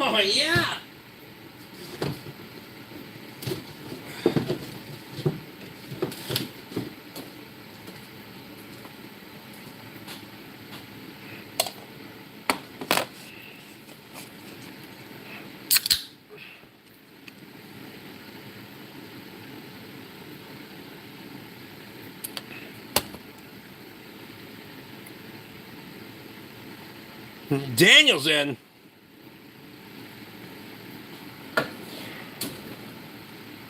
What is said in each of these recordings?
Oh, yeah. Daniel's in.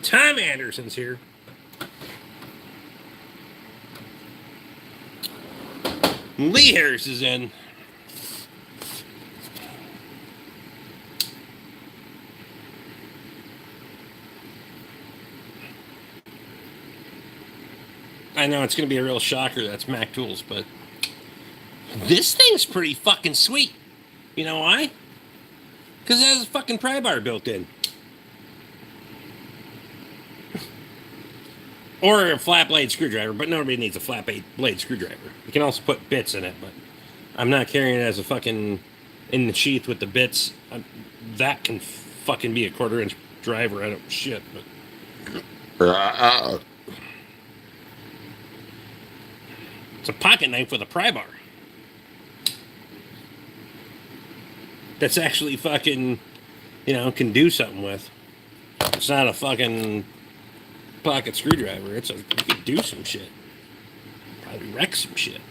Tom Anderson's here. Lee Harris is in. I know it's going to be a real shocker. That's Mac Tools, but this thing's pretty fucking sweet. You know why? Because it has a fucking pry bar built in. Or a flat blade screwdriver, but nobody needs a flat blade screwdriver. You can also put bits in it, but I'm not carrying it as a fucking in the sheath with the bits. That can fucking be a 1/4-inch driver. I don't shit, but it's a pocket knife with a pry bar. That's actually fucking, can do something with. It's not a fucking pocket screwdriver. You could do some shit. Probably wreck some shit.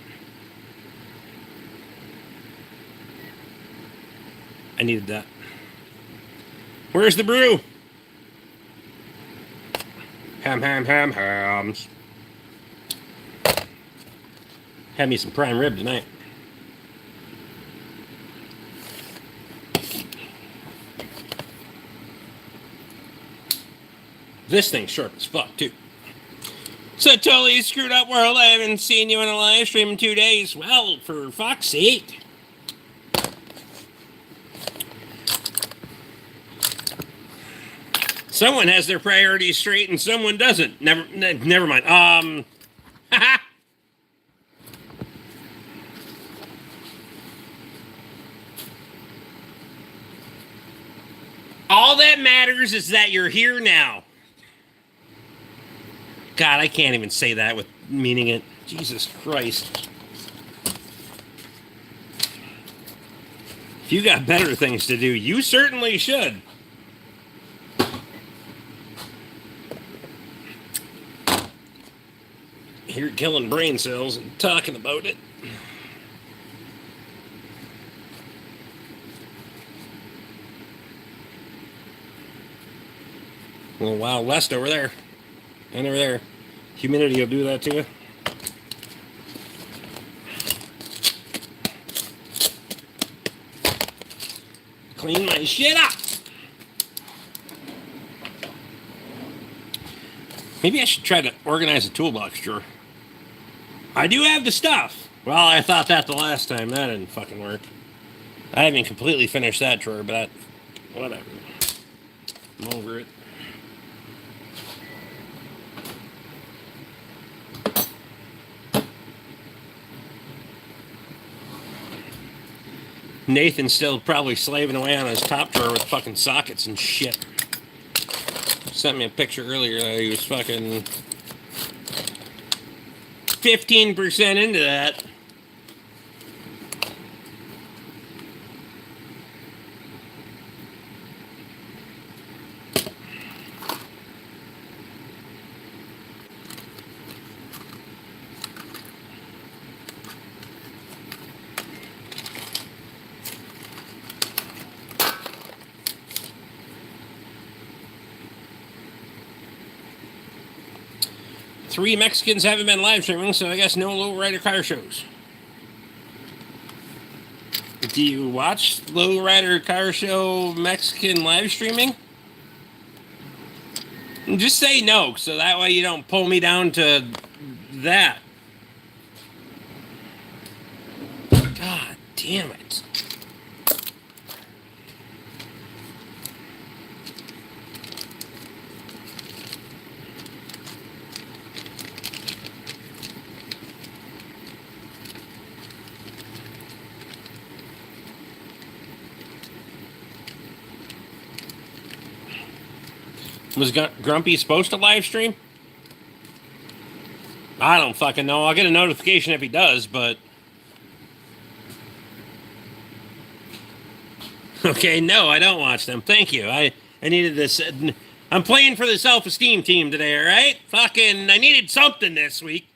I needed that. Where's the brew? Hams. Had me some prime rib tonight. This thing's sharp as fuck, too. So totally screwed up world. I haven't seen you in a live stream in 2 days. Well, for fuck's sake. Someone has their priorities straight and someone doesn't. Never mind. All that matters is that you're here now. God, I can't even say that with meaning it. Jesus Christ. If you got better things to do, you certainly should. Here killing brain cells and talking about it. A little Wild West over there. And over there. Humidity will do that to you. Clean my shit up. Maybe I should try to organize a toolbox drawer. I do have the stuff. Well, I thought that the last time. That didn't fucking work. I haven't completely finished that drawer, but whatever. I'm over it. Nathan's still probably slaving away on his top drawer with fucking sockets and shit. Sent me a picture earlier that he was fucking 15% into that. Three Mexicans haven't been live streaming, so I guess no lowrider car shows. Do you watch lowrider car show Mexican live streaming? Just say no, so that way you don't pull me down to that. God damn it. Was Grumpy supposed to live stream? I don't fucking know. I'll get a notification if he does, but... Okay, no, I don't watch them. Thank you. I needed this. I'm playing for the self-esteem team today, all right? Fucking, I needed something this week.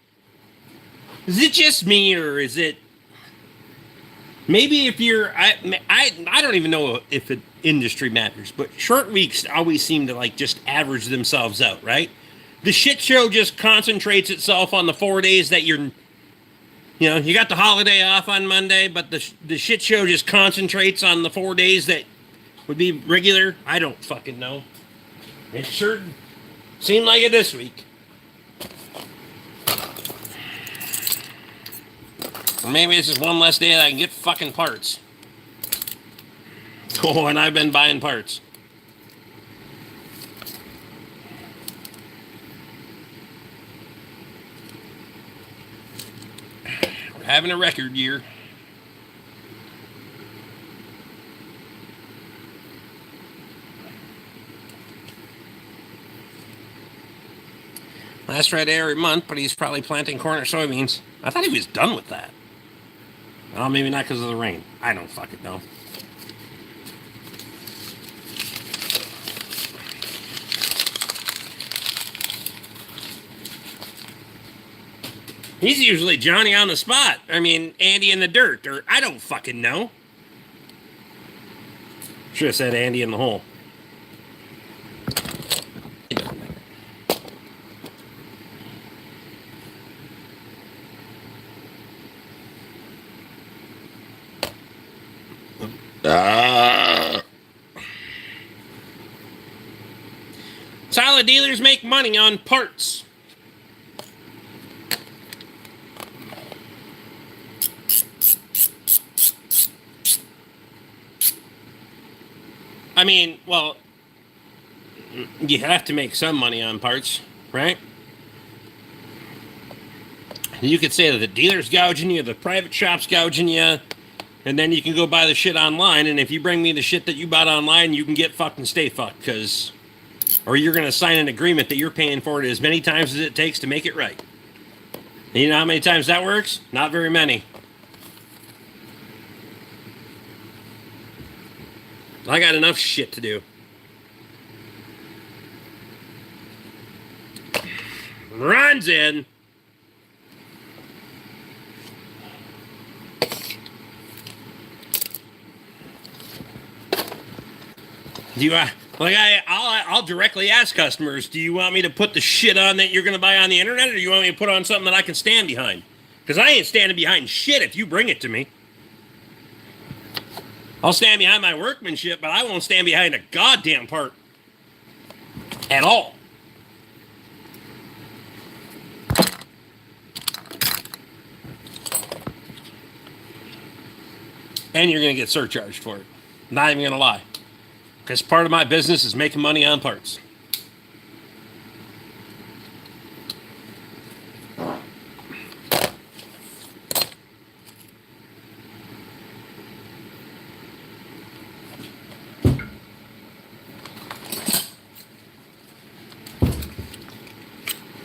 Is it just me, or is it... Maybe if you're... I don't even know if it industry matters, but short weeks always seem to, like, just average themselves out, right? The shit show just concentrates itself on the 4 days that you're... You know, you got the holiday off on Monday, but the shit show just concentrates on the 4 days that would be regular. I don't fucking know. It sure seemed like it this week. Or maybe it's just one less day that I can get fucking parts. Oh, and I've been buying parts. Having a record year. Last Friday every month, but he's probably planting corn or soybeans. I thought he was done with that. Well, maybe not because of the rain. I don't fucking know. He's usually Johnny on the spot. I mean, Andy in the dirt, or I don't fucking know. Should have said Andy in the hole. Solid dealers make money on parts. I mean, well, you have to make some money on parts, right? You could say that the dealer's gouging you, the private shop's gouging you, and then you can go buy the shit online, and if you bring me the shit that you bought online, you can get fucked and stay fucked, because... Or you're going to sign an agreement that you're paying for it as many times as it takes to make it right. And you know how many times that works? Not very many. I got enough shit to do. Ron's in. Do you, I'll directly ask customers, do you want me to put the shit on that you're going to buy on the internet, or do you want me to put on something that I can stand behind? Because I ain't standing behind shit if you bring it to me. I'll stand behind my workmanship, but I won't stand behind a goddamn part. At all. And you're going to get surcharged for it. Not even going to lie. Because part of my business is making money on parts.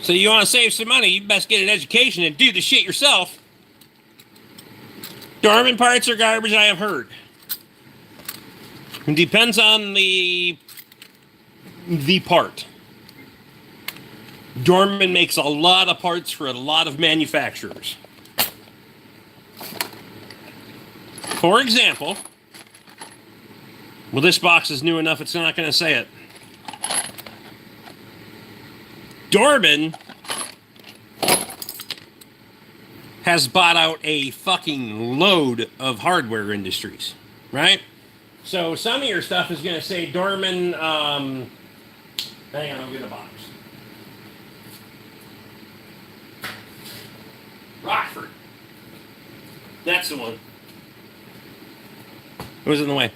So you want to save some money, you best get an education and do the shit yourself. Dorman parts are garbage, I have heard. It depends on the part. Dorman makes a lot of parts for a lot of manufacturers. For example, well, this box is new enough it's not going to say it. Dorman has bought out a fucking load of hardware industries, right? So some of your stuff is going to say Dorman, hang on, I'll get a box. Rockford. That's the one. It was in the way.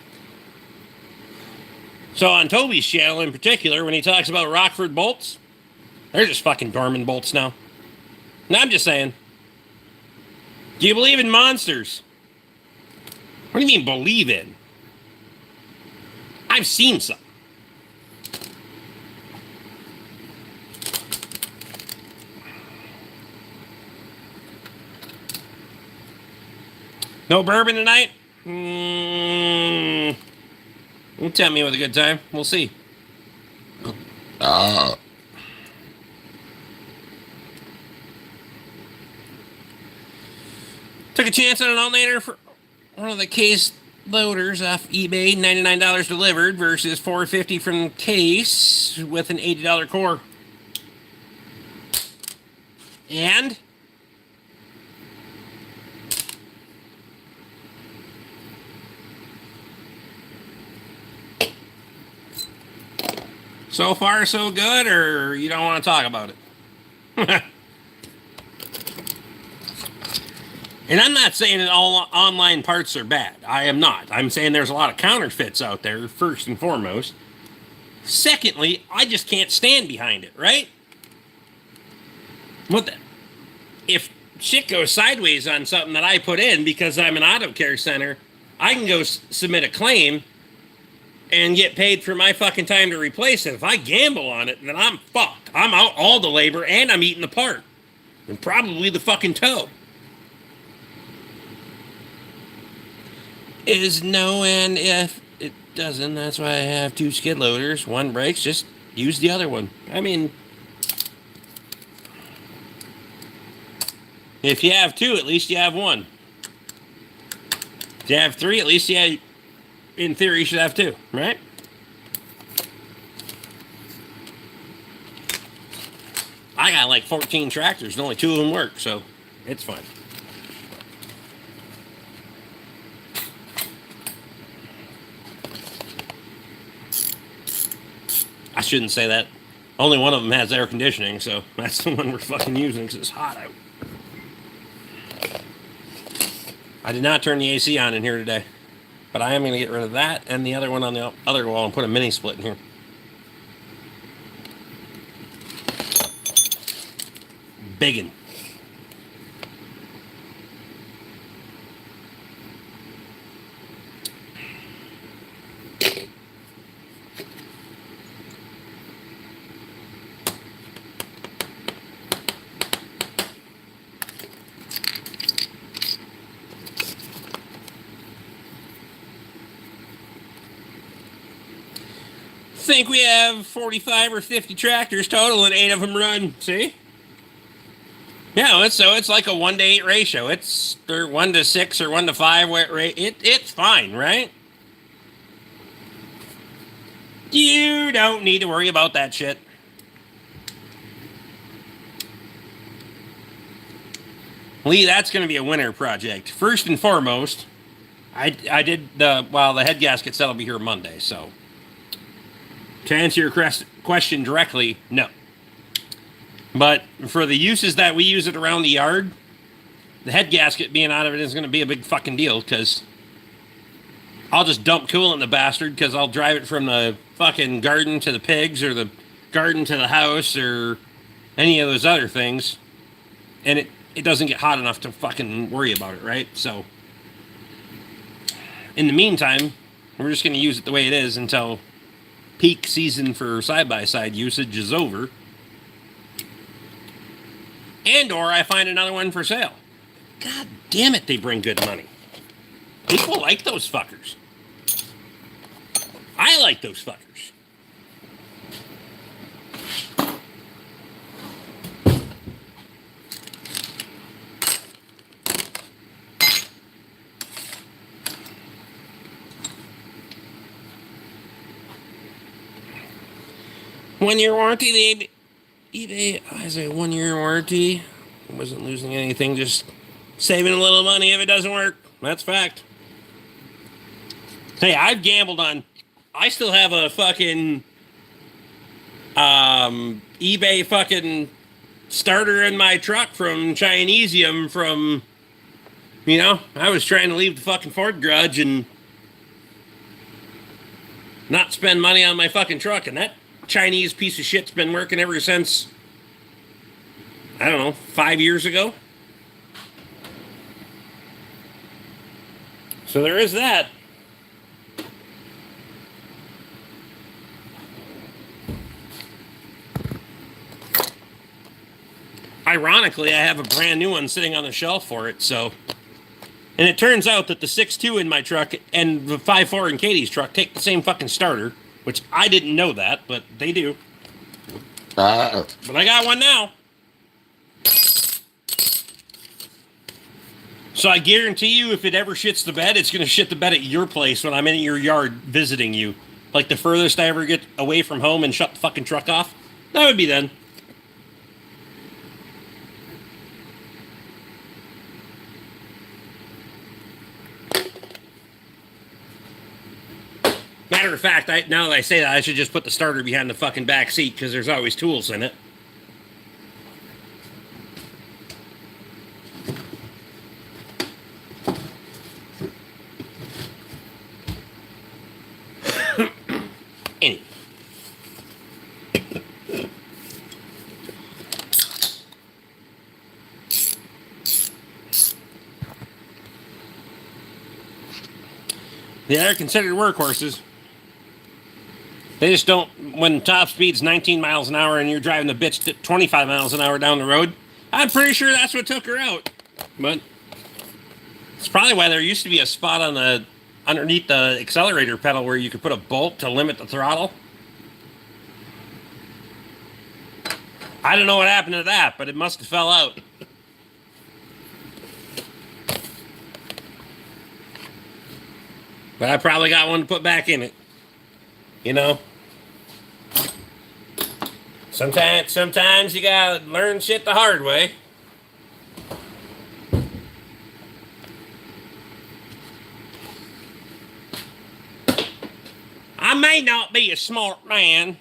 So on Toby's channel in particular, when he talks about Rockford bolts, they're just fucking Dorman bolts now. Now I'm just saying. Do you believe in monsters? What do you mean believe in? I've seen some. No bourbon tonight? Don't tempt me with a good time. We'll see. Took a chance on an alternator for one of the case loaders off eBay, $99 delivered versus $450 from case with an $80 core. And so far so good, or you don't want to talk about it? And I'm not saying that all online parts are bad. I am not. I'm saying there's a lot of counterfeits out there, first and foremost. Secondly, I just can't stand behind it, right? What the? If shit goes sideways on something that I put in because I'm an auto care center, I can go submit a claim and get paid for my fucking time to replace it. If I gamble on it, then I'm fucked. I'm out all the labor and I'm eating the part. And probably the fucking toe. Is no, and if it doesn't, that's why I have two skid loaders. One breaks, just use the other one. I mean, if you have two, at least you have one. If you have three, at least you, in theory, you should have two, right? I got like 14 tractors and only 2 of them work, so it's fine. I shouldn't say that. Only one of them has air conditioning, so that's the one we're fucking using because it's hot out. I did not turn the AC on in here today, but I am going to get rid of that and the other one on the other wall and put a mini split in here. Biggin. Think we have 45 or 50 tractors total and 8 of them run. See? Yeah, it's like a 1-to-8 ratio. It's or 1-to-6 or 1-to-5. It's fine, right? You don't need to worry about that shit. Lee, that's going to be a winter project. First and foremost, I did the head gasket set will be here Monday, so to answer your question directly, no. But for the uses that we use it around the yard, the head gasket being out of it is going to be a big fucking deal because I'll just dump coolant in the bastard because I'll drive it from the fucking garden to the pigs or the garden to the house or any of those other things. And it doesn't get hot enough to fucking worry about it, right? So in the meantime, we're just going to use it the way it is until peak season for side-by-side usage is over. And or I find another one for sale. God damn it, they bring good money. People like those fuckers. I like those fuckers. One-year warranty, the eBay has a 1-year warranty. I wasn't losing anything, just saving a little money if it doesn't work. That's fact. Hey, I've gambled on. I still have a fucking eBay fucking starter in my truck from Chinesium from, I was trying to leave the fucking Ford garage and not spend money on my fucking truck, and that Chinese piece of shit's been working ever since, I don't know, 5 years ago. So there is that. Ironically, I have a brand new one sitting on the shelf for it, so And it turns out that the 6.2 in my truck and the 5.4 in Katie's truck take the same fucking starter, which I didn't know that, but they do. But I got one now. So I guarantee you, if it ever shits the bed, it's going to shit the bed at your place when I'm in your yard visiting you. Like the furthest I ever get away from home and shut the fucking truck off, that would be then. Matter of fact, now that I say that, I should just put the starter behind the fucking back seat because there's always tools in it. Anyway. They're considered workhorses. They just don't, when top speed's 19 miles an hour and you're driving the bitch to 25 miles an hour down the road, I'm pretty sure that's what took her out. But it's probably why there used to be a spot on the underneath the accelerator pedal where you could put a bolt to limit the throttle. I don't know what happened to that, but it must have fell out. But I probably got one to put back in it. You know? Sometimes you gotta learn shit the hard way. I may not be a smart man.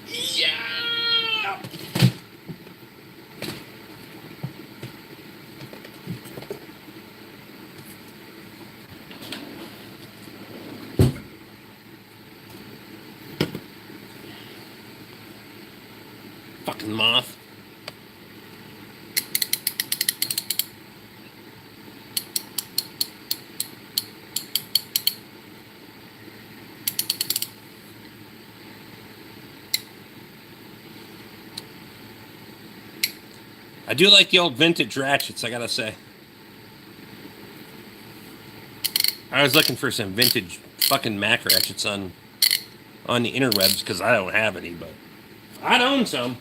Yeah. Fucking moth. I do like the old vintage ratchets, I gotta say. I was looking for some vintage fucking Mac ratchets on the interwebs because I don't have any, but I'd own some.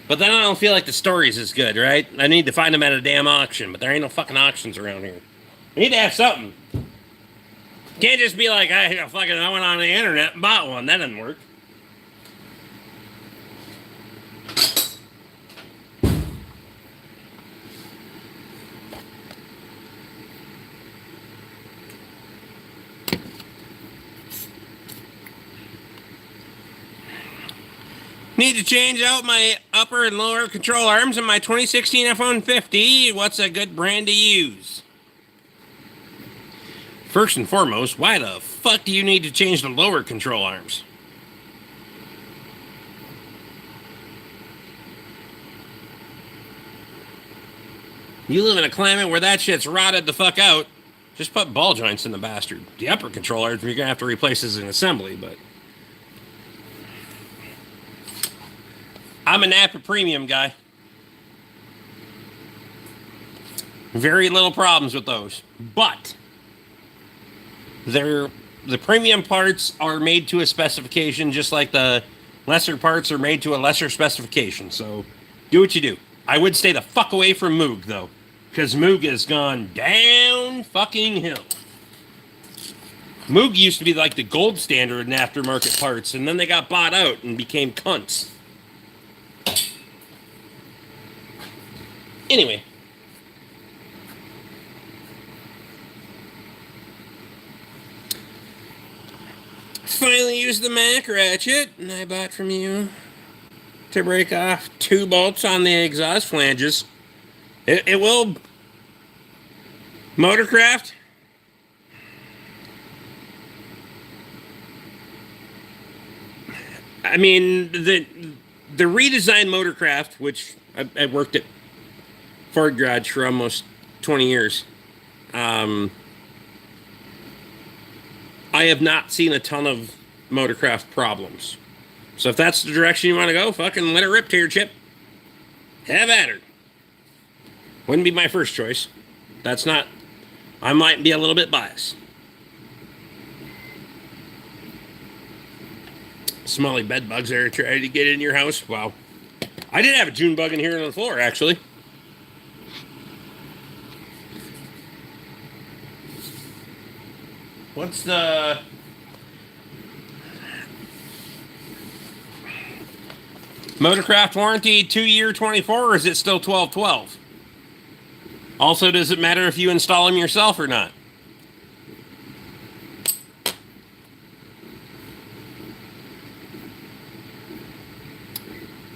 But then I don't feel like the story's as good, right? I need to find them at a damn auction, but there ain't no fucking auctions around here. I need to have something. Can't just be like, I went on the internet and bought one. That doesn't work. Need to change out my upper and lower control arms in my 2016 F-150. What's a good brand to use? First and foremost, why the fuck do you need to change the lower control arms? You live in a climate where that shit's rotted the fuck out. Just put ball joints in the bastard. The upper control arms you're gonna have to replace as an assembly, but I'm a Napa Premium guy. Very little problems with those. But the premium parts are made to a specification just like the lesser parts are made to a lesser specification. So do what you do. I would stay the fuck away from Moog, though. Because Moog has gone down fucking hill. Moog used to be like the gold standard in aftermarket parts, and then they got bought out and became cunts. Anyway. Finally used the Mac ratchet and I bought from you to break off 2 bolts on the exhaust flanges. It will Motorcraft. I mean, the redesigned Motorcraft, which I worked at Ford Garage for almost 20 years. Um, I have not seen a ton of Motorcraft problems. So if that's the direction you want to go, fucking let it rip, Tater Chip. Have at her. Wouldn't be my first choice. That's not. I might be a little bit biased. Smelly bed bugs are trying to get in your house. Wow. I did have a June bug in here on the floor, actually. What's the Motorcraft warranty 2-year 24, or is it still 12/12? Also, does it matter if you install them yourself or not?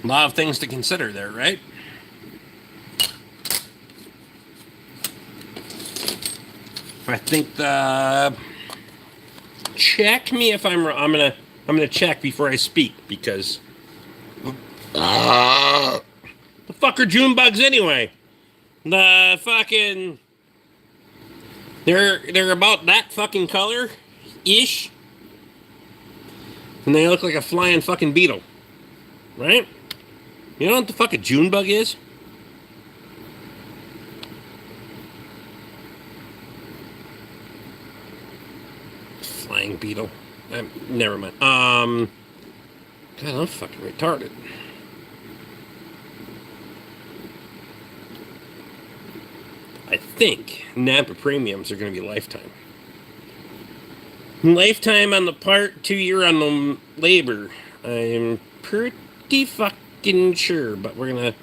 A lot of things to consider there, right? I think the check me if I'm wrong. I'm gonna check before I speak because the fuck are June bugs anyway? The fucking they're about that fucking color ish, and they look like a flying fucking beetle, right? You know what the fuck a June bug is? Flying beetle. Never mind. God, I'm fucking retarded. I think Napa premiums are going to be lifetime. Lifetime on the part, 2-year on the labor. I'm pretty fucking sure, but we're gonna.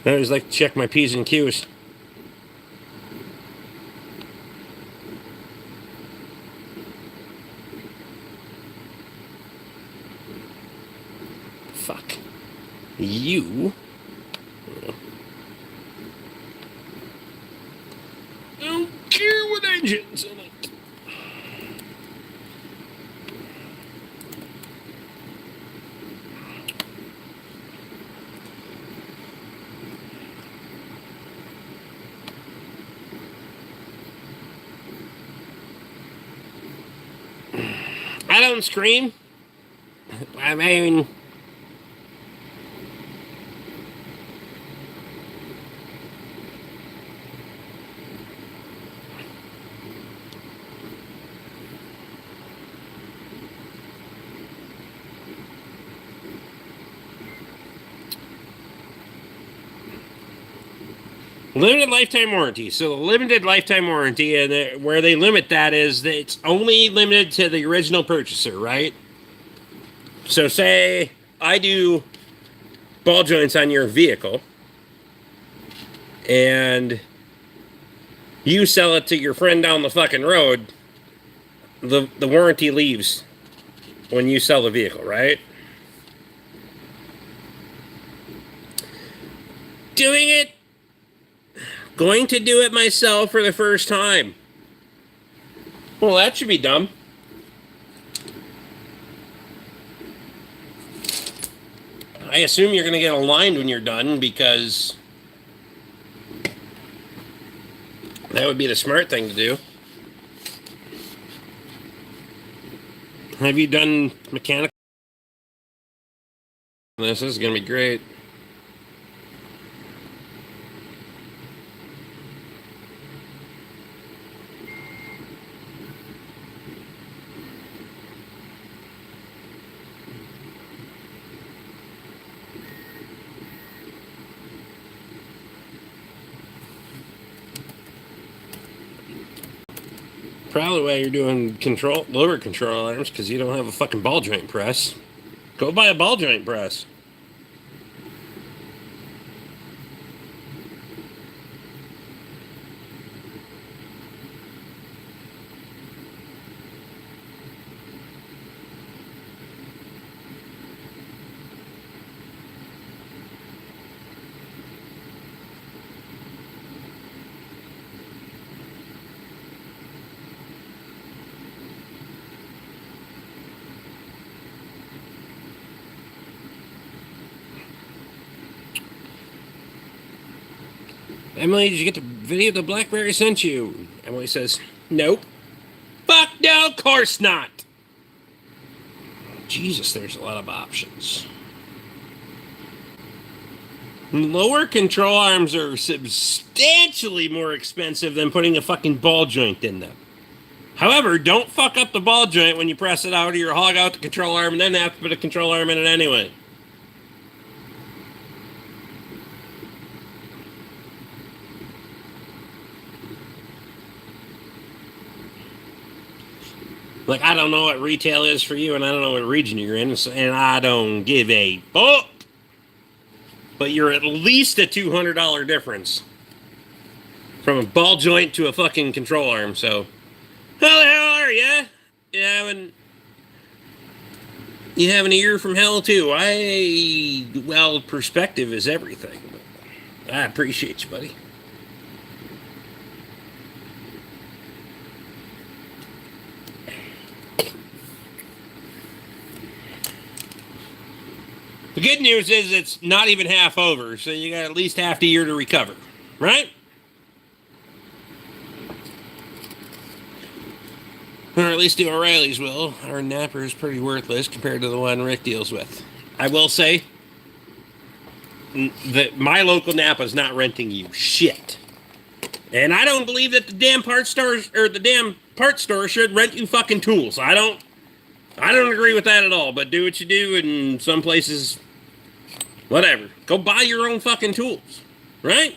I always like to check my P's and Q's. Fuck. You. I don't care what engine's in it. I don't scream. I mean, limited lifetime warranty. So the limited lifetime warranty, and where they limit that is that it's only limited to the original purchaser, right? So say I do ball joints on your vehicle, and you sell it to your friend down the fucking road, the warranty leaves when you sell the vehicle, right? Doing it. Going to do it myself for the first time. Well, that should be dumb. I assume you're going to get aligned when you're done because that would be the smart thing to do. Have you done mechanical? This is going to be great. Probably why you're doing lower control arms, because you don't have a fucking ball joint press. Go buy a ball joint press. Emily, did you get the video the BlackBerry sent you? Emily says, nope. Fuck no, of course not. Jesus, there's a lot of options. Lower control arms are substantially more expensive than putting a fucking ball joint in them. However, don't fuck up the ball joint when you press it out, or you'll hog out the control arm and then have to put a control arm in it anyway. Like, I don't know what retail is for you, and I don't know what region you're in, and I don't give a fuck. But you're at least a $200 difference from a ball joint to a fucking control arm. So, how the hell are you? You have an ear from hell too. Well, perspective is everything. I appreciate you, buddy. The good news is it's not even half over, so you got at least half the year to recover, right? Or at least the O'Reillys will. Our napper is pretty worthless compared to the one Rick deals with. I will say that my local Napa is not renting you shit. And I don't believe that the damn parts stores or the damn parts store should rent you fucking tools. I don't agree with that at all, but do what you do, in some places, whatever. Go buy your own fucking tools, right?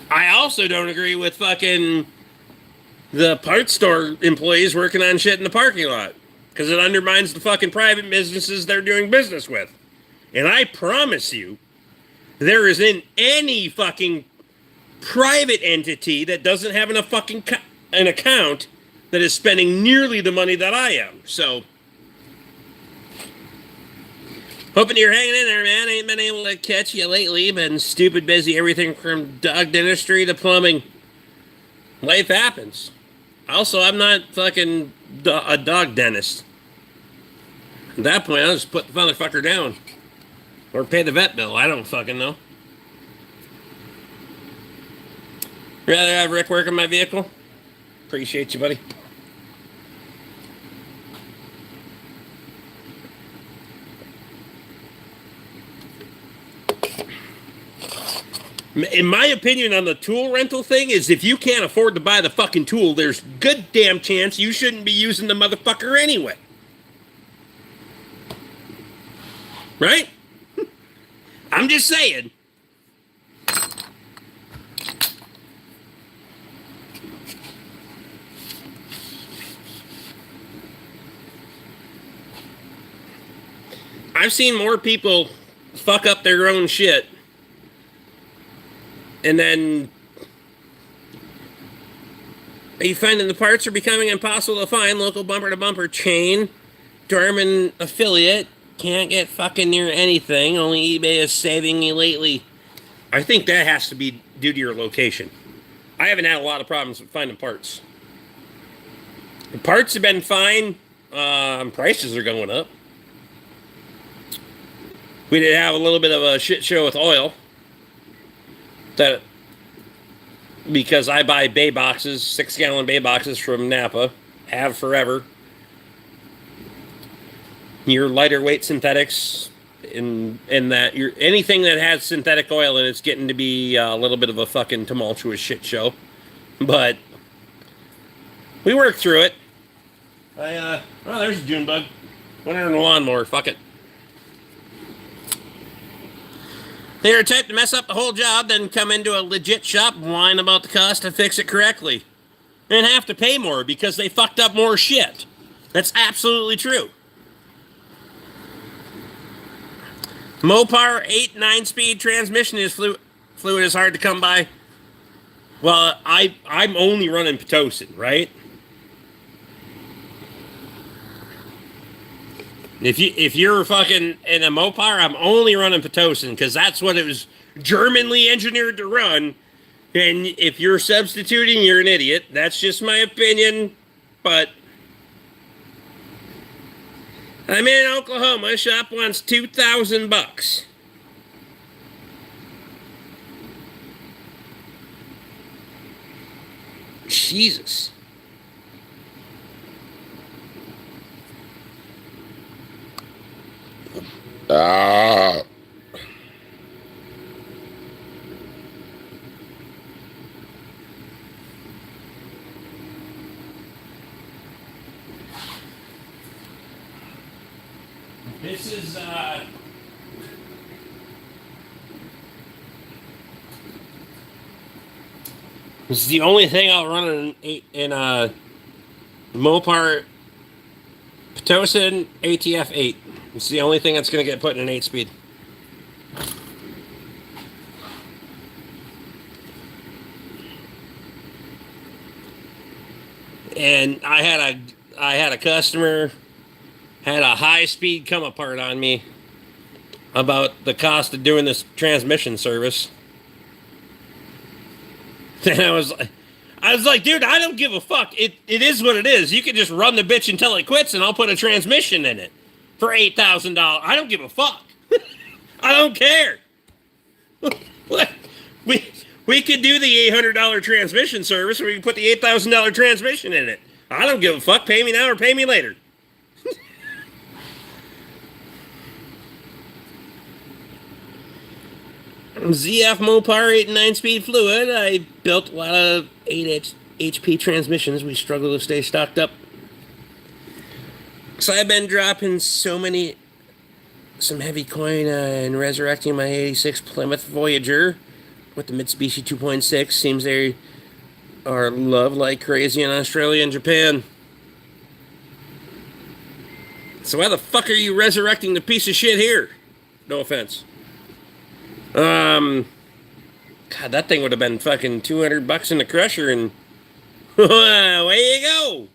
I also don't agree with fucking the parts store employees working on shit in the parking lot, because it undermines the fucking private businesses they're doing business with. And I promise you, there isn't any fucking private entity that doesn't have an account that is spending nearly the money that I am. So, hoping you're hanging in there, man. Ain't been able to catch you lately. Been stupid busy. Everything from dog dentistry to plumbing. Life happens. Also, I'm not fucking a dog dentist. At that point, I'll just put the motherfucker down. Or pay the vet bill. I don't fucking know. Rather have Rick work on my vehicle? Appreciate you, buddy. In my opinion on the tool rental thing is, if you can't afford to buy the fucking tool, there's good damn chance you shouldn't be using the motherfucker anyway. Right? I'm just saying. I've seen more people fuck up their own shit, and then are you finding the parts are becoming impossible to find? Local bumper-to-bumper chain, Dorman affiliate, can't get fucking near anything. Only eBay is saving you lately. I think that has to be due to your location. I haven't had a lot of problems with finding parts. The parts have been fine. Prices are going up. We did have a little bit of a shit show with oil. That, because I buy bay boxes, 6-gallon bay boxes from Napa, have forever. Your lighter weight synthetics, in that anything that has synthetic oil in it's getting to be a little bit of a fucking tumultuous shit show. But we worked through it. Oh, there's a June bug. Went in the lawnmower. Fuck it. They're the type to mess up the whole job, then come into a legit shop, whine about the cost to fix it correctly, and have to pay more because they fucked up more shit. That's absolutely true. Mopar 8-9-speed transmission is fluid is hard to come by. Well, I'm only running Pitocin, right? If you're fucking in a Mopar, I'm only running Pitocin because that's what it was Germanly engineered to run. And if you're substituting, you're an idiot. That's just my opinion. But I'm in Oklahoma. Shop wants $2,000. Jesus. Ah. This is the only thing I'll run in Mopar Pitocin ATF 8. It's the only thing that's going to get put in an 8-speed. And I had a customer had a high-speed come apart on me about the cost of doing this transmission service. And I was like, dude, I don't give a fuck. It is what it is. You can just run the bitch until it quits, and I'll put a transmission in it for $8,000. I don't give a fuck. I don't care. We could do the $800 transmission service, or we can put the $8,000 transmission in it. I don't give a fuck. Pay me now or pay me later. ZF Mopar 8 and 9-speed fluid. I built a lot of 8 HP transmissions. We struggle to stay stocked up. So I've been dropping some heavy coin and resurrecting my 86 Plymouth Voyager with the Mitsubishi 2.6. Seems they are loved like crazy in Australia and Japan. So why the fuck are you resurrecting the piece of shit here? No offense. God, that thing would have been fucking $200 in the crusher, and away you go.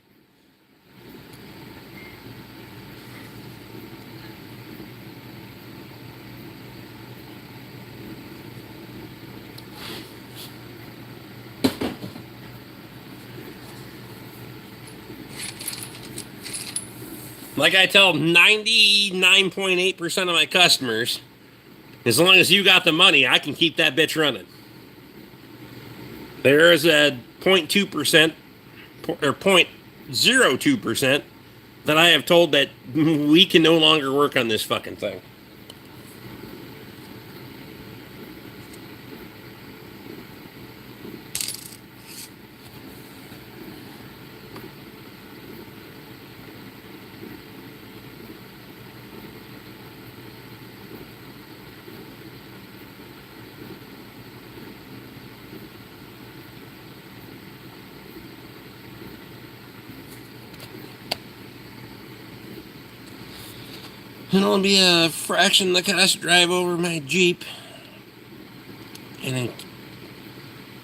Like I tell 99.8% of my customers, as long as you got the money, I can keep that bitch running. There is a 0.2% or 0.02% that I have told that we can no longer work on this fucking thing. It'll be a fraction of the cost to drive over my Jeep. And I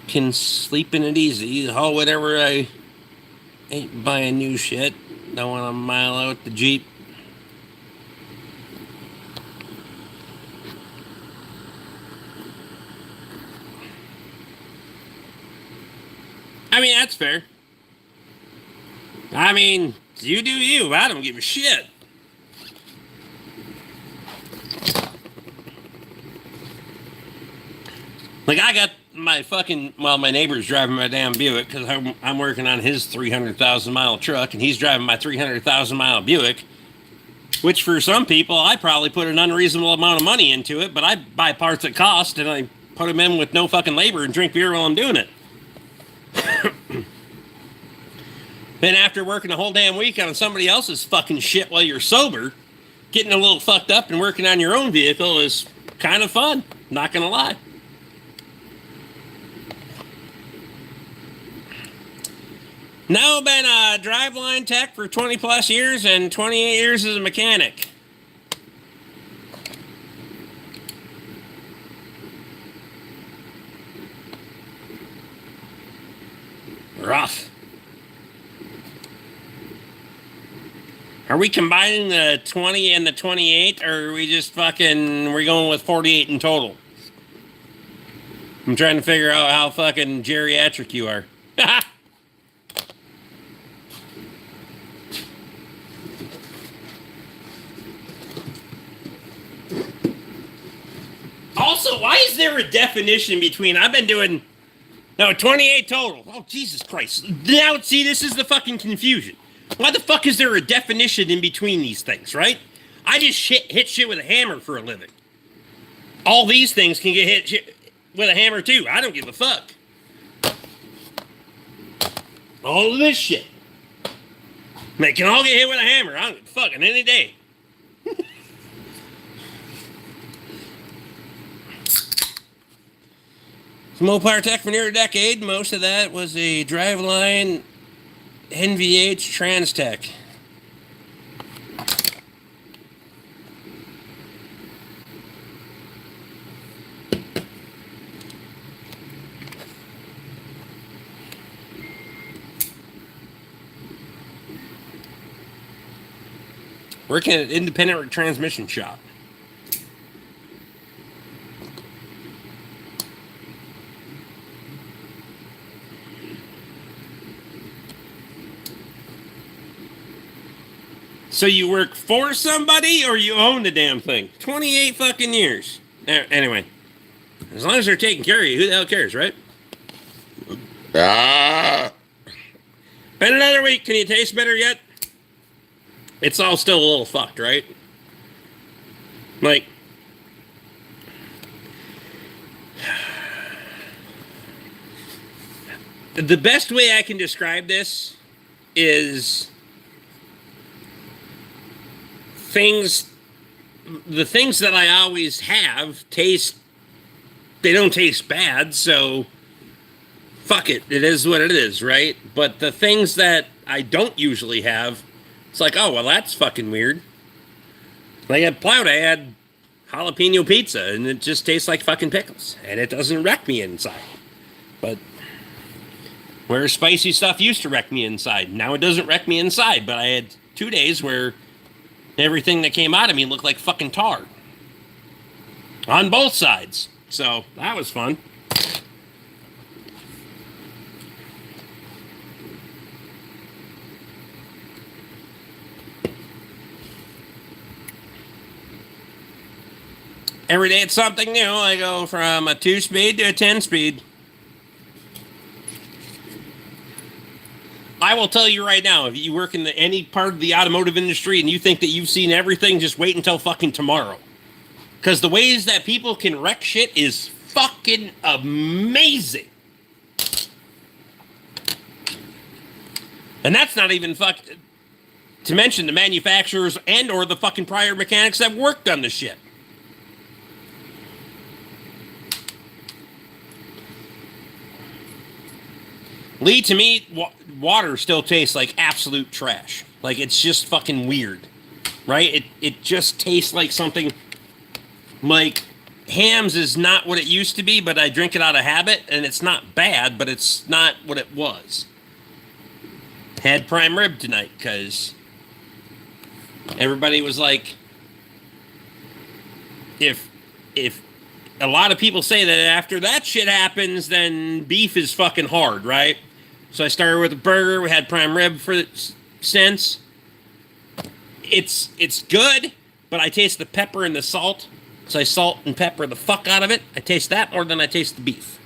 can sleep in it easy. Haul whatever I ain't buying new shit. Don't want to mile out the Jeep. I mean, that's fair. I mean, you do you. I don't give a shit. Like, I got my neighbor's driving my damn Buick because I'm working on his 300,000 mile truck, and he's driving my 300,000 mile Buick, which for some people, I probably put an unreasonable amount of money into it, but I buy parts at cost, and I put them in with no fucking labor and drink beer while I'm doing it. Then after working a whole damn week on somebody else's fucking shit while you're sober, getting a little fucked up and working on your own vehicle is kind of fun, not gonna lie. Now I've been a driveline tech for 20 plus years and 28 years as a mechanic. Rough. Are we combining the 20 and the 28, or are we just we're going with 48 in total? I'm trying to figure out how fucking geriatric you are. why is there a definition between I've been doing 28 total? Oh, Jesus Christ. Now, see, this is the fucking confusion. Why the fuck is there a definition in between these things, right? I just hit shit with a hammer for a living. All these things can get hit with a hammer too. I don't give a fuck. All of this shit. Man, can all get hit with a hammer. I don't give a fuck on any day. Mopar tech for near a decade. Most of that was a driveline NVH Trans Tech. Working at an independent transmission shop. So you work for somebody or you own the damn thing? 28 fucking years. Anyway, as long as they're taking care of you, who the hell cares, right? Been another week. Can you taste better yet? It's all still a little fucked, right? Like, the best way I can describe this is the things that I always have they don't taste bad, so fuck it. It is what it is, right? But the things that I don't usually have, it's like, oh, well, that's fucking weird. Like at Plout, I had jalapeno pizza, and it just tastes like fucking pickles, and it doesn't wreck me inside. But where spicy stuff used to wreck me inside, now it doesn't wreck me inside. But I had 2 days where everything that came out of me looked like fucking tar. On both sides. So, that was fun. Every day it's something new. I go from a 2-speed to a 10-speed. I will tell you right now, if you work in any part of the automotive industry and you think that you've seen everything, just wait until fucking tomorrow. Because the ways that people can wreck shit is fucking amazing. And that's not even to mention the manufacturers and or the fucking prior mechanics that worked on the shit. Lee, to me, water still tastes like absolute trash. Like, it's just fucking weird, right? It just tastes like something, like, Hamm's is not what it used to be, but I drink it out of habit, and it's not bad, but it's not what it was. Had prime rib tonight, because everybody was like, if a lot of people say that after that shit happens, then beef is fucking hard, right? So I started with a burger. We had prime rib since. It's good, but I taste the pepper and the salt. So I salt and pepper the fuck out of it. I taste that more than I taste the beef.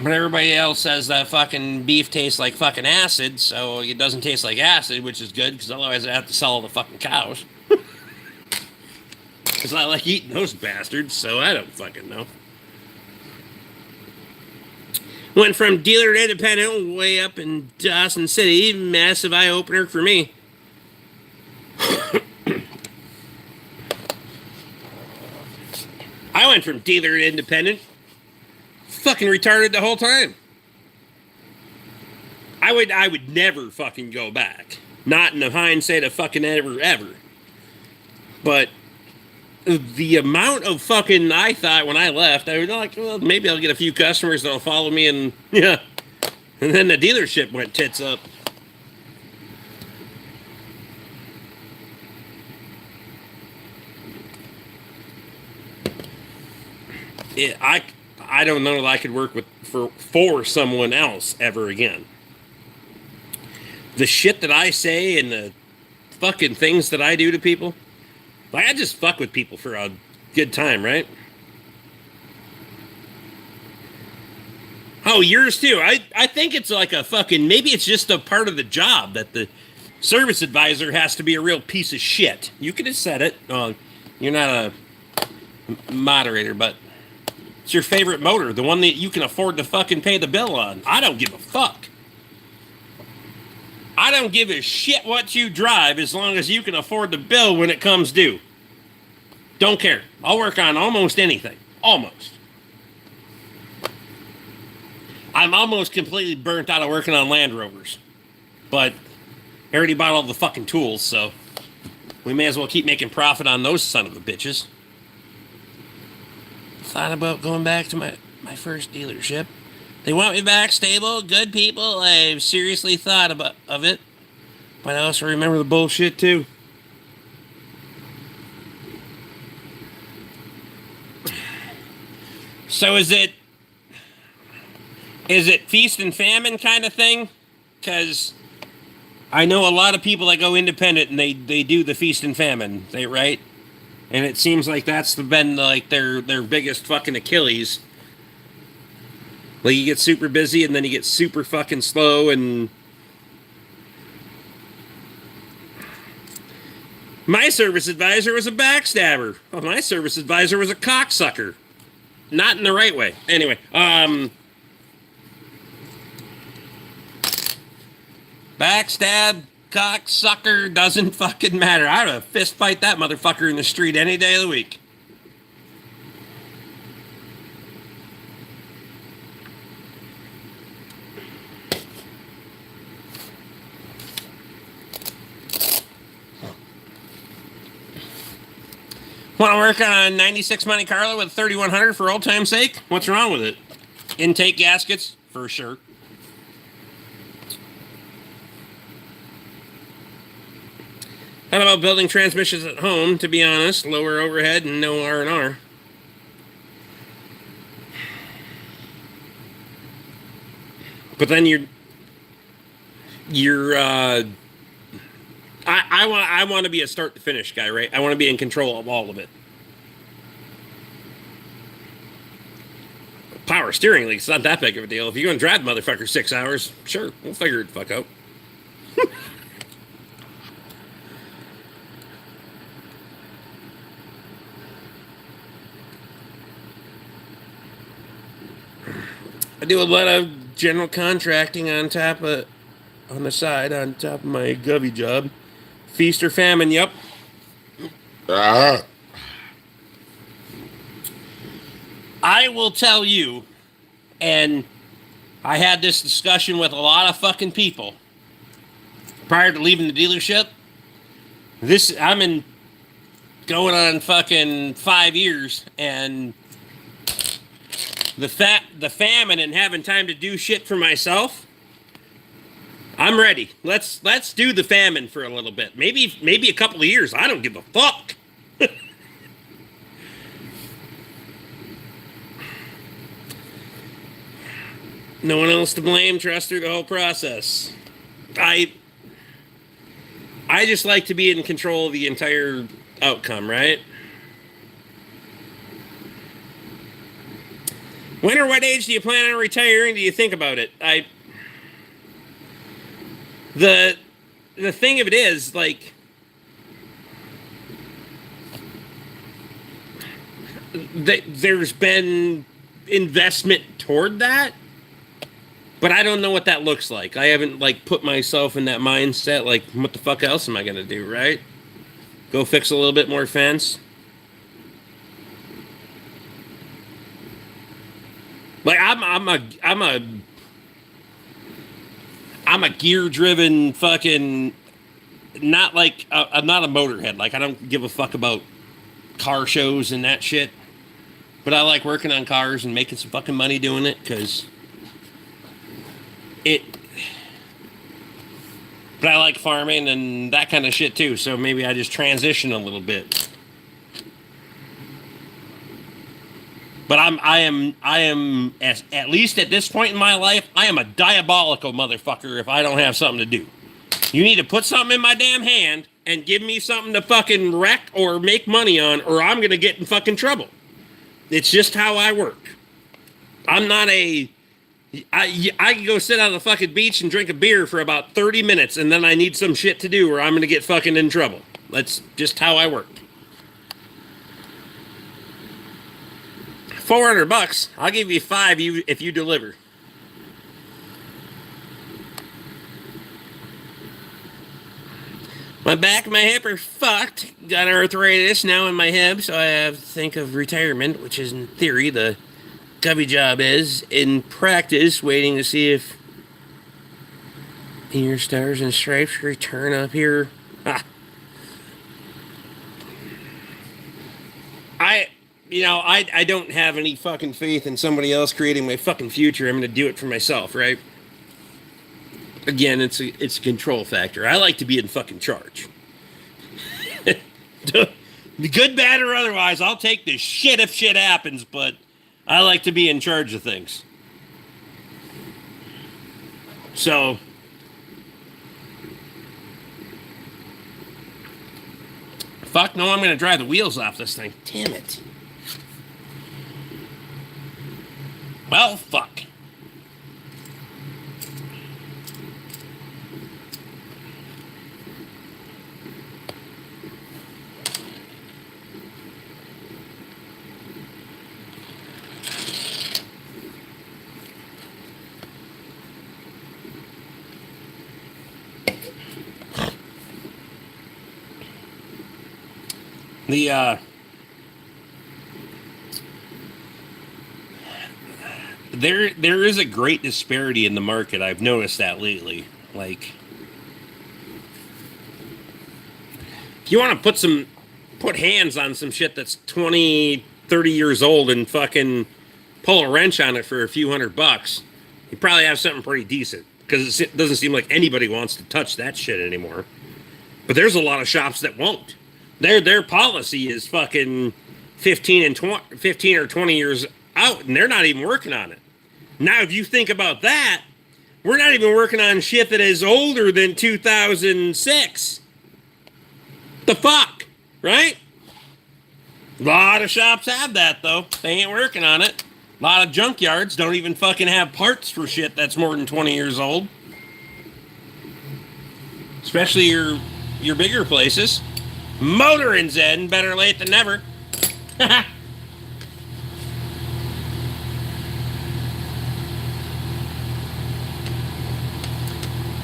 But everybody else says that fucking beef tastes like fucking acid, so it doesn't taste like acid, which is good, because otherwise I have to sell the fucking cows. Because I like eating those bastards, so I don't fucking know. Went from dealer to independent way up in Dawson City. Massive eye-opener for me. I went from dealer to independent. Fucking retarded the whole time. I would never fucking go back. Not in the hindsight of fucking ever. But the amount of fucking I thought when I left, I was like, well, maybe I'll get a few customers that'll follow me, and yeah. And then the dealership went tits up. I don't know that I could work for someone else ever again. The shit that I say and the fucking things that I do to people. Like, I just fuck with people for Good time, right? Oh, yours too. I think it's like a fucking, maybe it's just a part of the job that the service advisor has to be a real piece of shit. You could have said it. You're not a moderator, but it's your favorite motor, the one that you can afford to fucking pay the bill on. I don't give a fuck. I don't give a shit what you drive as long as you can afford the bill when it comes due. Don't care. I'll work on almost anything. Almost. I'm almost completely burnt out of working on Land Rovers. But I already bought all the fucking tools, so we may as well keep making profit on those son of a bitches. Thought about going back to my first dealership. They want me back, stable, good people. I've seriously thought of it. But I also remember the bullshit, too. So is it feast and famine kind of thing? Because I know a lot of people that go independent and they do the feast and famine, right? And it seems like that's been like their biggest fucking Achilles. Like you get super busy and then you get super fucking slow and... My service advisor was a backstabber. Oh, my service advisor was a cocksucker. Not in the right way. Anyway, backstab, cocksucker, doesn't fucking matter. I'd have fist fight that motherfucker in the street any day of the week. Want to work on a 96 Monte Carlo with 3100 for old time's sake? What's wrong with it? Intake gaskets? For sure. How about building transmissions at home? To be honest, lower overhead and no R&R. But then I want to be a start to finish guy, right? I want to be in control of all of it. Power steering leaks, it's not that big of a deal. If you're going to drive the motherfucker 6 hours, sure, we'll figure it the fuck out. I do a lot of general contracting on the side, on top of my govy job. Feast or famine, yep. I will tell you, and I had this discussion with a lot of fucking people prior to leaving the dealership. I'm going on fucking 5 years, and the famine and having time to do shit for myself, I'm ready. Let's do the famine for a little bit. Maybe a couple of years. I don't give a fuck. No one else to blame. Trust through the whole process. I just like to be in control of the entire outcome, right? When or what age do you plan on retiring? Do you think about it? The thing of it is, like, there's been investment toward that, but I don't know what that looks like. I haven't, like, put myself in that mindset, like, what the fuck else am I gonna do, right? Go fix a little bit more fence? Like, I'm a gear-driven fucking... Not like... I'm not a motorhead. Like, I don't give a fuck about car shows and that shit. But I like working on cars and making some fucking money doing it, because... But I like farming and that kind of shit, too. So maybe I just transition a little bit. But I am at least at this point in my life, I am a diabolical motherfucker if I don't have something to do. You need to put something in my damn hand, and give me something to fucking wreck or make money on, or I'm gonna get in fucking trouble. It's just how I work. I'm not a... I can go sit on the fucking beach and drink a beer for about 30 minutes, and then I need some shit to do, or I'm gonna get fucking in trouble. That's just how I work. $400. I'll give you $5 if you deliver. My back and my hip are fucked. Got arthritis now in my hip, so I have to think of retirement, which is in theory the cubby job is. In practice, waiting to see if your stars and stripes return up here. Ah. I don't have any fucking faith in somebody else creating my fucking future. I'm going to do it for myself, right? Again, it's a control factor. I like to be in fucking charge. Good, bad, or otherwise, I'll take this shit if shit happens, but I like to be in charge of things. So, fuck no, I'm going to drive the wheels off this thing. Damn it. Well, fuck. There is a great disparity in the market. I've noticed that lately. Like, if you want to put hands on some shit that's 20, 30 years old and fucking pull a wrench on it for a few $100, you probably have something pretty decent, because it doesn't seem like anybody wants to touch that shit anymore. But there's a lot of shops that won't. Their policy is fucking 15 or 20 years out, and they're not even working on it. Now, if you think about that, we're not even working on shit that is older than 2006. The fuck, right? A lot of shops have that, though. They ain't working on it. A lot of junkyards don't even fucking have parts for shit that's more than 20 years old. Especially your bigger places. Motoring Zen, better late than never.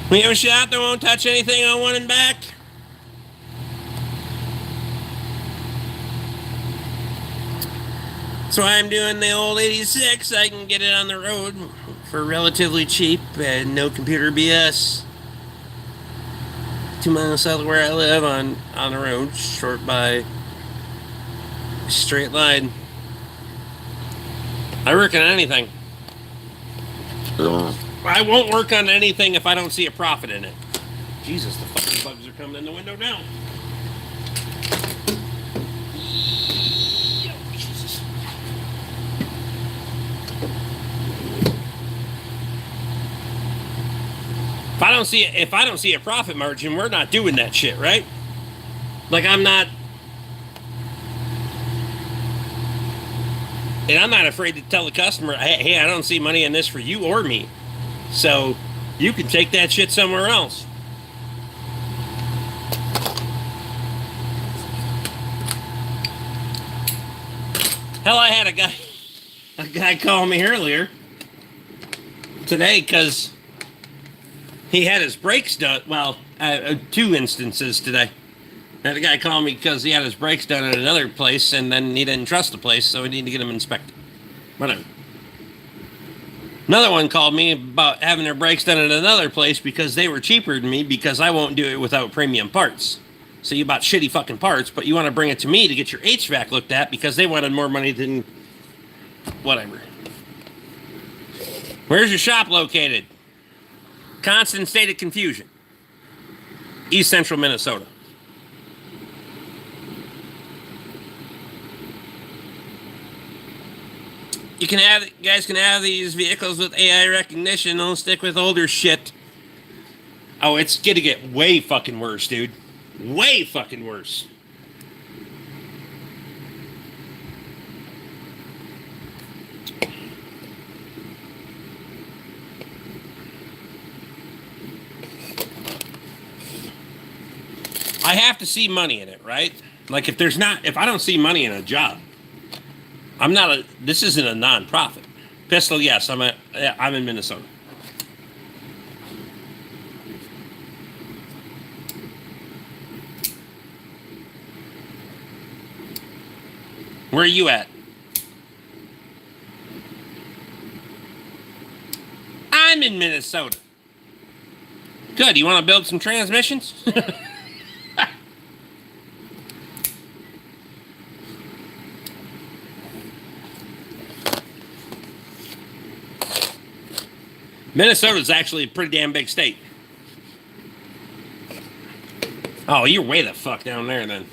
We have a shop that won't touch anything on one and back. So I'm doing the old 86. I can get it on the road for relatively cheap and no computer BS. 2 miles south of where I live on the road, short by a straight line. I work on anything. I won't work on anything if I don't see a profit in it. Jesus, the fucking bugs are coming in the window now. Jesus. If I don't see a profit margin, we're not doing that shit, right? Like, I'm not afraid to tell the customer, hey, I don't see money in this for you or me. So you can take that shit somewhere else. Hell, I had a guy call me earlier today because he had his brakes done. Well, 2 instances today. I had a guy call me because he had his brakes done at another place, and then he didn't trust the place, so he needed to get them inspected. Whatever. Another one called me about having their brakes done at another place because they were cheaper than me because I won't do it without premium parts. So you bought shitty fucking parts, but you want to bring it to me to get your HVAC looked at because they wanted more money than... Whatever. Where's your shop located? Constant state of confusion. East Central Minnesota. You guys can have these vehicles with AI recognition. Don't stick with older shit. Oh, it's gonna get way fucking worse, dude. Way fucking worse. I have to see money in it, right? Like if I don't see money in a job, this isn't a non-profit. Pistol, yes, I'm in Minnesota. Where are you at? I'm in Minnesota. Good. You want to build some transmissions? Minnesota's actually a pretty damn big state. Oh, you're way the fuck down there then.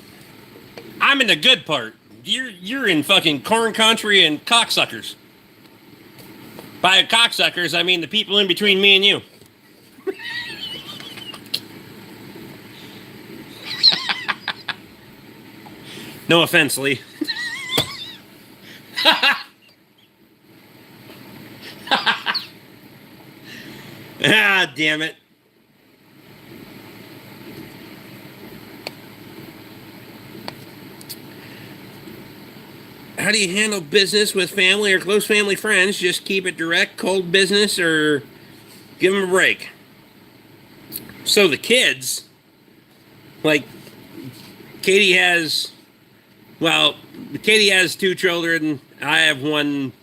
I'm in the good part. You're in fucking corn country and cocksuckers. By cocksuckers, I mean the people in between me and you. No offense, Lee. Ah, damn it. How do you handle business with family or close family friends? Just keep it direct, cold business, or give them a break? So the kids, like, Katie has 2 children. I have one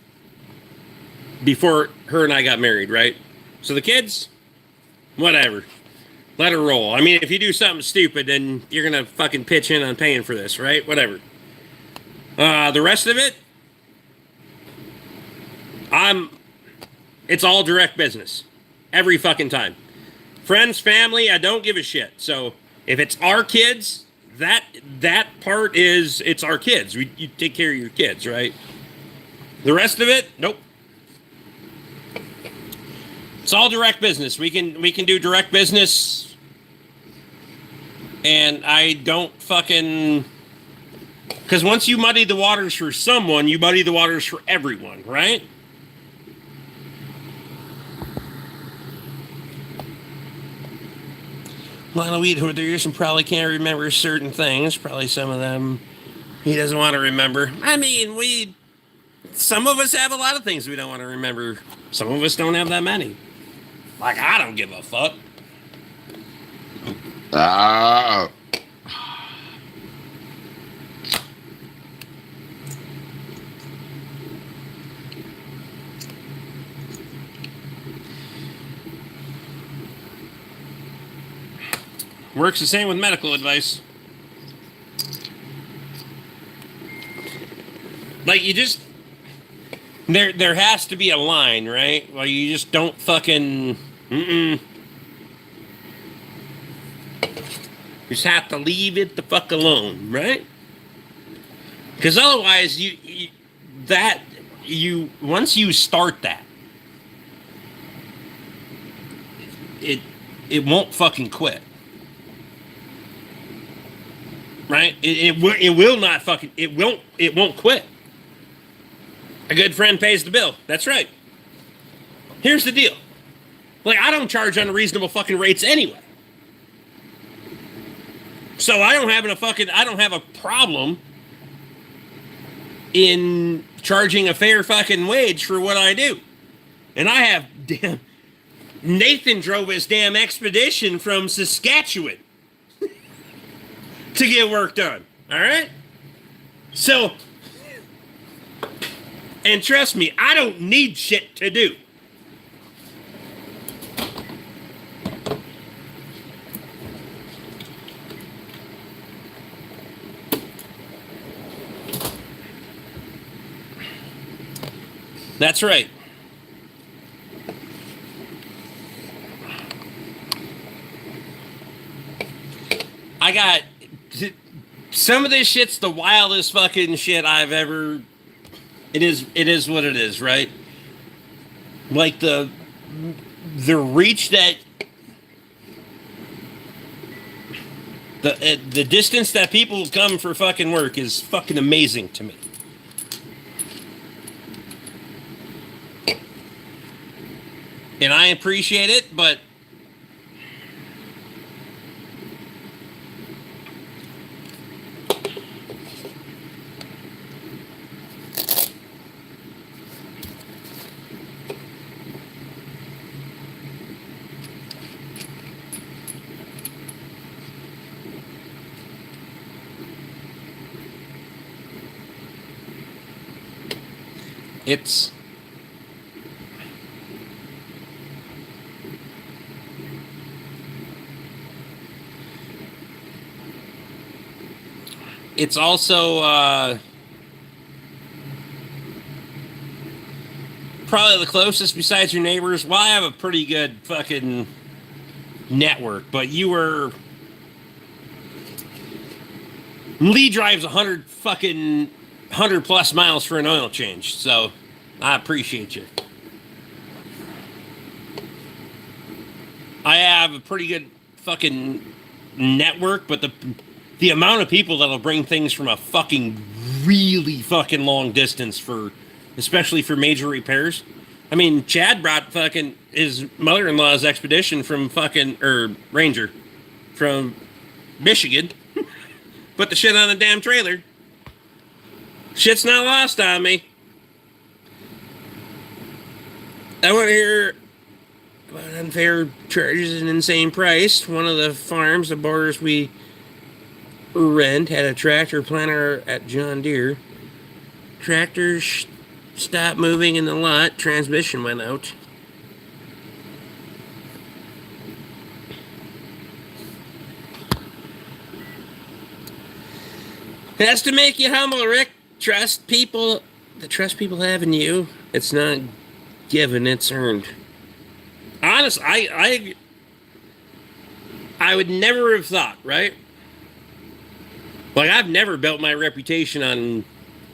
before her and I got married, right? So the kids, whatever. Let her roll. I mean, if you do something stupid, then you're going to fucking pitch in on paying for this, right? Whatever. The rest of it, it's all direct business. Every fucking time. Friends, family, I don't give a shit. So if it's our kids, that part is, it's our kids. You take care of your kids, right? The rest of it, nope. It's all direct business. We can do direct business, and I don't fucking, because once you muddy the waters for someone, you muddy the waters for everyone, right? A lot of weed hoarders and probably can't remember certain things. Probably some of them he doesn't want to remember. I mean, some of us have a lot of things we don't want to remember. Some of us don't have that many. Like, I don't give a fuck. Works the same with medical advice. Like, you just, there has to be a line, right? Well, you just don't fucking, you just have to leave it the fuck alone, right? Because otherwise, once you start that, it won't fucking quit. Right? It will not fucking, it won't quit. A good friend pays the bill. That's right. Here's the deal. Like, I don't charge unreasonable fucking rates anyway. So I don't have a problem in charging a fair fucking wage for what I do. And I have, Nathan drove his damn expedition from Saskatchewan to get work done. All right? So, and trust me, I don't need shit to do. That's right. I got, some of this shit's the wildest fucking shit I've ever, it is what it is, right? Like the reach that The distance that people come for fucking work is fucking amazing to me. And I appreciate it, but it's also probably the closest besides your neighbors. Well, I have a pretty good fucking network, but Lee drives 100 plus miles for an oil change, so I appreciate you. I have a pretty good fucking network, but the amount of people that'll bring things from a fucking really fucking long distance especially for major repairs. I mean, Chad brought fucking his mother-in-law's expedition from Ranger from Michigan. Put the shit on a damn trailer. Shit's not lost on me. I want to hear about unfair charges and insane price. One of the farms, the borders we rent, had a tractor planter at John Deere. Tractors stopped moving in the lot. Transmission went out. It has to make you humble, Rick. Trust people. The trust people have in you. It's not given, it's earned. Honestly, I would never have thought, right? Like, I've never built my reputation on...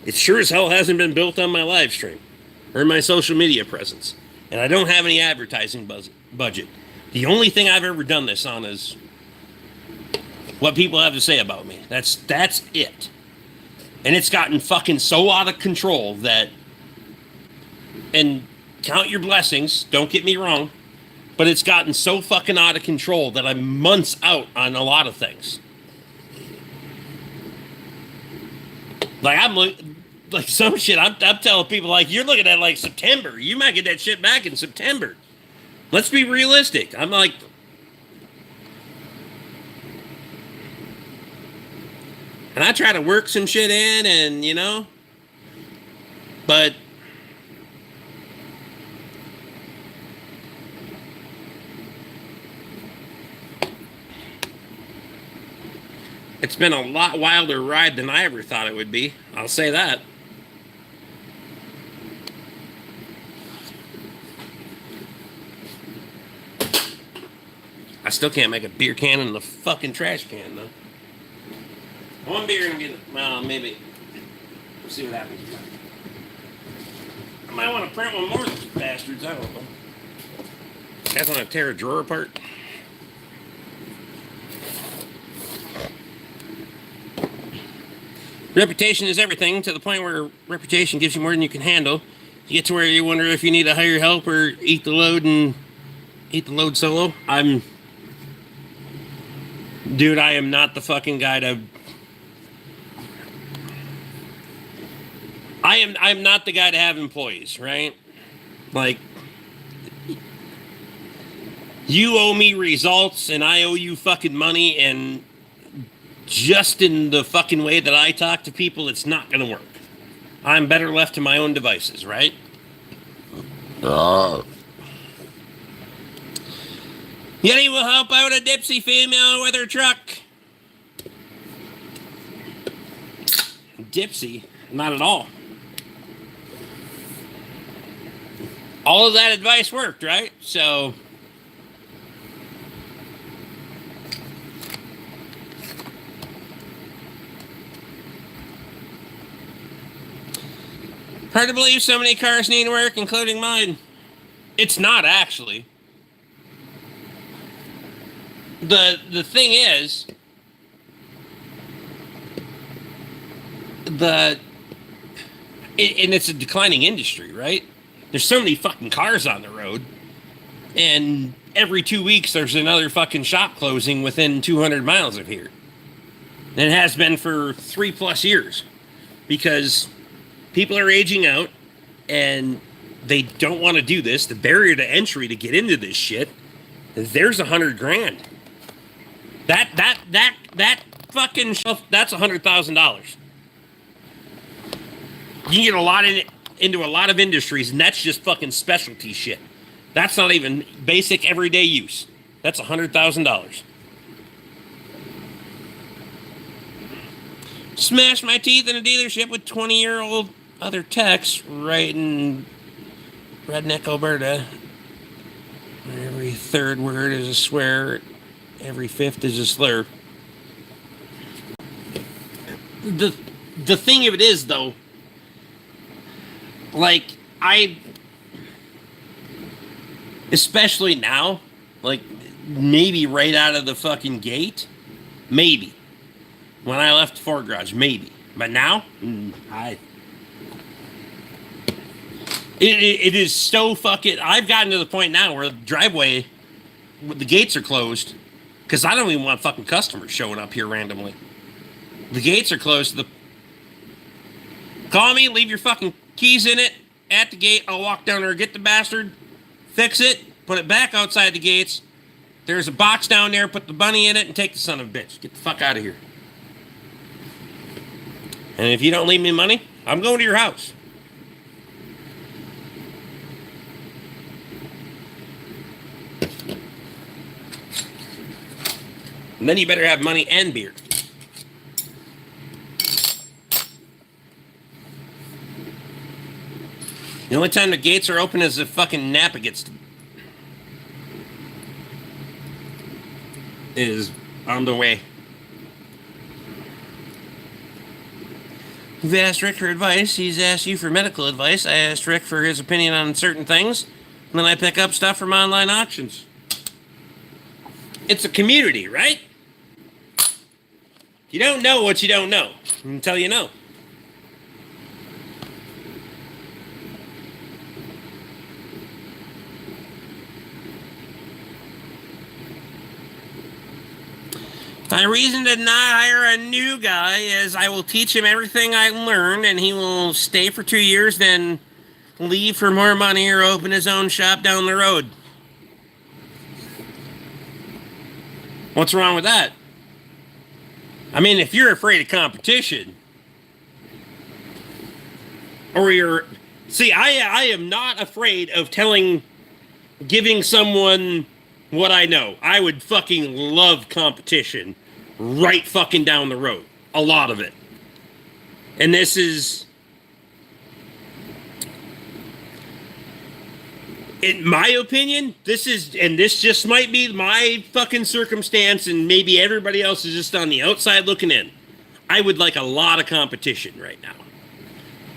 It sure as hell hasn't been built on my live stream or my social media presence. And I don't have any advertising budget. The only thing I've ever done this on is what people have to say about me. That's it. And it's gotten fucking so out of control that... And count your blessings, don't get me wrong, but it's gotten so fucking out of control that I'm months out on a lot of things. Like, like some shit, I'm telling people, like, you're looking at, like, September. You might get that shit back in September. Let's be realistic. I'm like... And I try to work some shit in and, you know... But... It's been a lot wilder ride than I ever thought it would be. I'll say that. I still can't make a beer can in the fucking trash can, though. One beer and get it. Well, maybe. We'll see what happens. I might want to print one more of these bastards. I don't know. You guys want to tear a drawer apart? Reputation is everything, to the point where reputation gives you more than you can handle. You get to where you wonder if you need to hire help or eat the load solo. Dude, I am not the fucking guy to... I'm not the guy to have employees, right? Like, you owe me results and I owe you fucking money, and just in the fucking way that I talk to people, it's not going to work. I'm better left to my own devices, right? Yeti will help out a Dipsy female with her truck. Dipsy? Not at all. All of that advice worked, right? So... Hard to believe so many cars need work, including mine. It's not, actually. The thing is, the and it's a declining industry, right? There's so many fucking cars on the road, and every 2 weeks there's another fucking shop closing within 200 miles of here. And it has been for 3+ years because people are aging out and they don't want to do this. The barrier to entry to get into this shit, there's $100,000. That fucking shelf, that's $100,000. You can get a lot into a lot of industries, and that's just fucking specialty shit. That's not even basic everyday use. That's $100,000. Smashed my teeth in a dealership with 20-year-old other techs right in redneck Alberta. Every third word is a swear. Every fifth is a slur. The thing of it is, though, like, especially now, like, maybe right out of the fucking gate, maybe. When I left the Ford garage, maybe. But now, it is so fucking... I've gotten to the point now where the driveway, the gates are closed, because I don't even want fucking customers showing up here randomly. The gates are closed. Call me, leave your fucking keys in it, at the gate. I'll walk down there, get the bastard, fix it, put it back outside the gates. There's a box down there, put the bunny in it, and take the son of a bitch. Get the fuck out of here. And if you don't leave me money, I'm going to your house. And then you better have money and beer. The only time the gates are open is if fucking Napa is on the way. You've asked Rick for advice. He's asked you for medical advice. I asked Rick for his opinion on certain things. And then I pick up stuff from online auctions. It's a community, right? You don't know what you don't know until you know. My reason to not hire a new guy is I will teach him everything I learned, and he will stay for 2 years, then leave for more money or open his own shop down the road. What's wrong with that? I mean, if you're afraid of competition, or you're... See, I am not afraid of giving someone what I know. I would fucking love competition right fucking down the road. A lot of it. And this is... In my opinion, this just might be my fucking circumstance, and maybe everybody else is just on the outside looking in. I would like a lot of competition right now.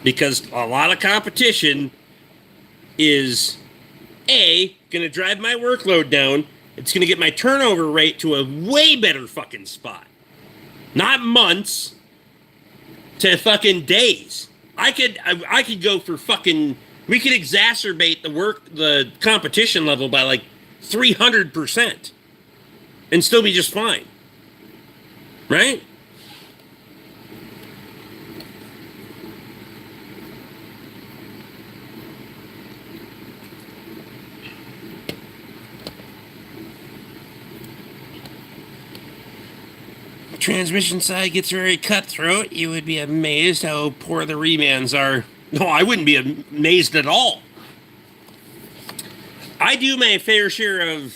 Because a lot of competition is, A, gonna drive my workload down. It's gonna get my turnover rate to a way better fucking spot. Not months to fucking days. I could go for fucking... We could exacerbate the competition level by like 300% and still be just fine. Right? The transmission side gets very cutthroat. You would be amazed how poor the remans are. No, I wouldn't be amazed at all. I do my fair share of...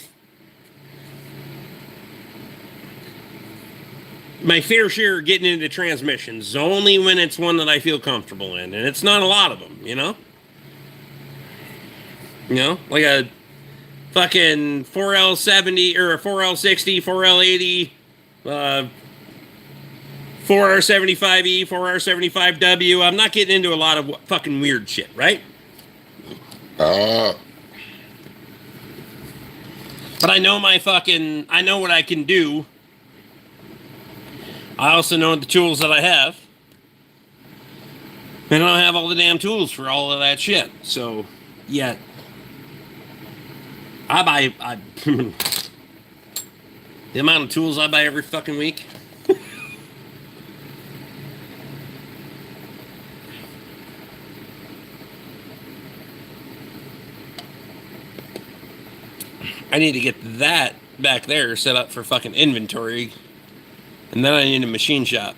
getting into transmissions, only when it's one that I feel comfortable in. And it's not a lot of them, you know? You know? Like a fucking 4L70, or a 4L60, 4L80, 4R75E, 4R75W. I'm not getting into a lot of fucking weird shit, right? But I know I know what I can do. I also know the tools that I have. And I don't have all the damn tools for all of that shit. So, yet, the amount of tools I buy every fucking week. I need to get that back there set up for fucking inventory. And then I need a machine shop.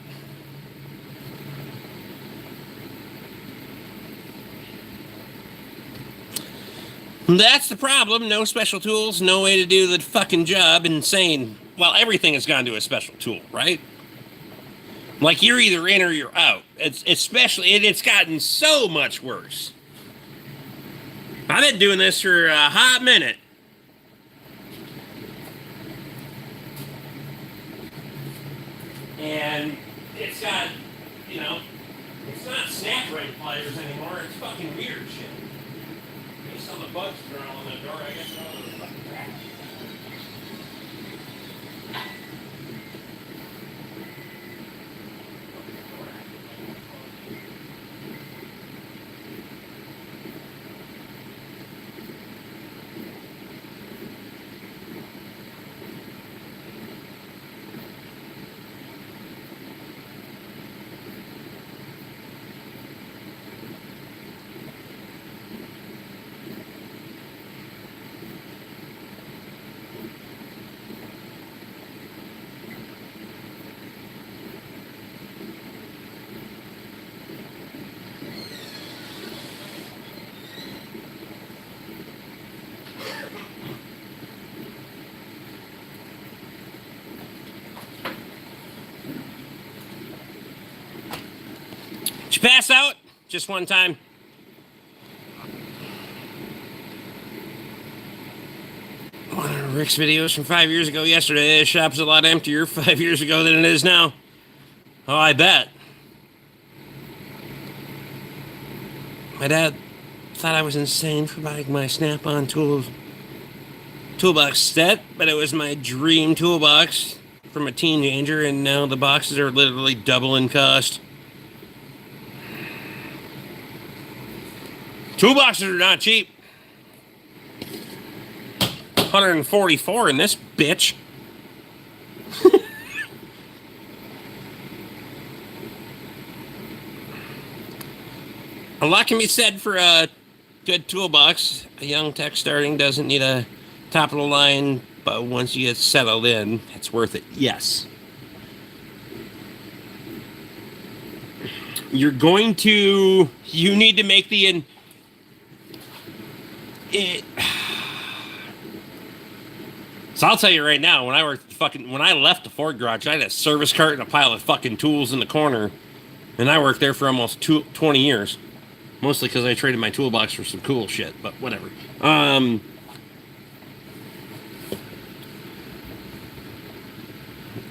That's the problem. No special tools, no way to do the fucking job. Insane. Well, everything has gone to a special tool, right? Like, you're either in or you're out. It's gotten so much worse. I've been doing this for a hot minute. And it's got, it's not snap ring pliers anymore. It's fucking weird shit. Based on the bugs crawling on the door, I guess all of the fucking trash. Did you pass out? Just one time? One of Rick's videos from 5 years ago yesterday. The shop's a lot emptier 5 years ago than it is now. Oh, I bet. My dad thought I was insane for buying my Snap-on toolbox set, but it was my dream toolbox from a teenager, and now the boxes are literally double in cost. Toolboxes are not cheap. $144 in this bitch. A lot can be said for a good toolbox. A young tech starting doesn't need a top of the line, but once you get settled in, it's worth it. Yes. You need to make So I'll tell you right now, when I left the Ford garage, I had a service cart and a pile of fucking tools in the corner, and I worked there for almost 20 years, mostly because I traded my toolbox for some cool shit. But whatever. I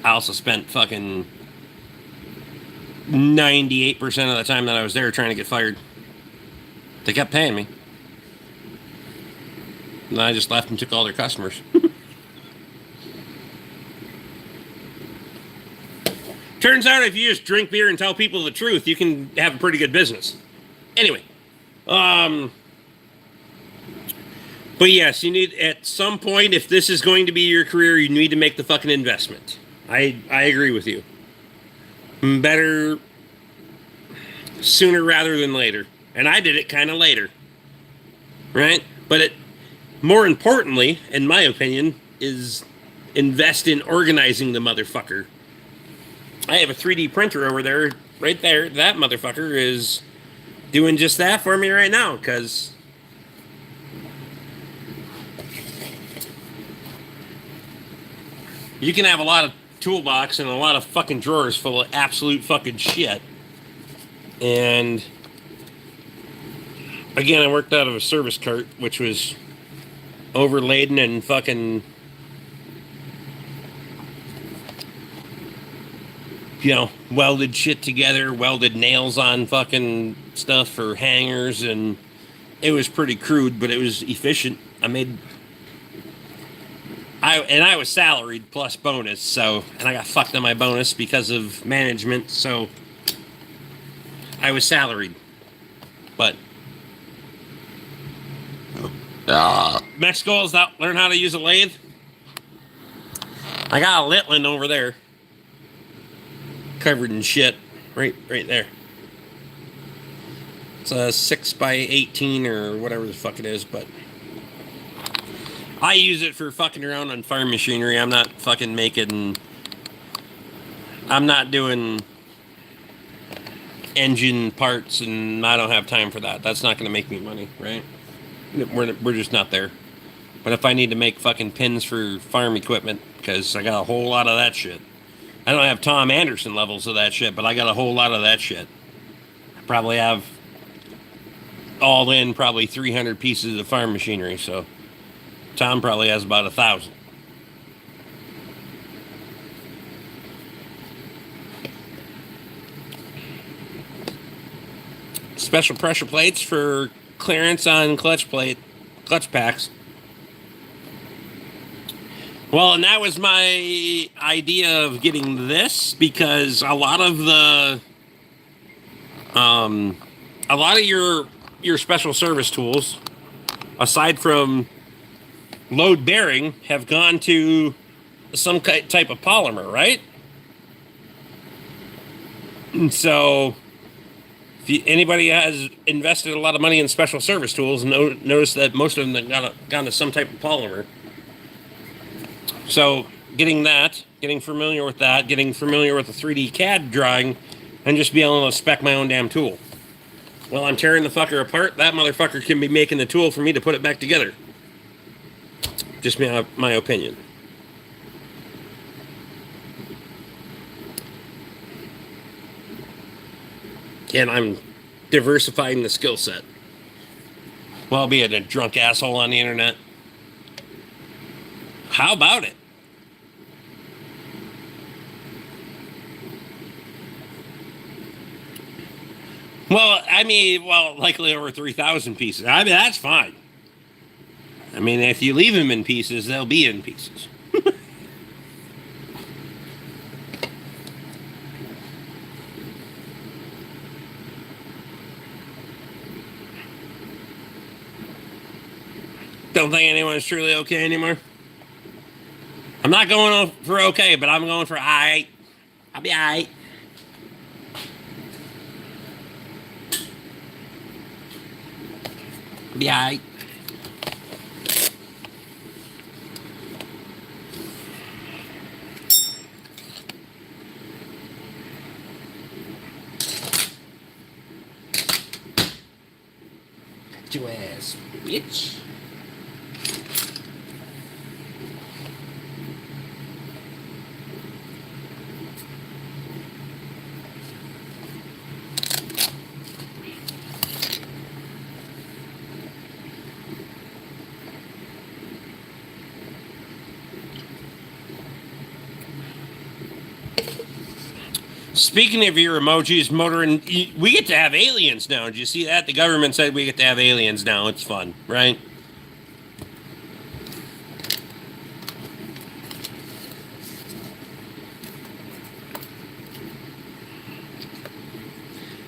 also spent fucking 98% of the time that I was there trying to get fired. They kept paying me. And I just left and took all their customers. Turns out if you just drink beer and tell people the truth, you can have a pretty good business. Anyway. But yes, you need, at some point, if this is going to be your career, you need to make the fucking investment. I agree with you. Better sooner rather than later. And I did it kind of later. Right? But more importantly, in my opinion, is invest in organizing the motherfucker. I have a 3D printer over there, right there. That motherfucker is doing just that for me right now, because you can have a lot of toolbox and a lot of fucking drawers full of absolute fucking shit. And again, I worked out of a service cart, which was overladen and fucking, welded shit together, welded nails on fucking stuff for hangers, and it was pretty crude, but it was efficient. I was salaried plus bonus, and I got fucked on my bonus because of management, so I was salaried. But Mexico is out. Learn how to use a lathe. I got a Litland over there, covered in shit, right there. It's a 6x18 or whatever the fuck it is, but I use it for fucking around on farm machinery. I'm not fucking making. I'm not doing engine parts, and I don't have time for that. That's not going to make me money, right? We're just not there. But if I need to make fucking pins for farm equipment, because I got a whole lot of that shit. I don't have Tom Anderson levels of that shit, but I got a whole lot of that shit. I probably have all in probably 300 pieces of farm machinery, so Tom probably has about 1,000. Special pressure plates for clearance on clutch packs. Well, and that was my idea of getting this, because a lot of your special service tools, aside from load bearing, have gone to some type of polymer, right? And so if anybody has invested a lot of money in special service tools, notice that most of them have gone to some type of polymer. So getting familiar with that, getting familiar with the 3D CAD drawing, and just being able to spec my own damn tool. While I'm tearing the fucker apart, that motherfucker can be making the tool for me to put it back together. Just my opinion. And I'm diversifying the skill set. While being a drunk asshole on the internet. How about it? Well, likely over 3,000 pieces. I mean, that's fine. I mean, if you leave them in pieces, they'll be in pieces. Don't think anyone's truly okay anymore. I'm not going for okay, but I'm going for aight. I'll be aight. Be aight. Get your ass, bitch. Speaking of your emojis, we get to have aliens now. Did you see that? The government said we get to have aliens now. It's fun, right?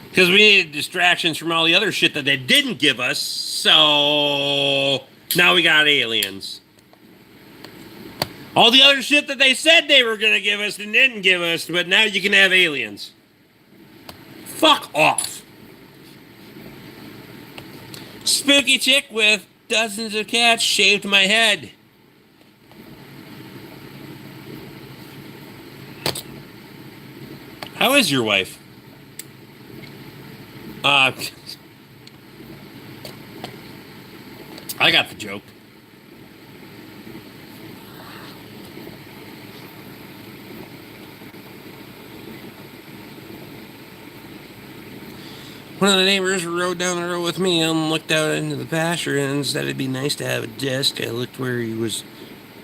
Because we needed distractions from all the other shit that they didn't give us. So now we got aliens. All the other shit that they said they were going to give us and didn't give us, but now you can have aliens. Fuck off. Spooky chick with dozens of cats shaved my head. How is your wife? I got the joke. One of the neighbors rode down the road with me and looked out into the pasture and said it'd be nice to have a desk. I looked where he was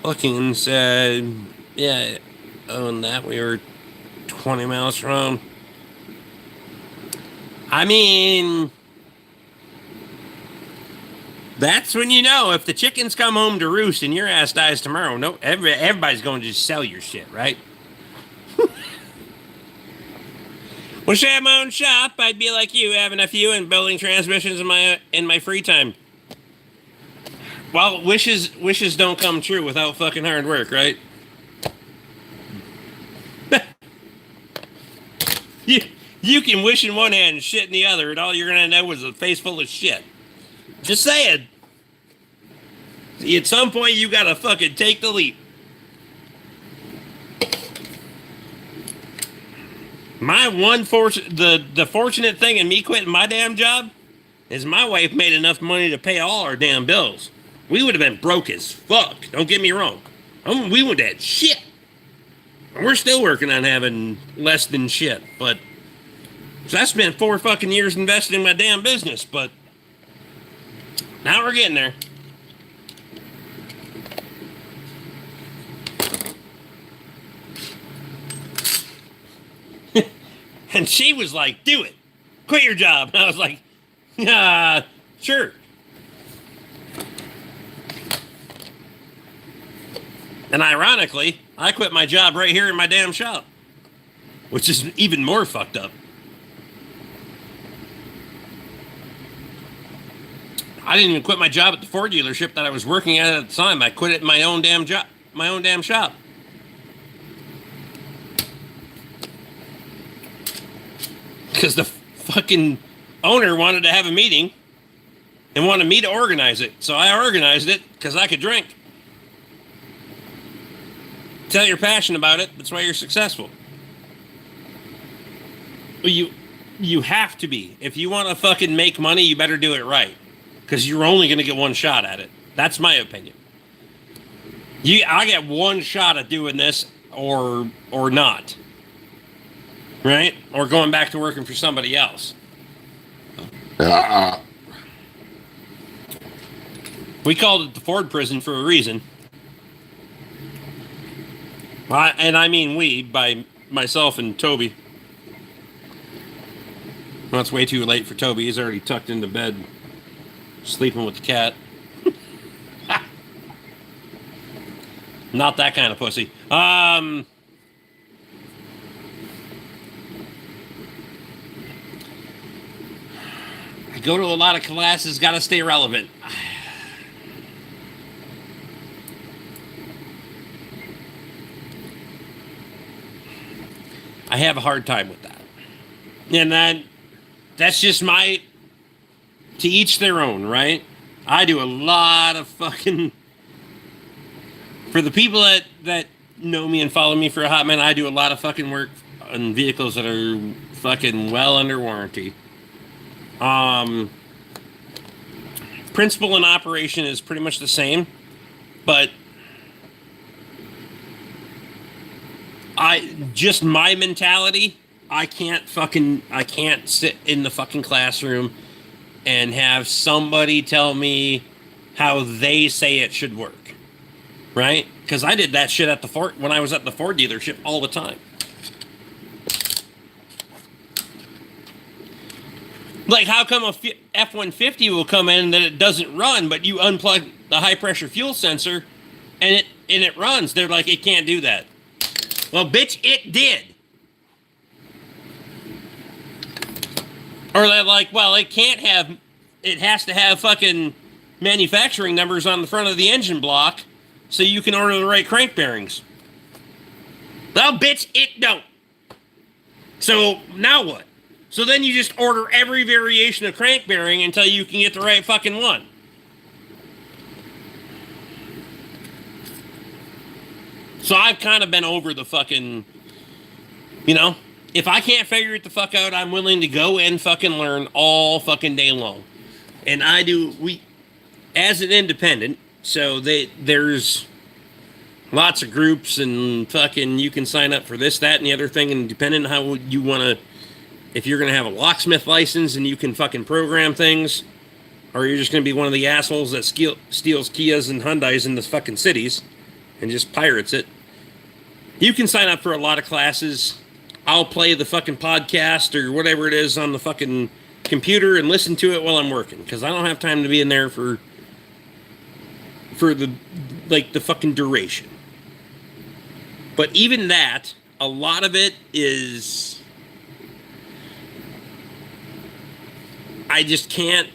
looking and said, yeah, and that we were 20 miles from home. I mean, that's when you know if the chickens come home to roost and your ass dies tomorrow, no, everybody's going to just sell your shit, right? Wish I had my own shop. I'd be like you, having a few and building transmissions in my free time. Well, wishes don't come true without fucking hard work, right? you you can wish in one hand and shit in the other, and all you're gonna end up with is a face full of shit. Just saying. At some point, you gotta fucking take the leap. My the fortunate thing in me quitting my damn job is my wife made enough money to pay all our damn bills. We would have been broke as fuck. Don't get me wrong. We would have had shit. We're still working on having less than shit, but so I spent 4 fucking years investing in my damn business, but now we're getting there. And she was like, do it. Quit your job. And I was like, sure. And ironically, I quit my job right here in my damn shop, which is even more fucked up. I didn't even quit my job at the Ford dealership that I was working at the time. I quit it in my own damn job, my own damn shop. Because the fucking owner wanted to have a meeting and wanted me to organize it. So I organized it because I could drink. Tell you're passionate about it. That's why you're successful. You have to be. If you want to fucking make money, you better do it right. Because you're only going to get one shot at it. That's my opinion. I get one shot at doing this or not. Right? Or going back to working for somebody else. We called it the Ford prison for a reason. And I mean we, by myself and Toby. Well, it's way too late for Toby. He's already tucked into bed, sleeping with the cat. Not that kind of pussy. I go to a lot of classes, gotta stay relevant. I have a hard time with that. And that's just to each their own, right? I do a lot of fucking, for the people that know me and follow me for a hot minute, I do a lot of fucking work on vehicles that are fucking well under warranty. Principle and operation is pretty much the same, but my mentality, I can't sit in the fucking classroom and have somebody tell me how they say it should work, right? Because I did that shit when I was at the Ford dealership all the time. Like, how come a F-150 will come in that it doesn't run, but you unplug the high-pressure fuel sensor and it runs? They're like, it can't do that. Well, bitch, it did. Or they're like, well, it has to have fucking manufacturing numbers on the front of the engine block so you can order the right crank bearings. Well, bitch, it don't. So, now what? So then you just order every variation of crank bearing until you can get the right fucking one. So I've kind of been over the fucking, if I can't figure it the fuck out, I'm willing to go and fucking learn all fucking day long. And as an independent, so there's lots of groups and fucking, you can sign up for this, that, and the other thing, and depending on how you want to, if you're going to have a locksmith license and you can fucking program things, or you're just going to be one of the assholes that steals Kias and Hyundais in the fucking cities and just pirates it, you can sign up for a lot of classes. I'll play the fucking podcast or whatever it is on the fucking computer and listen to it while I'm working, because I don't have time to be in there for the fucking duration. But even that, a lot of it is I just can't.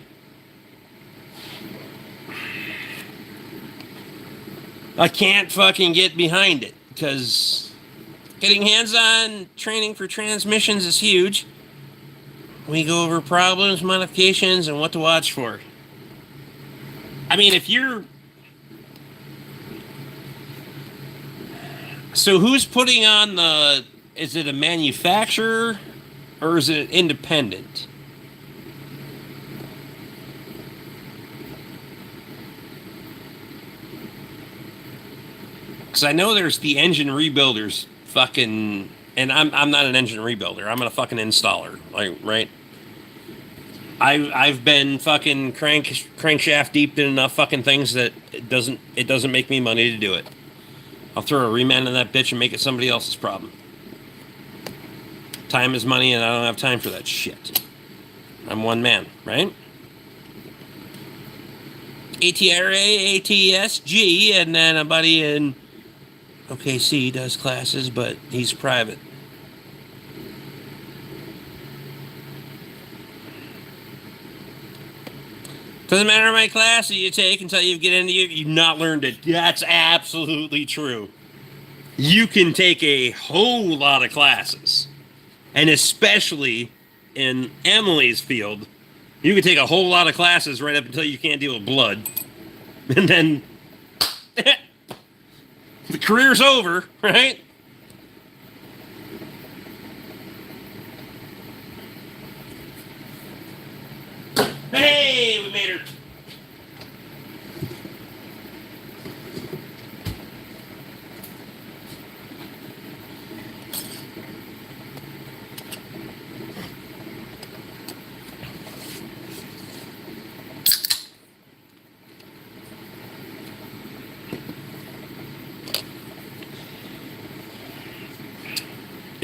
I can't fucking get behind it because getting hands-on training for transmissions is huge. We go over problems, modifications, and what to watch for. I mean, if you're... So who's putting on the... Is it a manufacturer or is it independent? Because I know there's the engine rebuilders fucking... And I'm not an engine rebuilder. I'm a fucking installer. Like, right? I've been fucking crankshaft deep in enough fucking things that it doesn't make me money to do it. I'll throw a reman in that bitch and make it somebody else's problem. Time is money, and I don't have time for that shit. I'm one man, right? ATRA, ATSG, and then a buddy in OKC does classes, but he's private. Doesn't matter how many classes you take until you get into it, you've not learned it. That's absolutely true. You can take a whole lot of classes. And especially in Emily's field, you can take a whole lot of classes right up until you can't deal with blood. And then the career's over, right? Hey, we made her.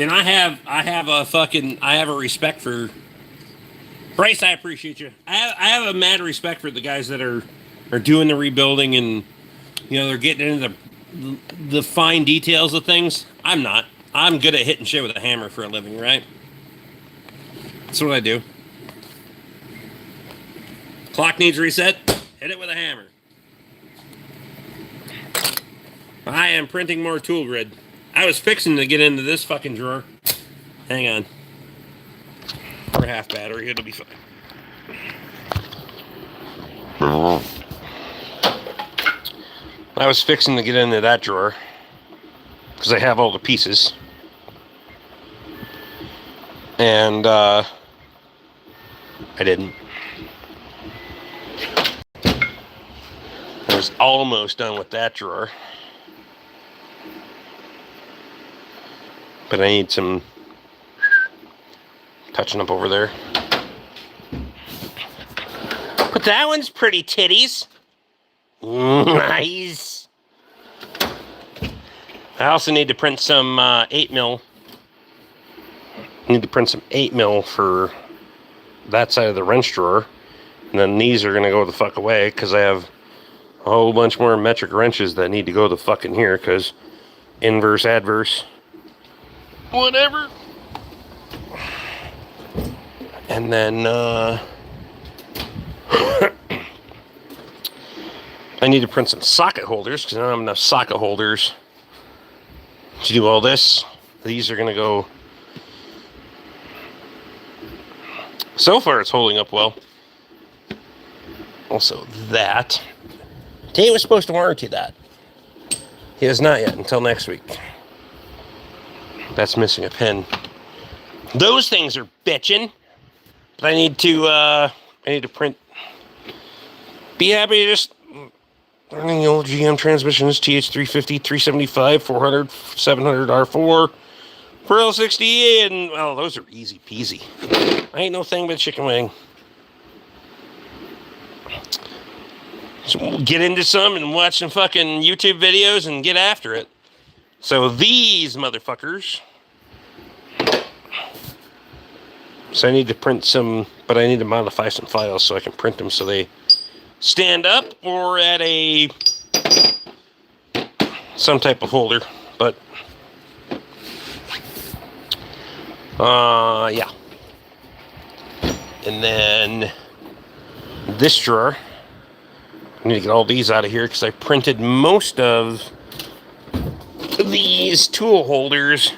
And I have a respect for Bryce. I appreciate you. I have a mad respect for the guys that are doing the rebuilding and they're getting into the fine details of things. I'm not. I'm good at hitting shit with a hammer for a living, right? That's what I do. Clock needs reset. Hit it with a hammer. I am printing more tool grid. I was fixing to get into this fucking drawer. Hang on. We're half battery. It'll be fine. I was fixing to get into that drawer because I have all the pieces. And I didn't. I was almost done with that drawer. But I need some touching up over there. But that one's pretty titties. Nice. I also need to print some 8mm. I need to print some 8mm for that side of the wrench drawer. And then these are going to go the fuck away because I have a whole bunch more metric wrenches that need to go the fuck in here because inverse, adverse. Whatever. And then I need to print some socket holders because I don't have enough socket holders to do all this. These are going to go. So far it's holding up well. Also that. Tate was supposed to warranty that. He has not yet until next week. That's missing a pin. Those things are bitching. But I need to print. Be happy to just learning the old GM transmissions, TH350, 375, 400, 700 R4, for L60, and well, those are easy peasy. I ain't no thing but chicken wing. So we'll get into some and watch some fucking YouTube videos and get after it. So these motherfuckers. So I need to print some, but I need to modify some files so I can print them so they stand up or at some type of holder. But yeah. And then this drawer. I need to get all these out of here because I printed most of these tool holders,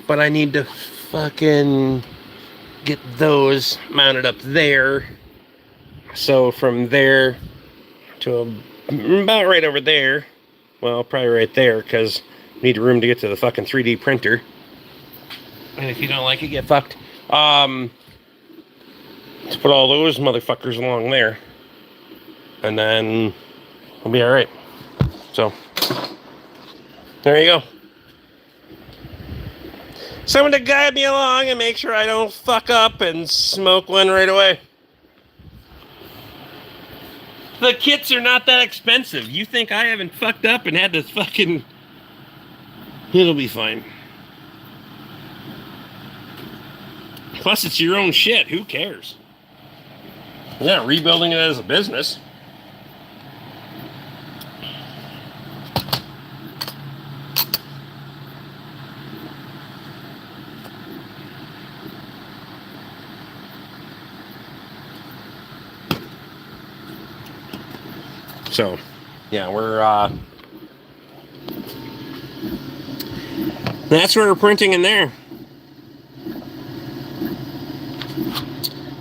but I need to fucking get those mounted up there. So from there to about right over there, well, probably right there, because I need room to get to the fucking 3D printer. And if you don't like it, get fucked. Let's put all those motherfuckers along there, and then we'll be all right. So there you go. Someone to guide me along and make sure I don't fuck up and smoke one right away. The kits are not that expensive. You think I haven't fucked up and had this fucking... It'll be fine. Plus, it's your own shit. Who cares? You're not rebuilding it as a business. So, yeah, that's where we're printing in there.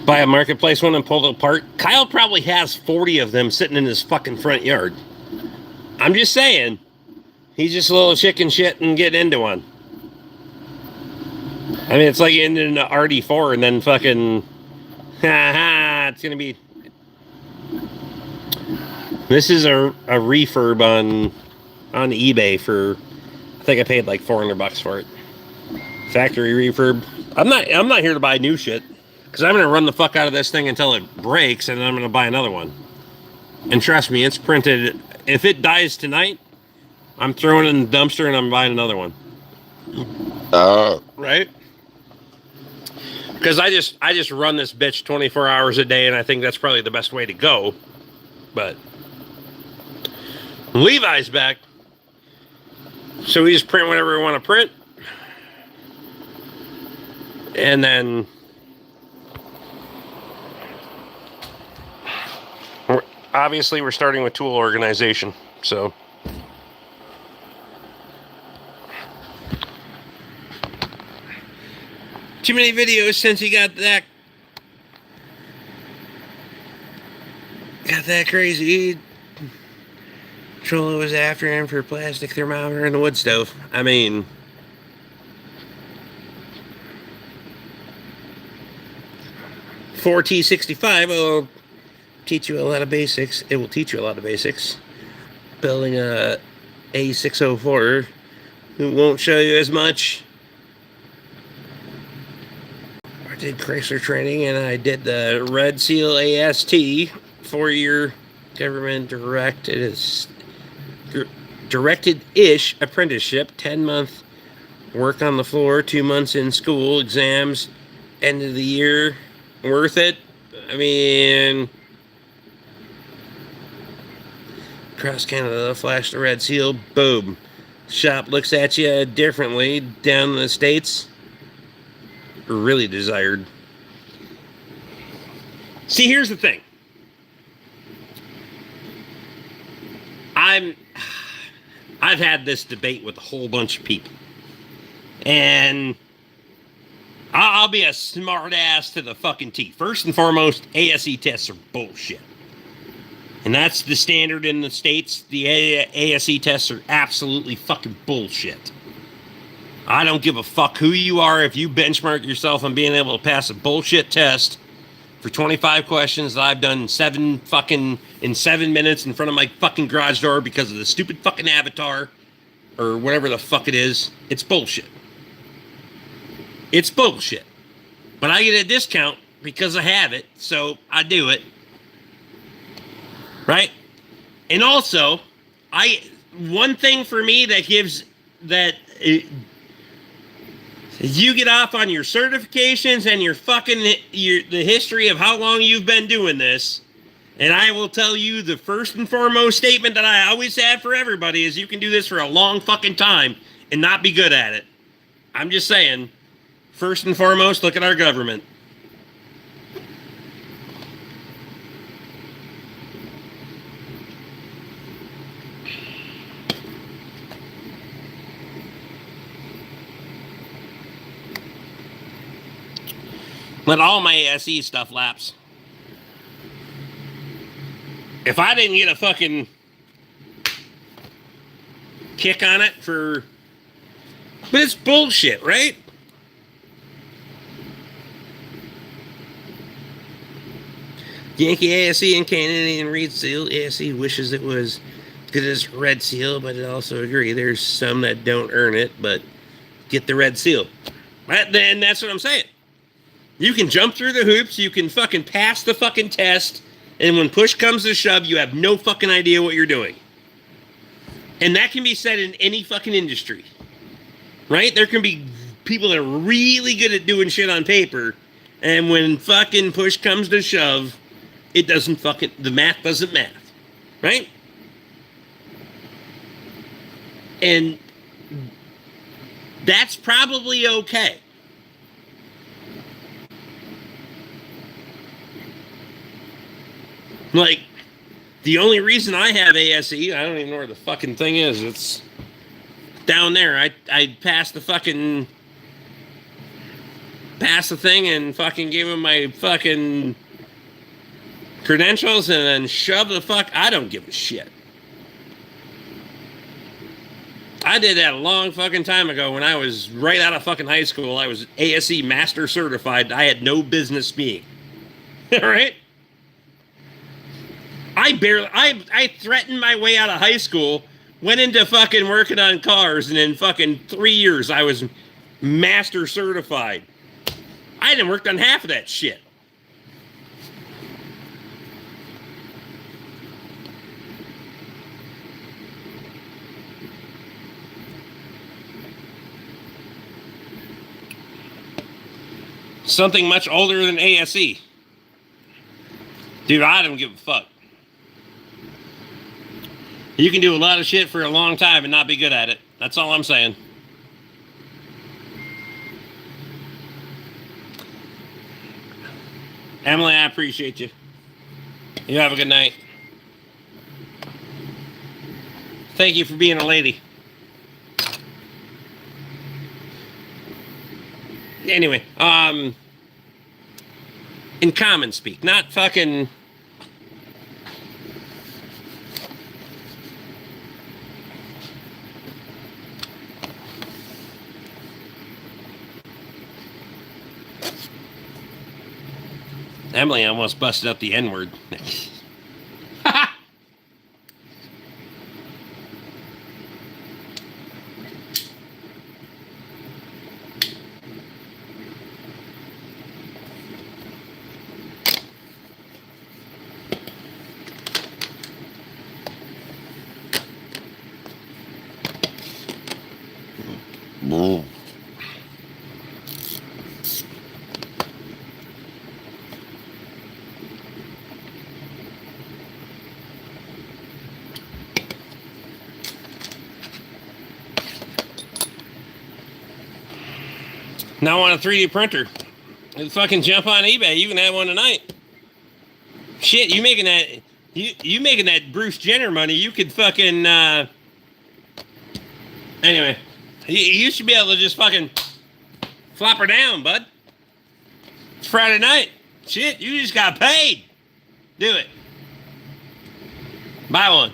Buy a marketplace one and pull it apart. Kyle probably has 40 of them sitting in his fucking front yard. I'm just saying, he's just a little chicken shit and getting into one. I mean, it's like getting into an RD4 and then fucking, it's gonna be. This is a refurb on eBay for, I think I paid like $400 for it. Factory refurb. I'm not here to buy new shit, because I'm gonna run the fuck out of this thing until it breaks, and then I'm gonna buy another one. And trust me, it's printed. If it dies tonight, I'm throwing it in the dumpster and I'm buying another one. Right? Because I just run this bitch 24 hours a day, and I think that's probably the best way to go. But Levi's back, so we just print whatever we want to print, and then we're starting with tool organization. So too many videos since he got that crazy. Trollo was after him for plastic thermometer and the wood stove. I mean, $4T65 will teach you a lot of basics. It will teach you a lot of basics. Building a A604, it won't show you as much. I did Chrysler training, and I did the Red Seal AST 4-year government directed-ish apprenticeship, 10-month work on the floor, 2 months in school, exams, end of the year. Worth it? I mean, across Canada, flash the red seal, boom. Shop looks at you differently down in the States. Really desired. See, here's the thing. I've had this debate with a whole bunch of people, and I'll be a smart ass to the fucking T. First and foremost, ASE tests are bullshit. And that's the standard in the States. The ASE tests are absolutely fucking bullshit. I don't give a fuck who you are. If you benchmark yourself on being able to pass a bullshit test for 25 questions that I've done in 7 minutes in front of my fucking garage door because of the stupid fucking avatar or whatever the fuck it is, it's bullshit. It's bullshit. But I get a discount because I have it, so I do it. Right? And also, one thing for me that gives that you get off on your certifications and your fucking the history of how long you've been doing this. And I will tell you the first and foremost statement that I always have for everybody is you can do this for a long fucking time and not be good at it. I'm just saying, first and foremost, look at our government. Let all my ASE stuff lapse. If I didn't get a fucking kick on it for... But it's bullshit, right? Yankee ASE and Canadian Reed Seal. ASE wishes it was good as Red Seal, but it also agree there's some that don't earn it, but get the Red Seal. Then that's what I'm saying. You can jump through the hoops, you can fucking pass the fucking test, and when push comes to shove, you have no fucking idea what you're doing. And that can be said in any fucking industry. Right? There can be people that are really good at doing shit on paper, and when fucking push comes to shove, it doesn't fucking... The math doesn't math. Right? And that's probably okay. Like, the only reason I have ASE, I don't even know where the fucking thing is. It's down there. I passed the fucking... Passed the thing and fucking gave him my fucking credentials and then shoved the fuck... I don't give a shit. I did that a long fucking time ago when I was right out of fucking high school. I was ASE master certified. I had no business being. Alright? I threatened my way out of high school, went into fucking working on cars, and in fucking 3 years I was master certified. I hadn't worked on half of that shit. Something much older than ASE. Dude, I don't give a fuck. You can do a lot of shit for a long time and not be good at it. That's all I'm saying. Emily, I appreciate you. You have a good night. Thank you for being a lady. Anyway, in common speak, not fucking... Emily almost busted up the N-word. Now on a 3D printer. Fucking jump on eBay. You can have one tonight. Shit, you making that... You making that Bruce Jenner money, you could fucking... Anyway. You should be able to just fucking... flop her down, bud. It's Friday night. Shit, you just got paid. Do it. Buy one.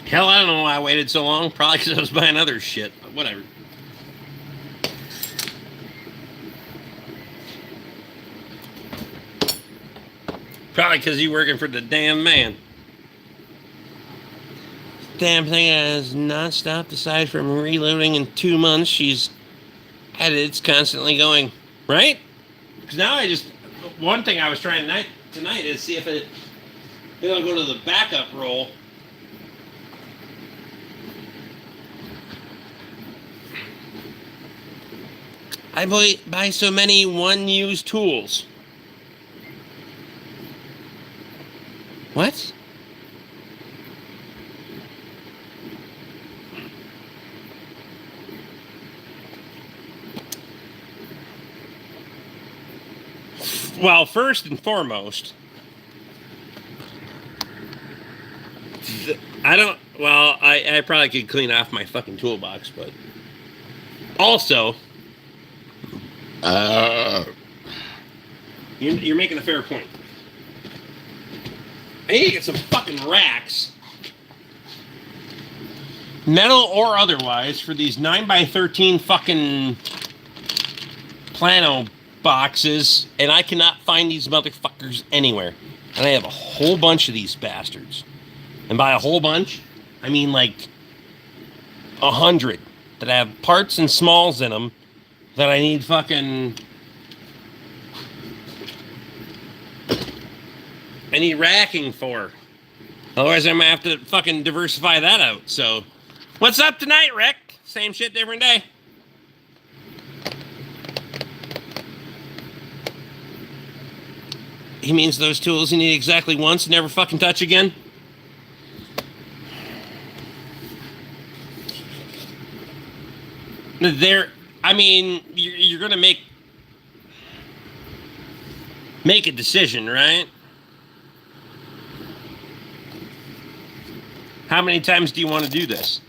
Hell, I don't know why I waited so long. Probably because I was buying other shit. But whatever. Probably because you're working for the damn man. Damn thing has not stopped aside from reloading in 2 months. She's had it's constantly going. Right? Because now I just... One thing I was trying tonight is see if it'll go to the backup roll. I buy so many one-use tools. What? Well, first and foremost, I probably could clean off my fucking toolbox, but also, You're making a fair point. I need to get some fucking racks, metal or otherwise, for these 9x13 fucking plano boxes, and I cannot find these motherfuckers anywhere. And I have a whole bunch of these bastards. And by a whole bunch, I mean like 100 that have parts and smalls in them that I need fucking... I need racking for. Otherwise, I'm going to have to fucking diversify that out. So, what's up tonight, Rick? Same shit, different day. He means those tools you need exactly once and never fucking touch again? I mean, you're going to make a decision, right? How many times do you want to do this?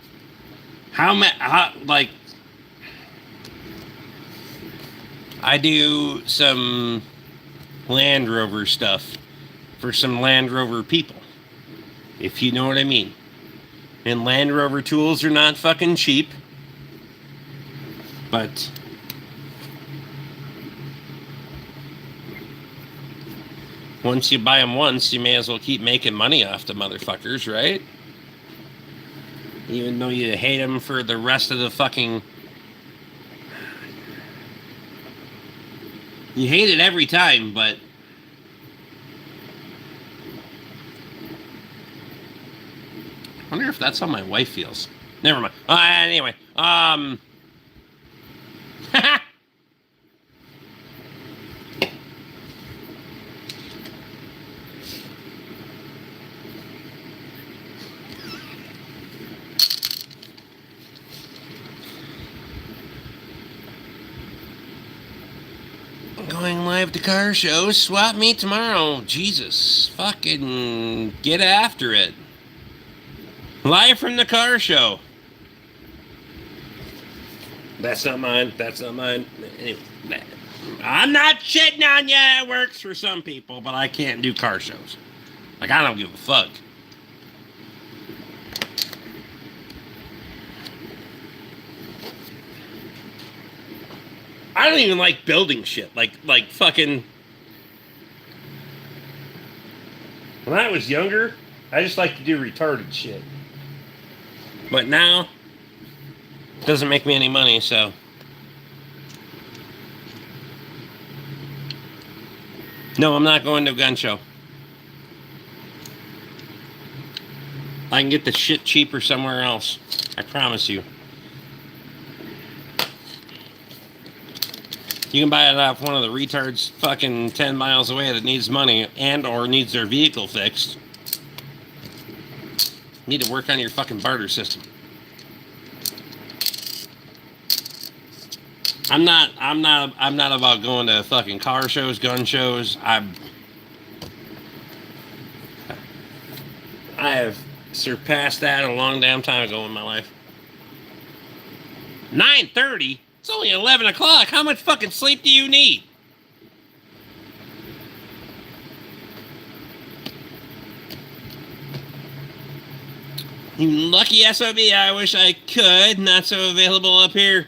Like, I do some Land Rover stuff for some Land Rover people, if you know what I mean. And Land Rover tools are not fucking cheap, but once you buy them once, you may as well keep making money off the motherfuckers, right? Even though you hate them for the rest of the fucking... You hate it every time, but... I wonder if that's how my wife feels. Never mind. Anyway, going live to car show. Swap meet tomorrow. Jesus. Fucking get after it. Live from the car show. That's not mine. That's not mine. Anyway, I'm not shitting on you. It works for some people, but I can't do car shows. Like, I don't give a fuck. I don't even like building shit. Like fucking... When I was younger, I just like to do retarded shit. But now, it doesn't make me any money, so... No, I'm not going to a gun show. I can get the shit cheaper somewhere else. I promise you. You can buy it off one of the retards fucking 10 miles away that needs money and or needs their vehicle fixed. You need to work on your fucking barter system. I'm not about going to fucking car shows, gun shows. I have surpassed that a long damn time ago in my life. 9:30? It's only 11 o'clock. How much fucking sleep do you need? You lucky SOB. I wish I could. Not so available up here.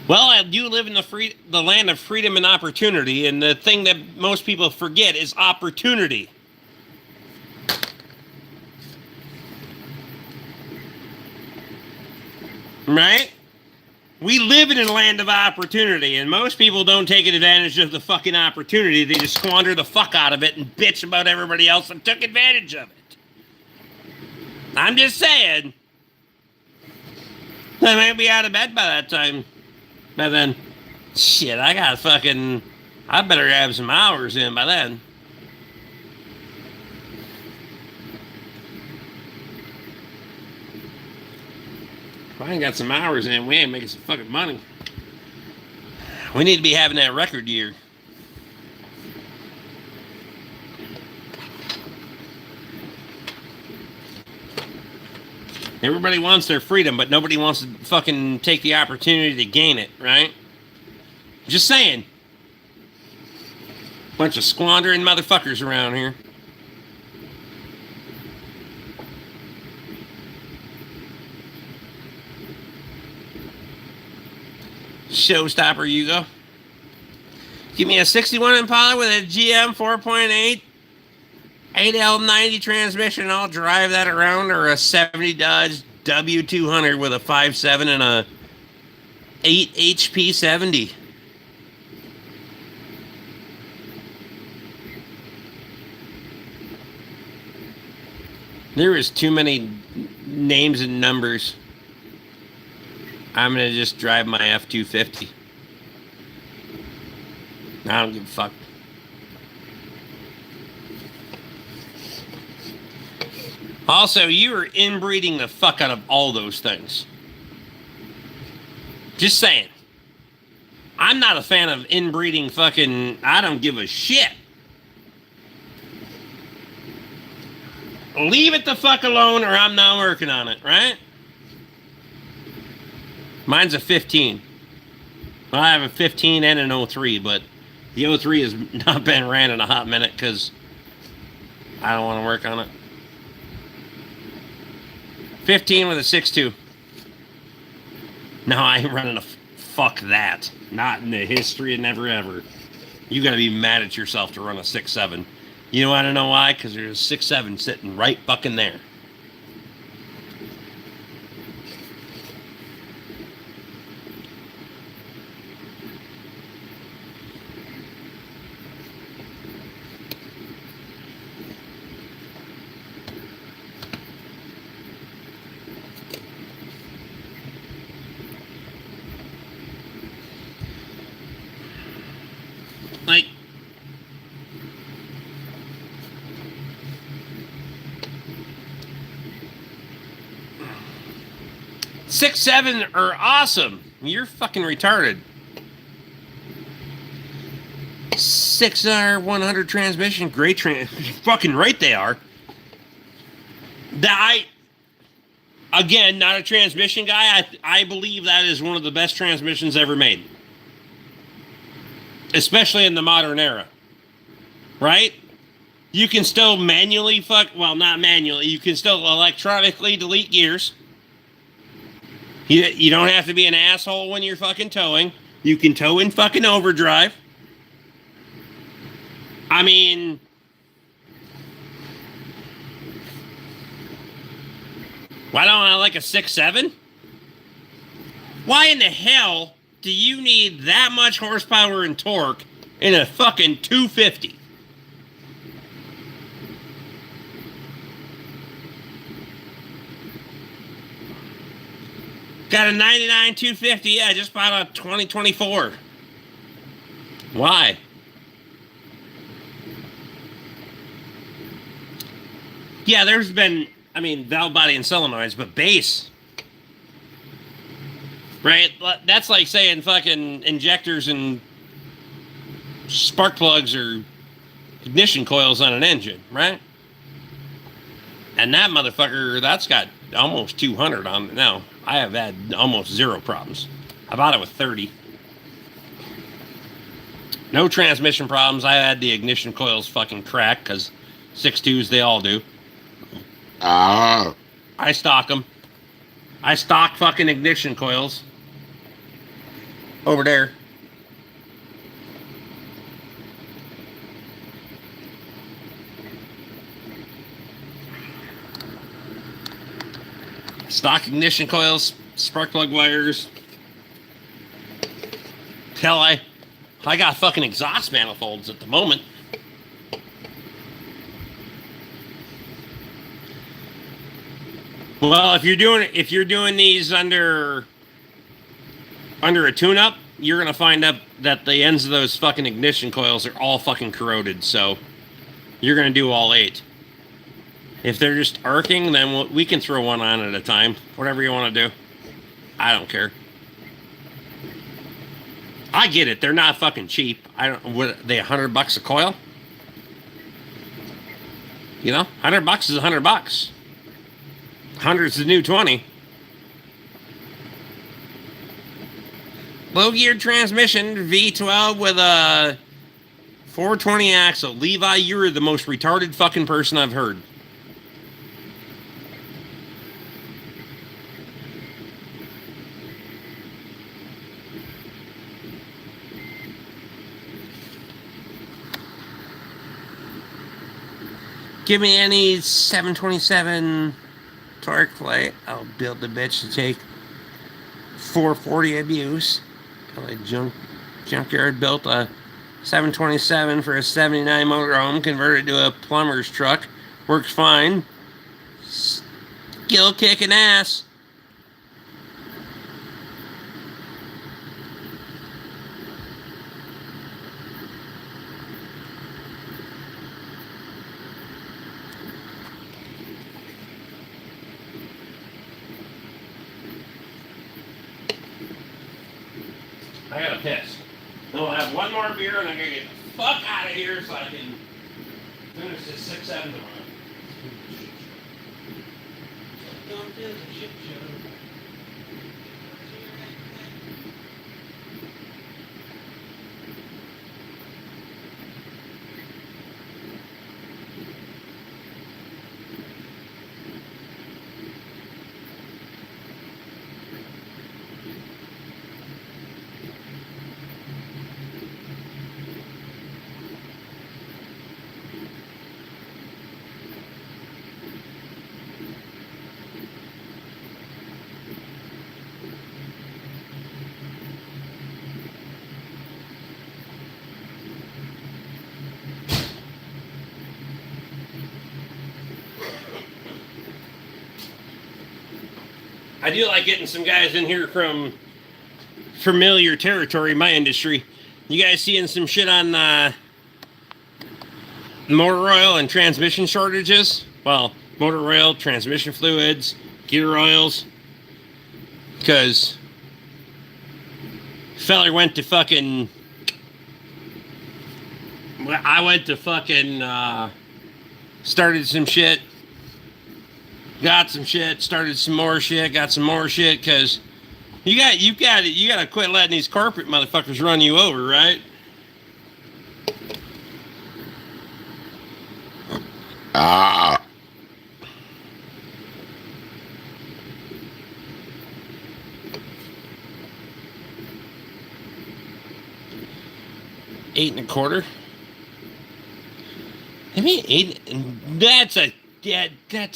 Well, I do live in the land of freedom and opportunity, and the thing that most people forget is opportunity. Right? We live in a land of opportunity, and most people don't take advantage of the fucking opportunity. They just squander the fuck out of it and bitch about everybody else that took advantage of it. I'm just saying. I might be out of bed by that time. By then. Shit, I better have some hours in by then. If I ain't got some hours in, we ain't making some fucking money. We need to be having that record year. Everybody wants their freedom, but nobody wants to fucking take the opportunity to gain it, right? Just saying. Bunch of squandering motherfuckers around here. Showstopper, Hugo. Give me a 61 Impala with a GM 4.8 8L90 transmission. I'll drive that around, or a 70 Dodge W200 with a 5.7 and a 8 HP 70. There is too many names and numbers. I'm going to just drive my F-250. I don't give a fuck. Also, you are inbreeding the fuck out of all those things. Just saying. I'm not a fan of inbreeding fucking... I don't give a shit. Leave it the fuck alone, or I'm not working on it, right? Mine's a 15. Well, I have a 15 and an 03, but the 03 has not been ran in a hot minute because I don't want to work on it. 15 with a 6.2. No, I ain't running a fuck that. Not in the history of never ever. You gotta be mad at yourself to run a 6.7. You want to know why? Because there's a 6.7 sitting right fucking there. Like, six, 7 are awesome. You're fucking retarded. 6R 100 transmission, great fucking right they are. Again, not a transmission guy. I believe that is one of the best transmissions ever made. Especially in the modern era. Right? You can still manually well, not manually. You can still electronically delete gears. You don't have to be an asshole when you're fucking towing. You can tow in fucking overdrive. I mean... why don't I like a 6.7? Why in the hell do you need that much horsepower and torque in a fucking 250? Got a 99 250. I just bought a 2024. Why? Yeah, there's been, I mean, valve body and solenoids, but base. Right? That's like saying fucking injectors and spark plugs or ignition coils on an engine, right? And that motherfucker, that's got almost 200 on it now. I have had almost zero problems. I bought it with 30. No transmission problems. I had the ignition coils fucking crack because 6.2s, they all do. I stock them. I stock fucking ignition coils. Over there. Stock ignition coils, spark plug wires. Hell, I got fucking exhaust manifolds at the moment. Well, if you're doing these under a tune-up, you're gonna find out that the ends of those fucking ignition coils are all fucking corroded. So you're gonna do all 8. If they're just arcing, then we can throw one on at a time. Whatever you want to do. I don't care. I get it. They're not fucking cheap. What, they $100 a coil? You know, $100 is $100. 100's the new 20. Low gear transmission, V12 with a 420 axle. Levi, you're the most retarded fucking person I've heard. Give me any 727 torque plate. I'll build the bitch to take 440 abuse. A junkyard built a 727 for a 79 motorhome, converted to a plumber's truck. Works fine. Skill kicking ass. I gotta piss. Then we'll have one more beer and I'm gonna get the fuck out of here so I can finish this 6-7 tomorrow. Don't do the shit show. I do like getting some guys in here from familiar territory in my industry. You guys seeing some shit on motor oil and transmission shortages? Well, motor oil, transmission fluids, gear oils. Because feller went to fucking... I went to fucking... started some shit. Got some shit, started some more shit, got some more shit, because you gotta quit letting these corporate motherfuckers run you over, right? Ah. $8.25. I mean, that's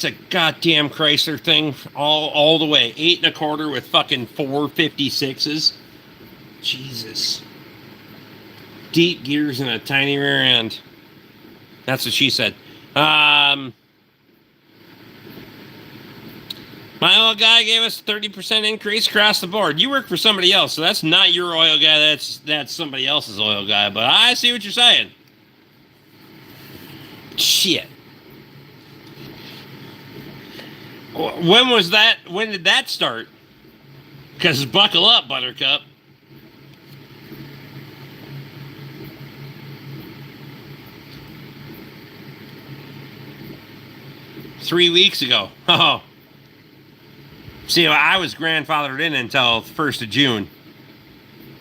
a goddamn Chrysler thing all the way. 8.25 with fucking 456s. Jesus. Deep gears and a tiny rear end. That's what she said. My oil guy gave us a 30% increase across the board. You work for somebody else, so that's not your oil guy. That's somebody else's oil guy. But I see what you're saying. Shit. When was that? When did that start? Because buckle up, Buttercup. Three weeks ago. Oh. See, I was grandfathered in until the 1st of June.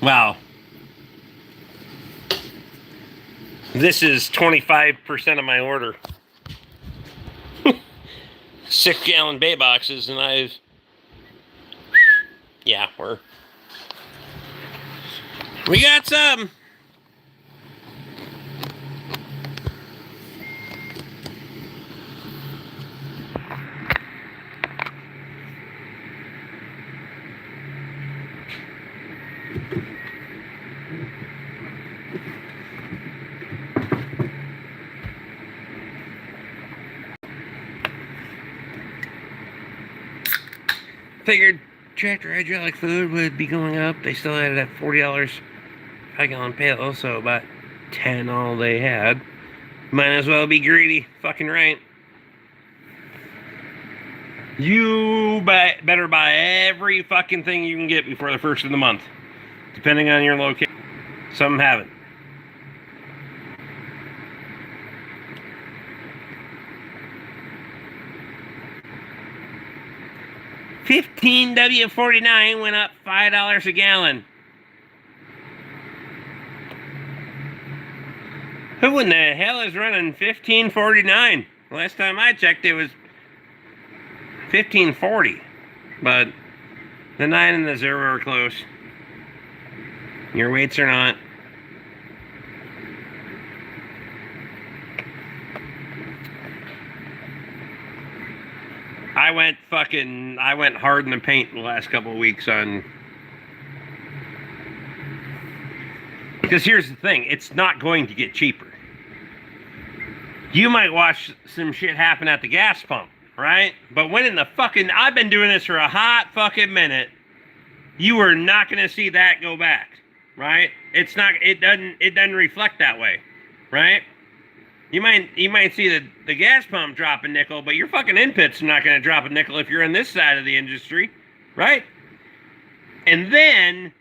Wow. This is 25% of my order. 6-gallon bay boxes, and we got some. Figured tractor hydraulic fluid would be going up. They still had it at $40 5-gallon pail, so about 10 all they had. Might as well be greedy. Fucking right. You better buy every fucking thing you can get before the 1st of the month, depending on your location. Some haven't. 15W49 went up $5 a gallon. Who in the hell is running 1549? Last time I checked, it was 1540. But the 9 and the 0 are close. Your weights are not. I went hard in the paint the last couple of weeks on. Because here's the thing, it's not going to get cheaper. You might watch some shit happen at the gas pump, right? But when in the fucking, I've been doing this for a hot fucking minute, you are not going to see that go back, right? It's not, it doesn't reflect that way, right? You might see the gas pump drop a nickel, but your fucking inputs are not going to drop a nickel if you're on this side of the industry, right? And then,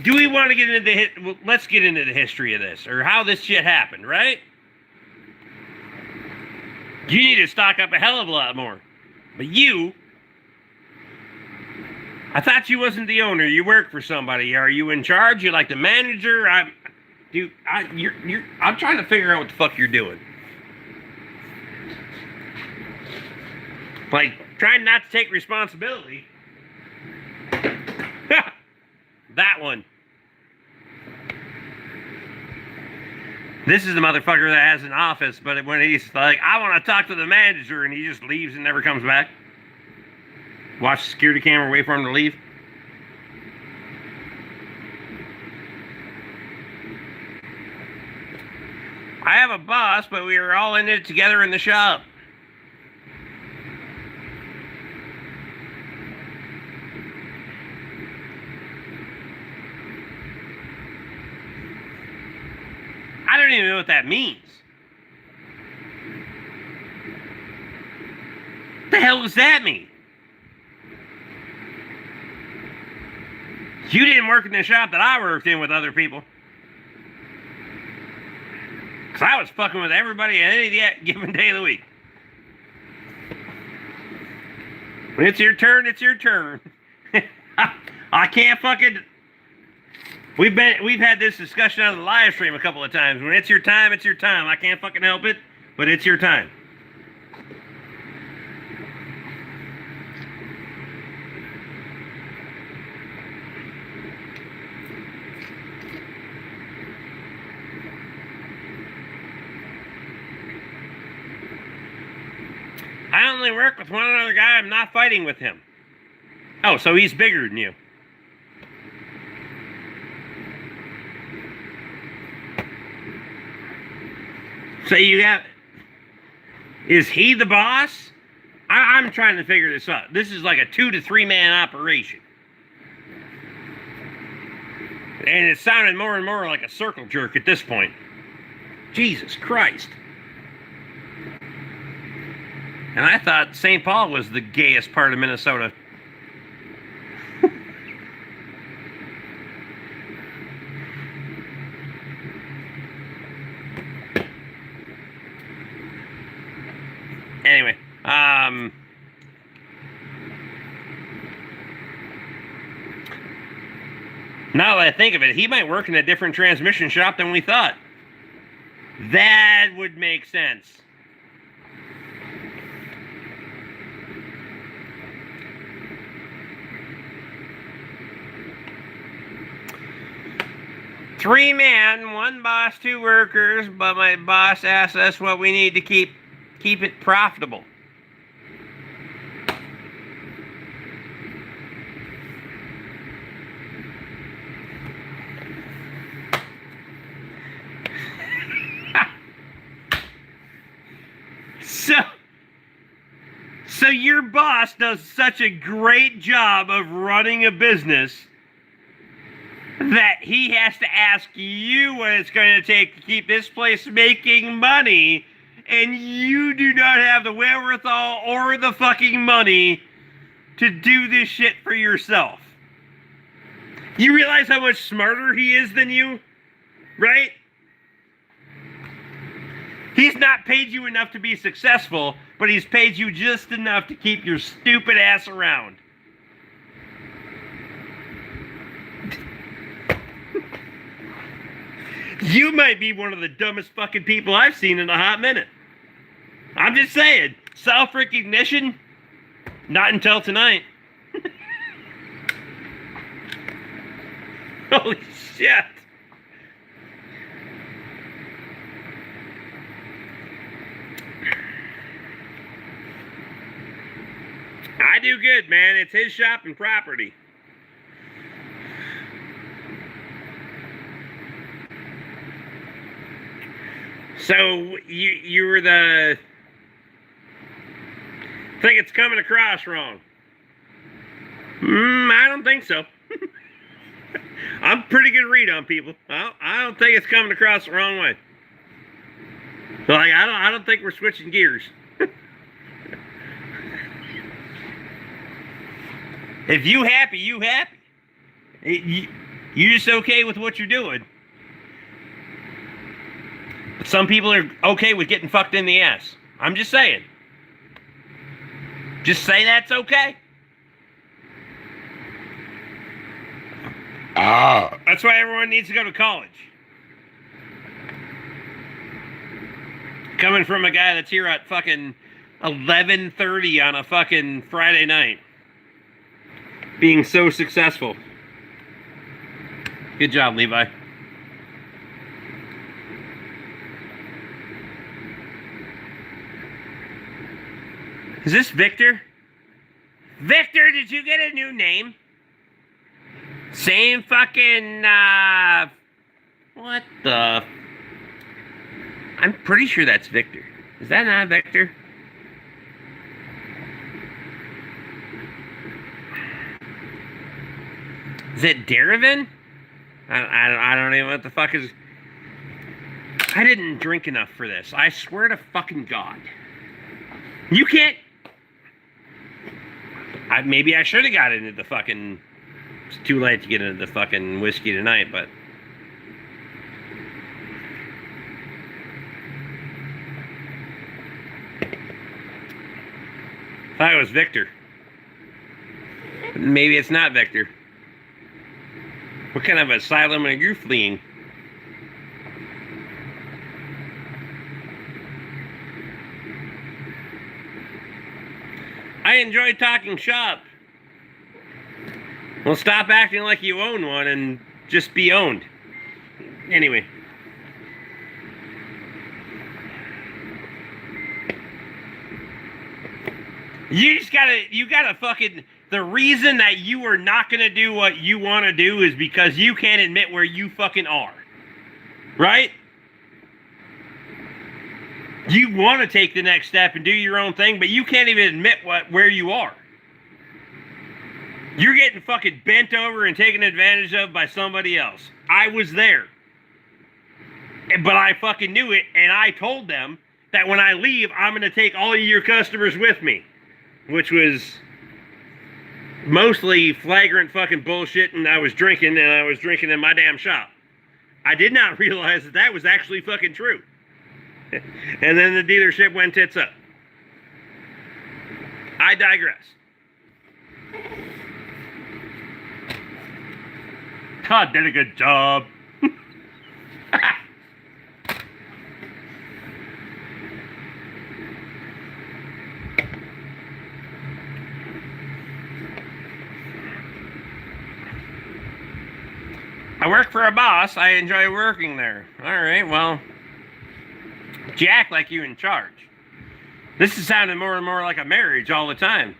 do we want to get into let's get into the history of this, or how this shit happened, right? You need to stock up a hell of a lot more. But I thought you wasn't the owner. You work for somebody. Are you in charge? You like the manager? I'm trying to figure out what the fuck you're doing. Like, trying not to take responsibility. That one. This is the motherfucker that has an office, but when he's like, I want to talk to the manager, and he just leaves and never comes back. Watch the security camera, wait for him to leave. I have a boss, but we are all in it together in the shop. I don't even know what that means. What the hell does that mean? You didn't work in the shop that I worked in with other people. Because I was fucking with everybody at any given day of the week. When it's your turn, it's your turn. I can't fucking... We've had this discussion on the live stream a couple of times. When it's your time, it's your time. I can't fucking help it, but it's your time. I only work with one other guy. I'm not fighting with him. Oh, so he's bigger than you. So you got, is he the boss? I'm trying to figure this out. This is like a 2 to 3 man operation. And it's sounding more and more like a circle jerk at this point. Jesus Christ. And I thought St. Paul was the gayest part of Minnesota. Anyway, now that I think of it, he might work in a different transmission shop than we thought. That would make sense. Three men, one boss, 2 workers, but my boss asked us what we need to keep it profitable. So your boss does such a great job of running a business that he has to ask you what it's going to take to keep this place making money, and you do not have the wherewithal or the fucking money to do this shit for yourself. You realize how much smarter he is than you? Right? He's not paid you enough to be successful, but he's paid you just enough to keep your stupid ass around. You might be one of the dumbest fucking people I've seen in a hot minute. I'm just saying, self-recognition, not until tonight. Holy shit. I do good, man. It's his shop and property. So you were the... I think it's coming across wrong. I don't think so. I'm pretty good read on people. I don't think it's coming across the wrong way. So like I don't think we're switching gears. If you happy, you happy. You just okay with what you're doing. Some people are okay with getting fucked in the ass. I'm just saying. Just say that's okay. That's why everyone needs to go to college. Coming from a guy that's here at fucking 11:30 on a fucking Friday night. Being so successful. Good job, Levi. Is this Victor? Victor, did you get a new name? Same fucking, what the... I'm pretty sure that's Victor. Is that not Victor? Is it Derivan? I don't know what the fuck is... I didn't drink enough for this. I swear to fucking God. You can't... maybe I should have got into the fucking... It's too late to get into the fucking whiskey tonight, but... I thought it was Victor. Maybe it's not Victor. What kind of asylum are you fleeing? I enjoy talking shop. Well, stop acting like you own one and just be owned. Anyway. You gotta fucking... The reason that you are not gonna do what you want to do is because you can't admit where you fucking are. Right? You want to take the next step and do your own thing, but you can't even admit where you are. You're getting fucking bent over and taken advantage of by somebody else. I was there. But I fucking knew it, and I told them that when I leave, I'm going to take all of your customers with me. Which was mostly flagrant fucking bullshit, and I was drinking in my damn shop. I did not realize that that was actually fucking true. And then the dealership went tits up. I digress. Todd did a good job. I work for a boss. I enjoy working there. All right, well, Jack, like you in charge. This is sounding more and more like a marriage all the time.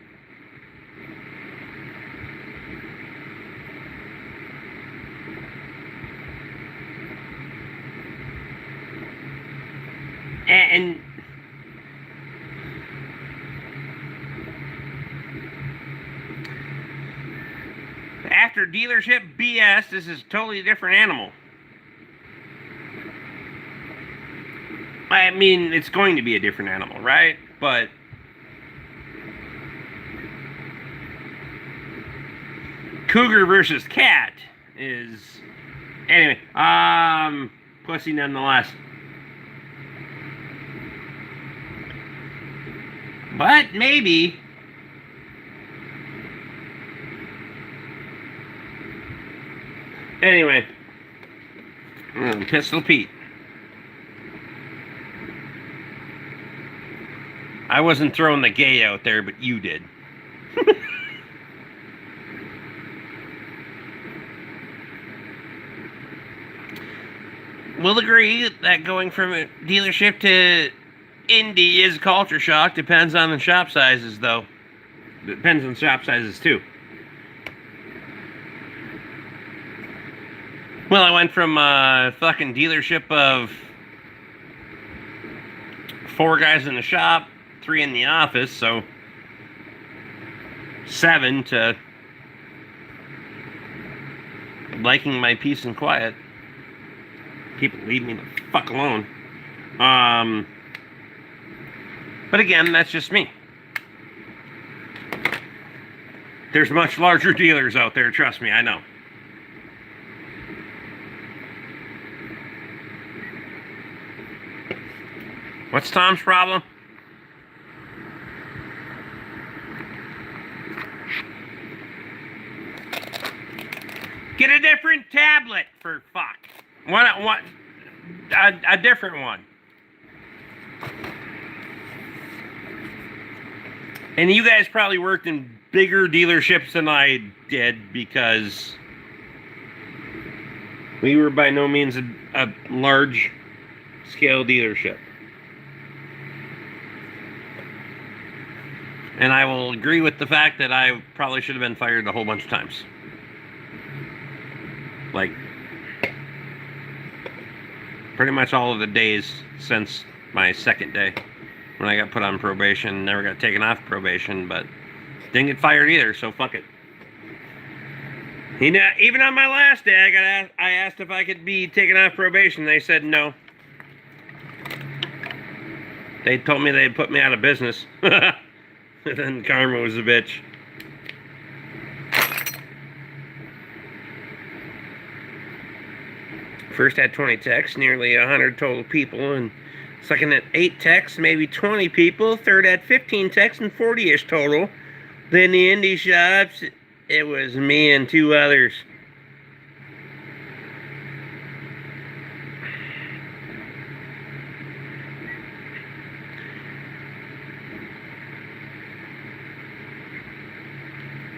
And after dealership BS, this is a totally different animal. I mean, it's going to be a different animal, right? But cougar versus cat is... Anyway, pussy nonetheless. What? Maybe. Anyway. Pistol Pete. I wasn't throwing the gay out there, but you did. We'll agree that going from a dealership to indie is culture shock. Depends on the shop sizes, though. Depends on shop sizes, too. Well, I went from a fucking dealership of 4 guys in the shop, 3 in the office, so 7 to liking my peace and quiet. People leave me the fuck alone. But again, that's just me. There's much larger dealers out there, trust me, I know. What's Tom's problem? Get a different tablet, for fuck. A different one. And you guys probably worked in bigger dealerships than I did, because we were by no means a large scale dealership. And I will agree with the fact that I probably should have been fired a whole bunch of times. Like, pretty much all of the days since my second day when I got put on probation. Never got taken off probation, but didn't get fired either, so fuck it. Even on my last day, I asked if I could be taken off probation. They said no. They told me they'd put me out of business. And then karma was a bitch. First had 20 techs, nearly 100 total people, and second had 8 techs, maybe 20 people. Third had 15 techs and 40-ish total. Then the indie shops, it was me and 2 others.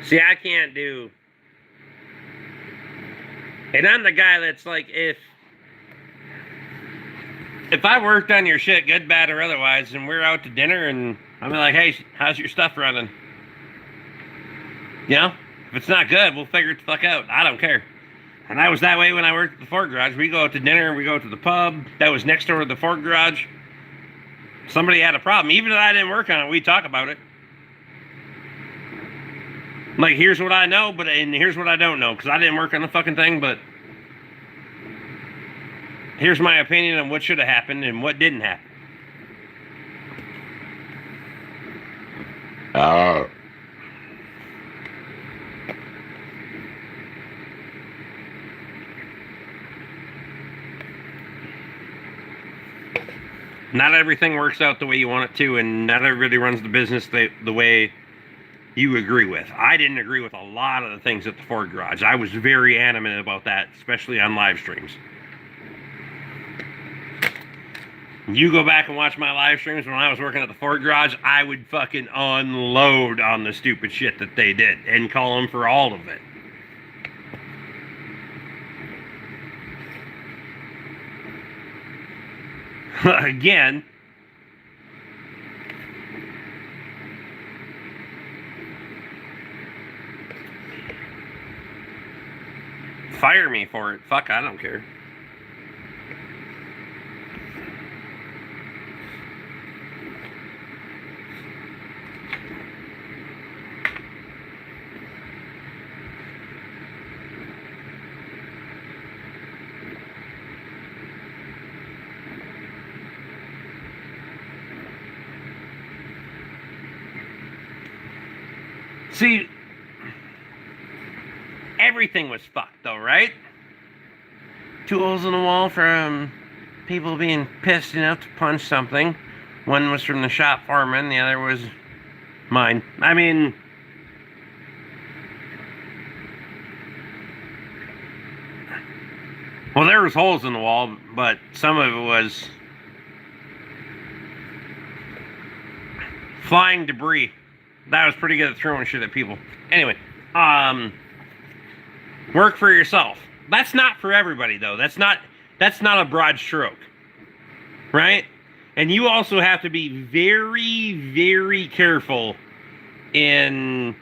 See, I can't do... And I'm the guy that's like, if I worked on your shit, good, bad, or otherwise, and we're out to dinner, and I'm like, hey, how's your stuff running? You know? If it's not good, we'll figure it the fuck out. I don't care. And I was that way when I worked at the Ford garage. We go out to dinner, we go to the pub. That was next door to the Ford garage. Somebody had a problem. Even if I didn't work on it, we'd talk about it. Like, here's what I know, and here's what I don't know, because I didn't work on the fucking thing, but here's my opinion on what should have happened and what didn't happen. Oh. Not everything works out the way you want it to, and not everybody runs the business the way you agree with. I didn't agree with a lot of the things at the Ford garage. I was very adamant about that, especially on live streams. You go back and watch my live streams when I was working at the Ford garage, I would fucking unload on the stupid shit that they did and call them for all of it. Again, fire me for it. Fuck, I don't care. See, everything was fucked though, right? 2 holes in the wall from people being pissed enough to punch something. One was from the shop foreman, the other was Mine. I mean, well, there was holes in the wall, but some of it was flying debris. That was pretty good at throwing shit at people. Anyway, work for yourself. That's not for everybody, though. That's not a broad stroke, right? And you also have to be very, very careful in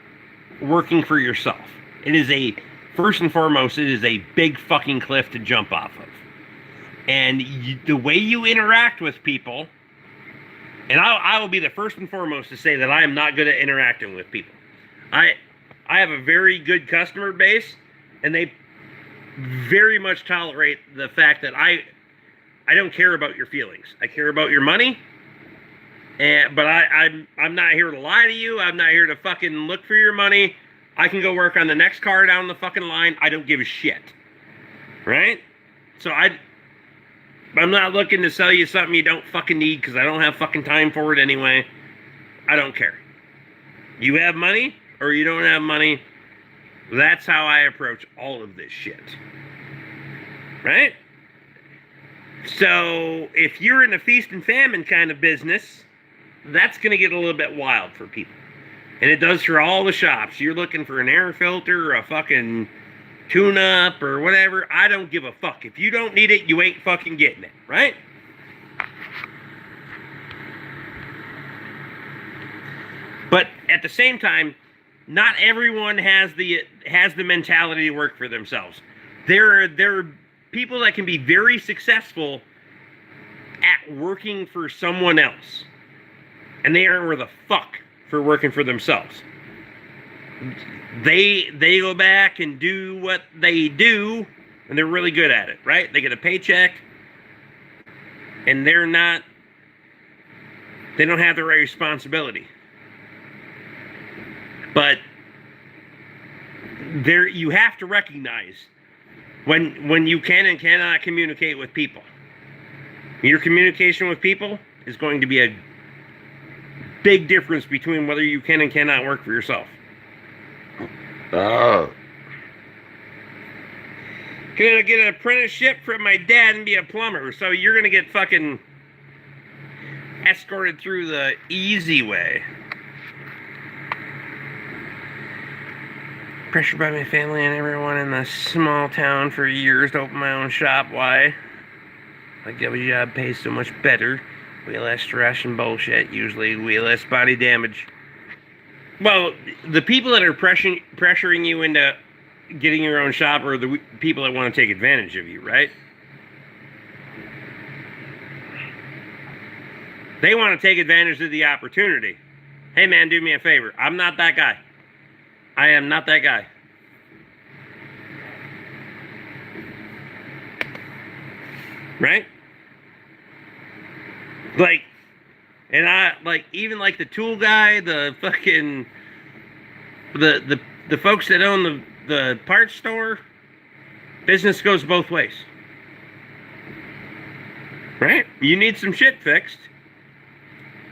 working for yourself. It is first and foremost, it is a big fucking cliff to jump off of. And the way you interact with people, and I will be the first and foremost to say that I am not good at interacting with people. I have a very good customer base, and they very much tolerate the fact that I don't care about your feelings. I care about your money, but I'm not here to lie to you. I'm not here to fucking look for your money. I can go work on the next car down the fucking line. I don't give a shit, right? So I'm not looking to sell you something you don't fucking need because I don't have fucking time for it anyway. I don't care. You have money or you don't have money. That's how I approach all of this shit, right? So if you're in a feast and famine kind of business, that's going to get a little bit wild for people. And it does for all the shops. You're looking for an air filter or a fucking tune-up or whatever. I don't give a fuck. If you don't need it, you ain't fucking getting it, right? But at the same time, not everyone has the mentality to work for themselves. There are people that can be very successful at working for someone else, and they aren't worth a fuck for working for themselves. They go back and do what they do, and they're really good at it, right? They get a paycheck, and they don't have the right responsibility. But you have to recognize when you can and cannot communicate with people. Your communication with people is going to be a big difference between whether you can and cannot work for yourself. Gonna get an apprenticeship from my dad and be a plumber, so you're gonna get fucking escorted through the easy way. Pressured by my family and everyone in the small town for years to open my own shop. Why? My job pays so much better. Way less stress and bullshit. Usually way less body damage. Well, the people that are pressuring you into getting your own shop are the people that want to take advantage of you, right? They want to take advantage of the opportunity. Hey man, do me a favor. I'm not that guy. I am not that guy. Right? Like, and I, like, even like the tool guy, the fucking, the folks that own the parts store, business goes both ways. Right? You need some shit fixed.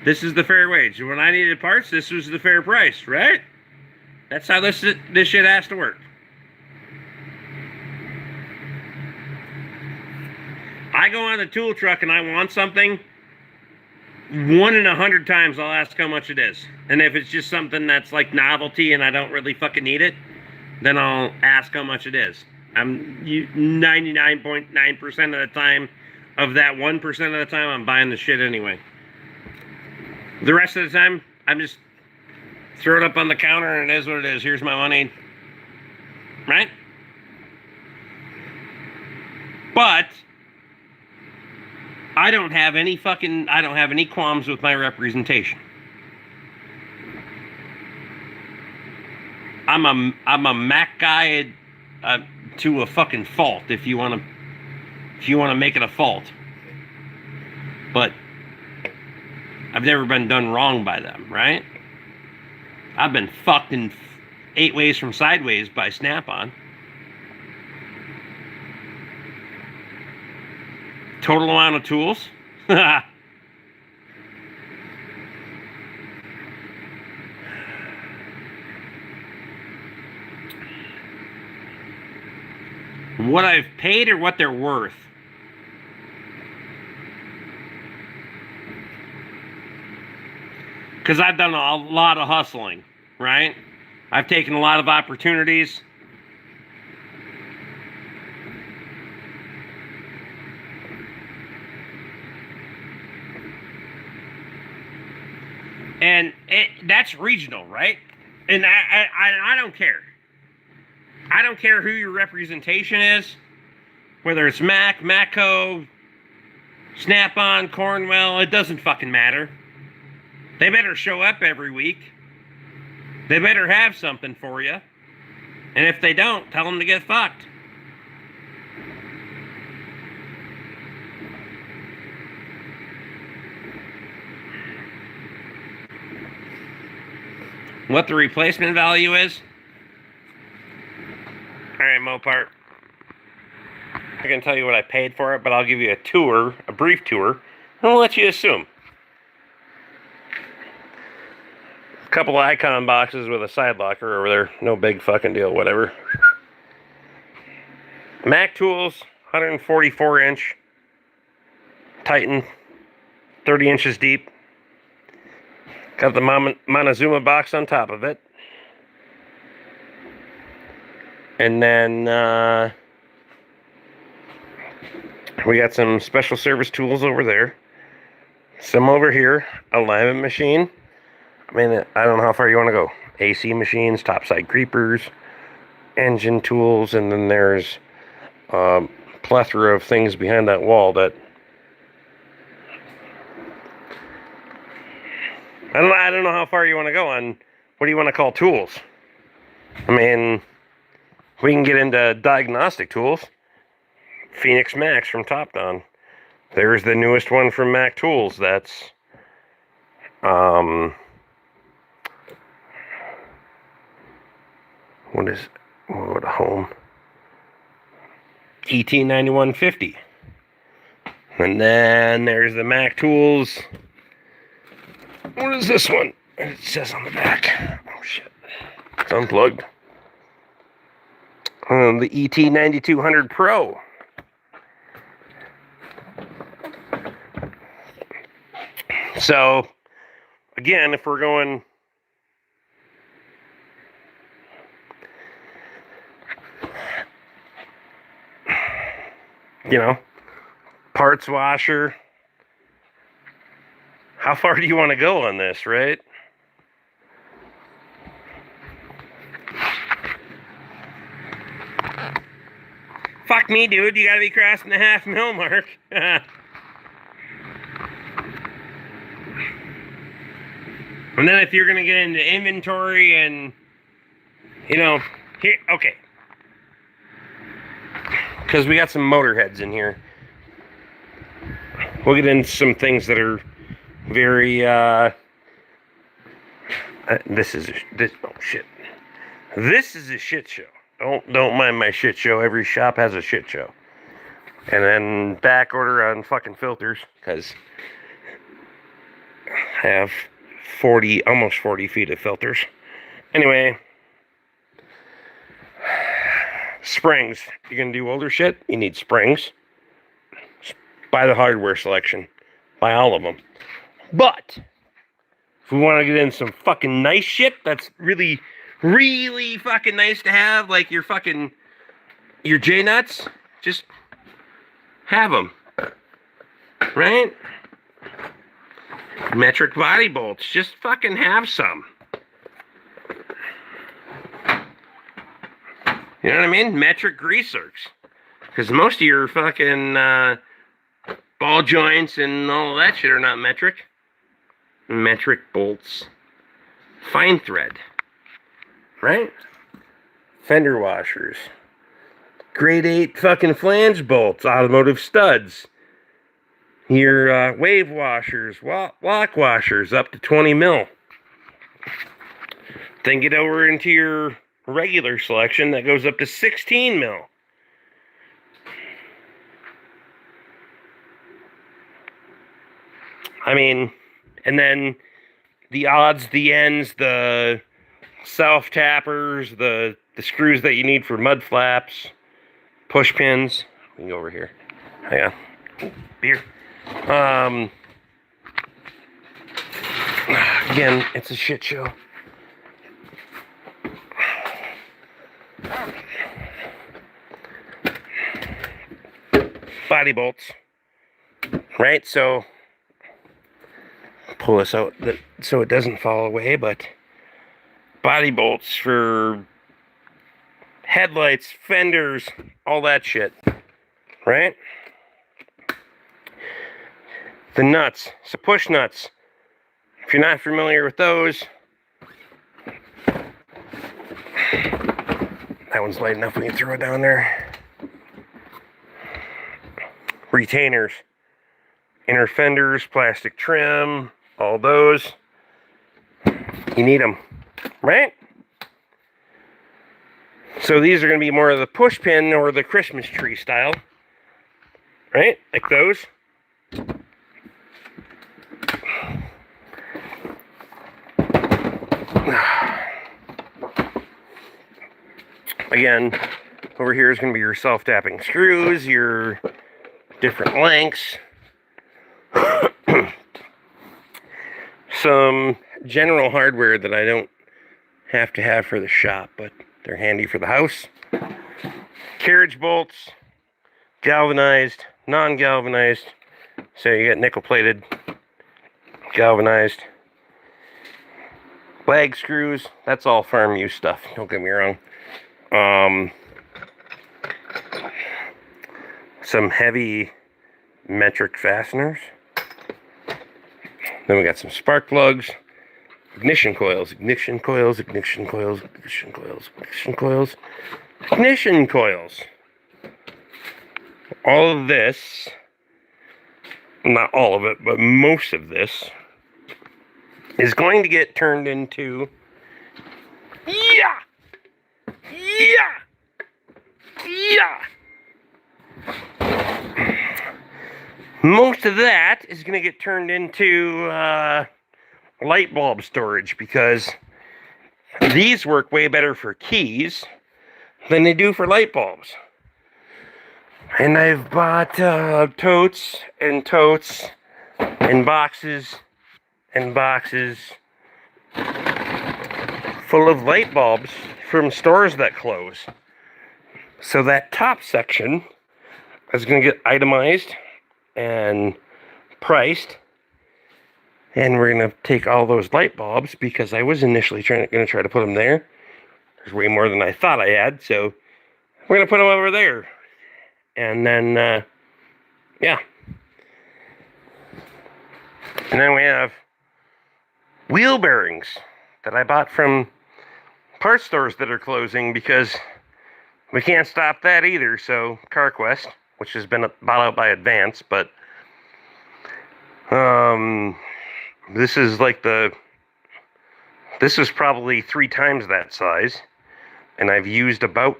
This is the fair wage. When I needed parts, this was the fair price, right? That's how this shit has to work. I go on the tool truck and I want something, 1 in 100 times I'll ask how much it is. And if it's just something that's like novelty and I don't really fucking need it, then I'll ask how much it is. I'm 99.9% of the time, of that 1% of the time, I'm buying the shit anyway. The rest of the time, I'm just throw it up on the counter and it is what it is. Here's my money. Right? But I don't have any qualms with my representation. I'm a Mac guy to a fucking fault if you want to make it a fault. But I've never been done wrong by them, right? I've been fucked in 8 ways from sideways by Snap-on. Total amount of tools. what I've paid or what they're worth? Because I've done a lot of hustling, right? I've taken a lot of opportunities. And that's regional, right? And I don't care. I don't care who your representation is, whether it's Mac, Matco, Snap-on, Cornwell, it doesn't fucking matter. They better show up every week. They better have something for you. And if they don't, tell them to get fucked. What the replacement value is? Alright, Mopar. I can tell you what I paid for it, but I'll give you a tour, a brief tour, and I'll let you assume. A couple of Icon boxes with a side locker over there. No big fucking deal, whatever. Mac Tools, 144-inch. Titan, 30 inches deep. Got the Montezuma box on top of it. And then we got some special service tools over there. Some over here. Alignment machine. I mean, I don't know how far you want to go. AC machines, topside creepers, engine tools, and then there's a plethora of things behind that wall that I don't know how far you want to go on what do you want to call tools. I mean, we can get into diagnostic tools. Phoenix Max from Topdon. There's the newest one from Mac Tools. That's what a home. ET9150. And then there's the Mac Tools. What is this one? It says on the back. Oh shit. It's unplugged. The ET9200 Pro. So, again, if we're going parts washer, how far do you want to go on this, right? Fuck me, dude. You gotta be crossing the $500,000 mark. And then if you're gonna get into inventory and, here, okay. Because we got some motor heads in here. We'll get into some things that are very, oh shit. This is a shit show. Don't mind my shit show. Every shop has a shit show. And then back order on fucking filters, because I have almost 40 feet of filters. Anyway, springs. You're gonna do older shit, you need springs. Buy the hardware selection. Buy all of them. But if we want to get in some fucking nice shit that's really, really fucking nice to have, like your J-nuts, just have them. Right? Metric body bolts, just fucking have some. You know what I mean? Metric greasers. Because most of your fucking ball joints and all that shit are not metric. Metric bolts. Fine thread. Right? Fender washers. Grade 8 fucking flange bolts. Automotive studs. Your wave washers. Lock washers up to 20 mil. Then get over into your regular selection that goes up to 16 mil. I mean, and then the odds, the ends, the self tappers, the screws that you need for mud flaps, push pins. We can go over here. Hang on. Beer. Again, it's a shit show. Body bolts. Right, so pull this out so it doesn't fall away, but body bolts for headlights, fenders, all that shit. Right? The nuts, so push nuts. If you're not familiar with those, that one's light enough we can throw it down there. Retainers, inner fenders, plastic trim, all those. You need them, right? So these are going to be more of the push pin or the Christmas tree style, right? Like those. Again, over here is going to be your self-tapping screws, your different lengths. Some general hardware that I don't have to have for the shop, but they're handy for the house. Carriage bolts, galvanized, non-galvanized. So you got nickel-plated, galvanized. Lag screws, that's all farm use stuff, don't get me wrong. Some heavy metric fasteners. Then we got some spark plugs, ignition coils, ignition coils, ignition coils, ignition coils, ignition coils, ignition coils. All of this, not all of it, but most of this is going to get turned into most of that is going to get turned into light bulb storage, because these work way better for keys than they do for light bulbs. And I've bought totes and totes and boxes and boxes full of light bulbs from stores that close. So that top section is going to get itemized and priced, and we're going to take all those light bulbs, because I was initially going to try to put them there. There's way more than I thought I had, so we're going to put them over there. And then, yeah. And then we have wheel bearings that I bought from parts stores that are closing, because we can't stop that either. So CarQuest, which has been bought out by Advance, but this is like this is probably 3 times that size, and I've used about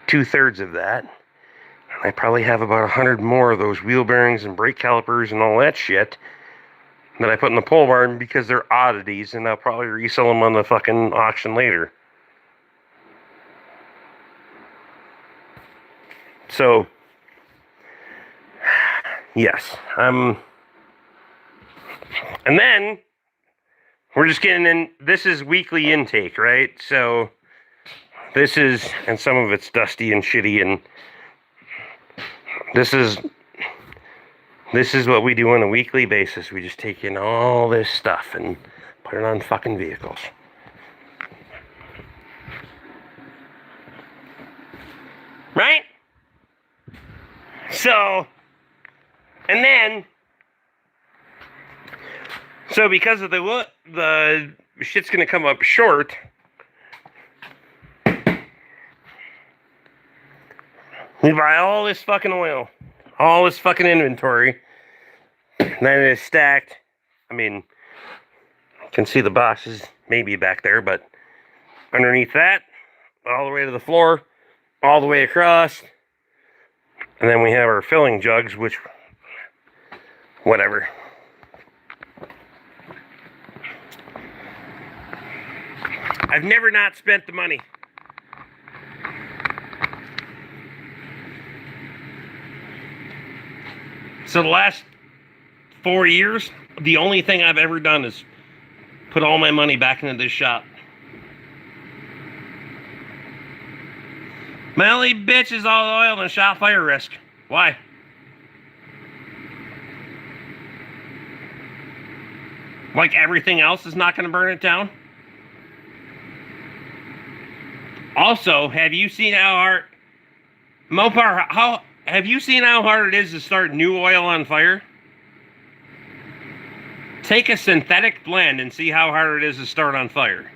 2/3 of that. And I probably have about 100 more of those wheel bearings and brake calipers and all that shit that I put in the pole barn, because they're oddities, and I'll probably resell them on the fucking auction later. So, yes, and then we're just getting in. This is weekly intake, right? So this is, and some of it's dusty and shitty, and this is what we do on a weekly basis. We just take in all this stuff and put it on fucking vehicles. Right? So, and then, so because of the shit's gonna come up short, we buy all this fucking oil, all this fucking inventory, and then it is stacked. I mean, you can see the boxes maybe back there, but underneath that, all the way to the floor, all the way across. And then we have our filling jugs, which, whatever. I've never not spent the money. So the last 4 years, the only thing I've ever done is put all my money back into this shop. My only bitch is all oil and shop fire risk. Why? Like everything else is not going to burn it down? Also, have you seen how hard... Mopar, have you seen how hard it is to start new oil on fire? Take a synthetic blend and see how hard it is to start on fire.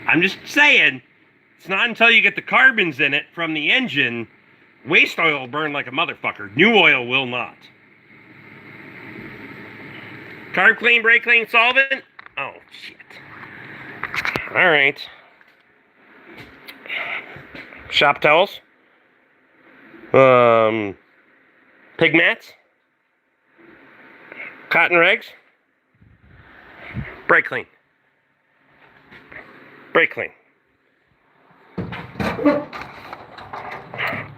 I'm just saying, it's not until you get the carbons in it from the engine, waste oil will burn like a motherfucker. New oil will not. Carb clean, brake clean, solvent? Oh, shit. Alright. Shop towels. Pig mats. Cotton rags. Brake clean. Brake clean.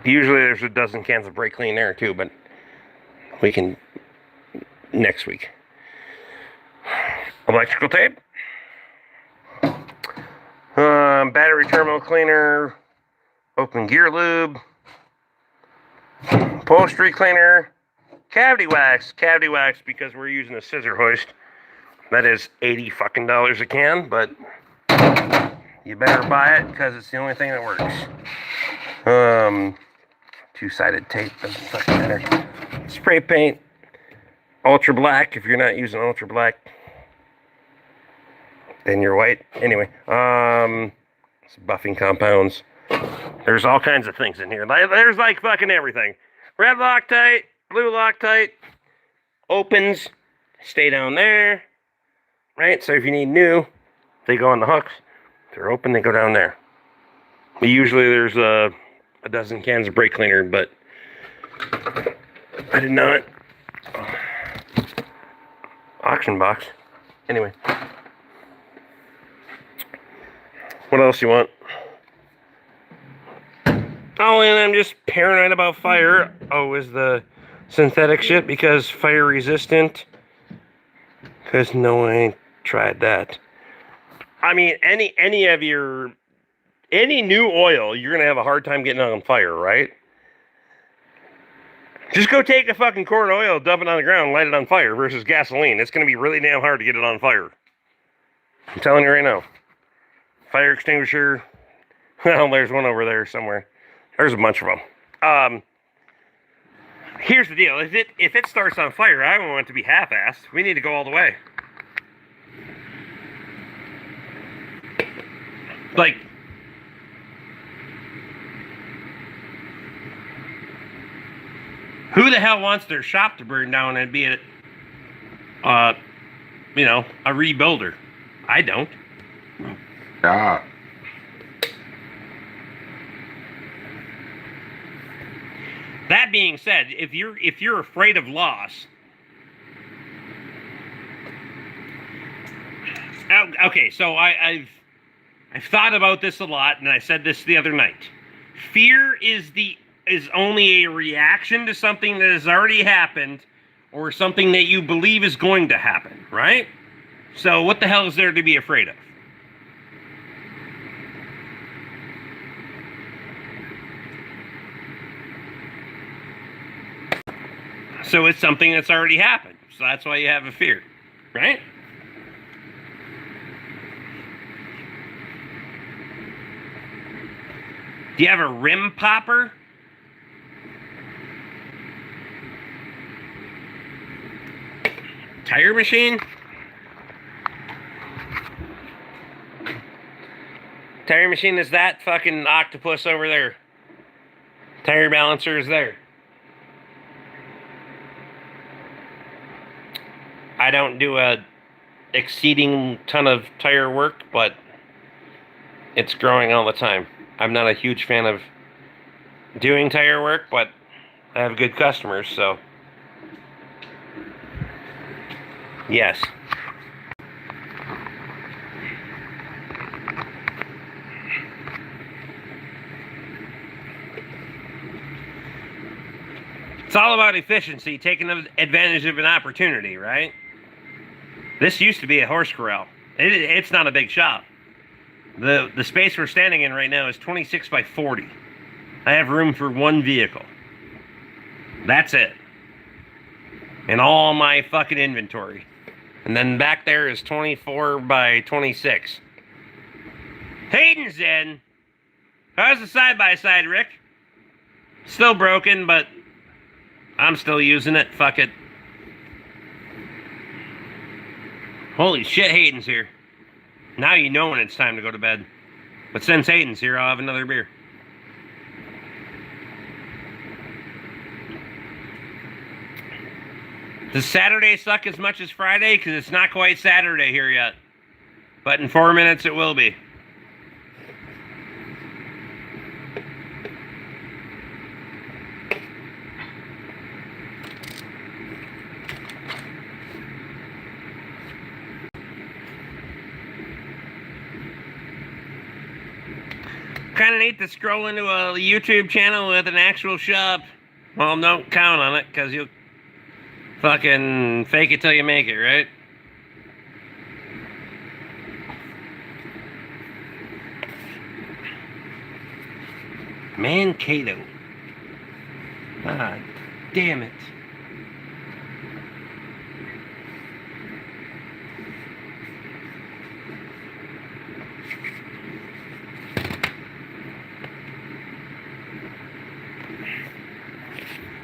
Usually there's a dozen cans of brake clean there too, but we can next week. Electrical tape. Battery terminal cleaner. Open gear lube. Upholstery cleaner. Cavity wax. Cavity wax because we're using a scissor hoist. That is $80 fucking a can, but you better buy it because it's the only thing that works. Two-sided tape doesn't fucking matter. Spray paint. Ultra black if you're not using ultra black. Then you're white. Anyway, buffing compounds. There's all kinds of things in here. There's like fucking everything. Red Loctite, blue Loctite, opens, stay down there, right? So if you need new, they go on the hooks. If they're open, they go down there. But usually there's a dozen cans of brake cleaner, but I did not. Auction box. Anyway. What else you want? Oh, and I'm just paranoid about fire. Oh, is the synthetic shit because fire resistant? Because no, I ain't tried that. I mean, any new oil, you're gonna have a hard time getting on fire, right? Just go take a fucking quart of oil, dump it on the ground, and light it on fire versus gasoline. It's gonna be really damn hard to get it on fire. I'm telling you right now. Fire extinguisher. Well, there's one over there somewhere. There's a bunch of them. Here's the deal. If it starts on fire, I don't want it to be half-assed. We need to go all the way. Like, who the hell wants their shop to burn down and be a rebuilder? I don't. Yeah. That being said, if you're afraid of loss, okay. So I've thought about this a lot, and I said this the other night. Fear is only a reaction to something that has already happened, or something that you believe is going to happen, right? So what the hell is there to be afraid of? So it's something that's already happened. So that's why you have a fear, right? Do you have a rim popper? Tire machine? Tire machine is that fucking octopus over there. Tire balancer is there. I don't do a exceeding ton of tire work, but it's growing all the time. I'm not a huge fan of doing tire work, but I have good customers, so yes. all about efficiency, taking advantage of an opportunity, right? This used to be a horse corral. It's not a big shop. The space we're standing in right now is 26 by 40. I have room for one vehicle. That's it. And all my fucking inventory. And then back there is 24 by 26. Hayden's in. How's the side-by-side, Rick? Still broken, but I'm still using it. Fuck it. Holy shit, Hayden's here. Now you know when it's time to go to bed. But since Hayden's here, I'll have another beer. Does Saturday suck as much as Friday? Because it's not quite Saturday here yet. But in 4 minutes it will be. Kind of neat to scroll into a YouTube channel with an actual shop. Well, don't count on it, because you'll fucking fake it till you make it, right? Mankato. Ah, damn it.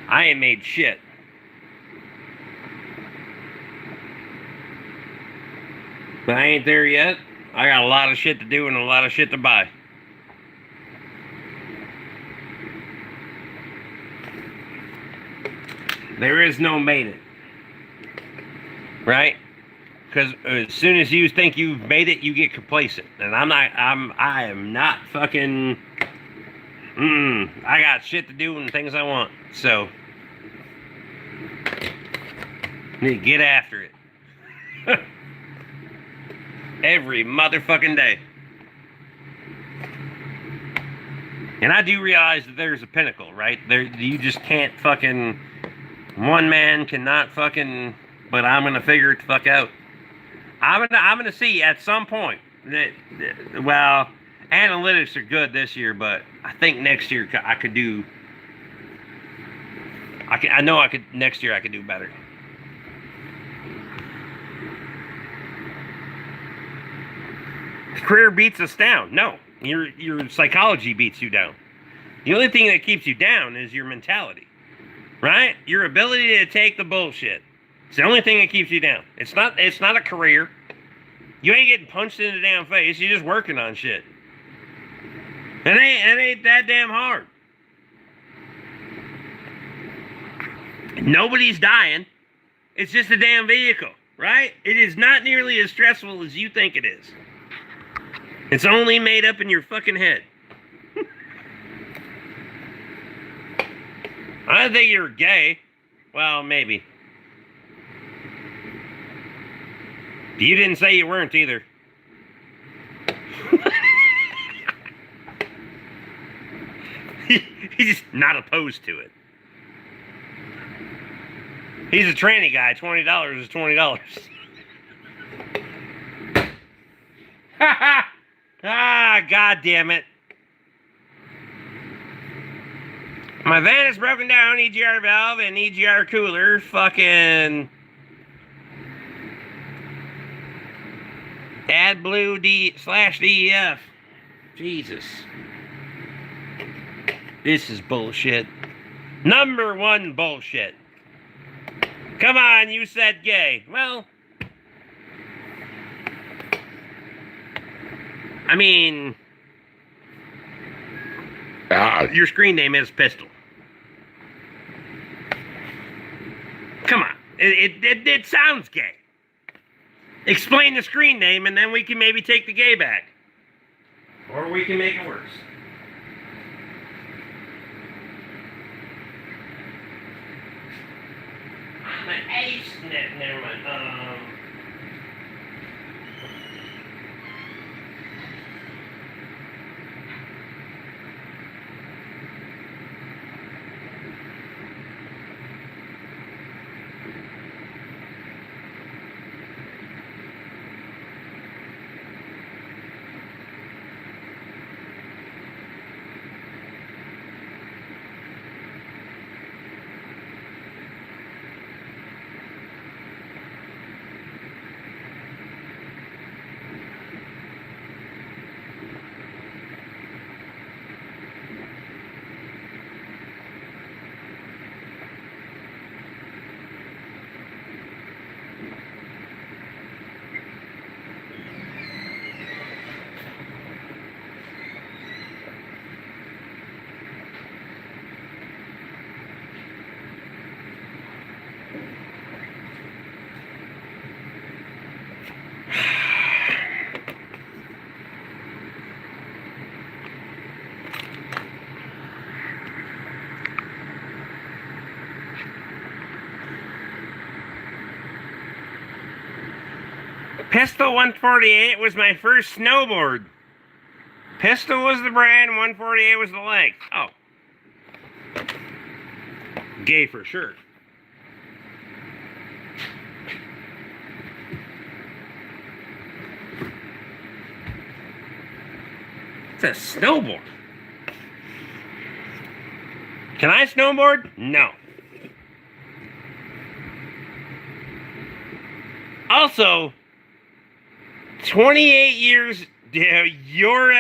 I ain't made shit. But I ain't there yet. I got a lot of shit to do and a lot of shit to buy. There is no made it. Right? Because as soon as you think you've made it, you get complacent. And I am not fucking... I got shit to do and things I want. So... need to get after it. Every motherfucking day. And I do realize that there's a pinnacle, right? There, you just can't fucking... one man cannot fucking... but I'm gonna figure it the fuck out. I'm gonna see at some point that... well, analytics are good this year, but I think next year I could do... I know I could... next year I could do better. Career beats us down. No, your psychology beats you down. The only thing that keeps you down is your mentality, right? Your ability to take the bullshit. It's the only thing that keeps you down. It's not a career. You ain't getting punched in the damn face. You're just working on shit. It ain't that damn hard. Nobody's dying. It's just a damn vehicle, right? It is not nearly as stressful as you think it is. It's only made up in your fucking head. I think you're gay. Well, maybe. You didn't say you weren't either. He's just not opposed to it. He's a tranny guy. $20 is $20. Ah, god damn it. My van is broken down, EGR valve and EGR cooler. Fucking AdBlue D/DEF. Jesus. This is bullshit. Number one bullshit. Come on, you said gay. Well, I mean, your screen name is Pistol. Come on, it sounds gay. Explain the screen name and then we can maybe take the gay back. Or we can make it worse. I'm an ace. Never mind. Pistol 148 was my first snowboard. Pistol was the brand, 148 was the length. Oh. Gay for sure. It's a snowboard. Can I snowboard? No. Also, 28 years, your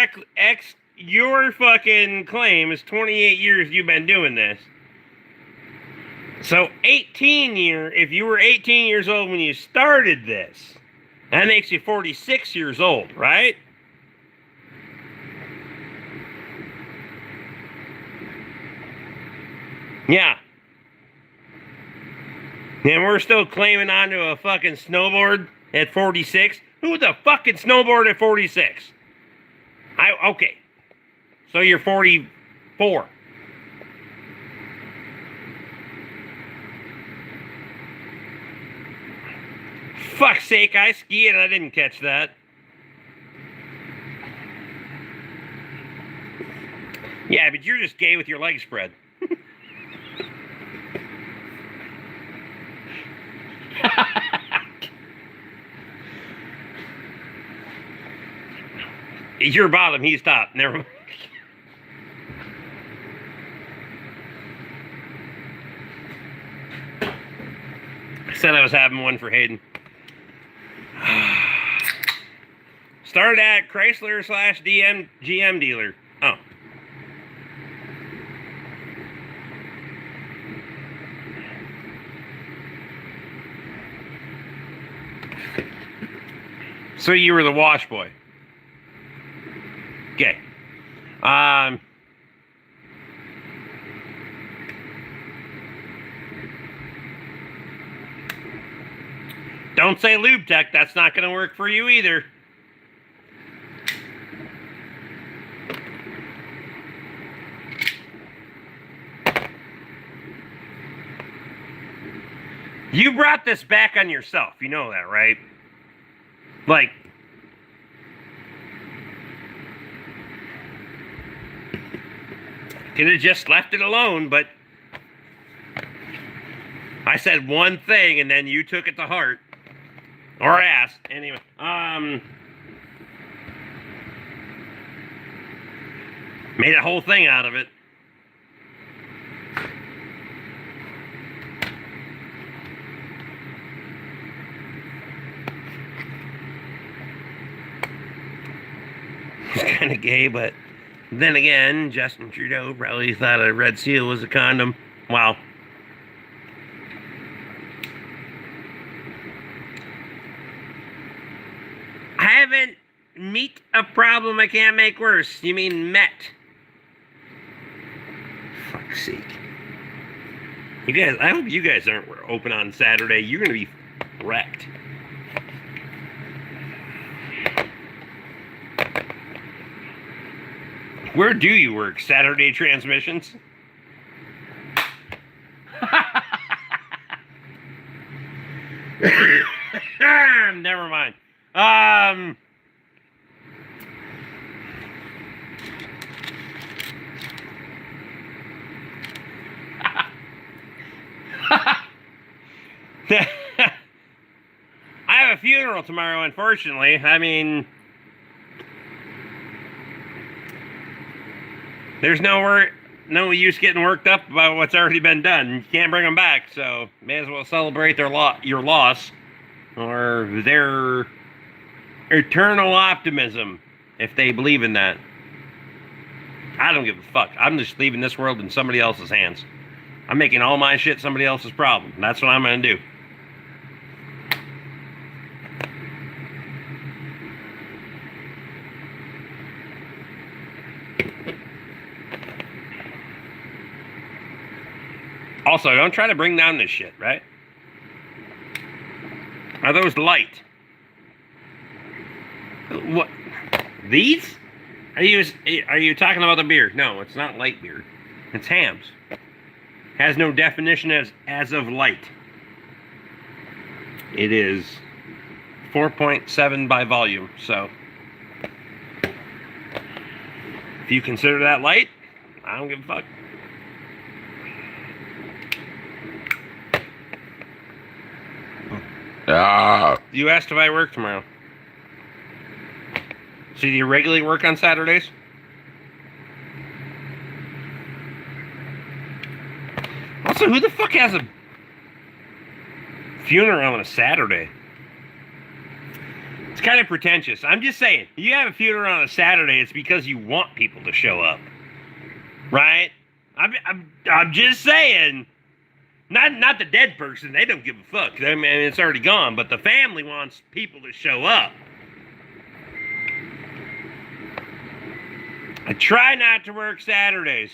fucking claim is 28 years you've been doing this. So if you were 18 years old when you started this, that makes you 46 years old, right? Yeah. And we're still claiming onto a fucking snowboard at 46? Who the fucking snowboard at 46? Okay. So you're 44. Fuck's sake, I ski and I didn't catch that. Yeah, but you're just gay with your legs spread. You're bottom, he's top. Never mind. I said I was having one for Hayden. Started at Chrysler / GM dealer. Oh. So you were the wash boy. Okay. Don't say lube tech. That's not going to work for you either. You brought this back on yourself. You know that, right? Like, could have just left it alone, but I said one thing and then you took it to heart. Or asked. Anyway, made a whole thing out of it. It's kind of gay, but then again, Justin Trudeau probably thought a red seal was a condom. Wow. I haven't meet a problem I can't make worse. You mean met? Fuck's sake. You guys, I hope you guys aren't open on Saturday. You're going to be wrecked. Where do you work? Saturday transmissions? Never mind. I have a funeral tomorrow, unfortunately. I mean, there's no use getting worked up about what's already been done. You can't bring them back, so may as well celebrate your loss or their eternal optimism, if they believe in that. I don't give a fuck. I'm just leaving this world in somebody else's hands. I'm making all my shit somebody else's problem. That's what I'm going to do. Also, don't try to bring down this shit, right? Are those light? What? These? Are you talking about the beer? No, it's not light beer. It's hams. Has no definition as of light. It is 4.7 by volume. So if you consider that light, I don't give a fuck. Yeah. You asked if I work tomorrow. So do you regularly work on Saturdays? Also, who the fuck has a funeral on a Saturday? It's kind of pretentious. I'm just saying, if you have a funeral on a Saturday, it's because you want people to show up. Right? I'm just saying. Not the dead person. They don't give a fuck. I mean, it's already gone. But the family wants people to show up. I try not to work Saturdays.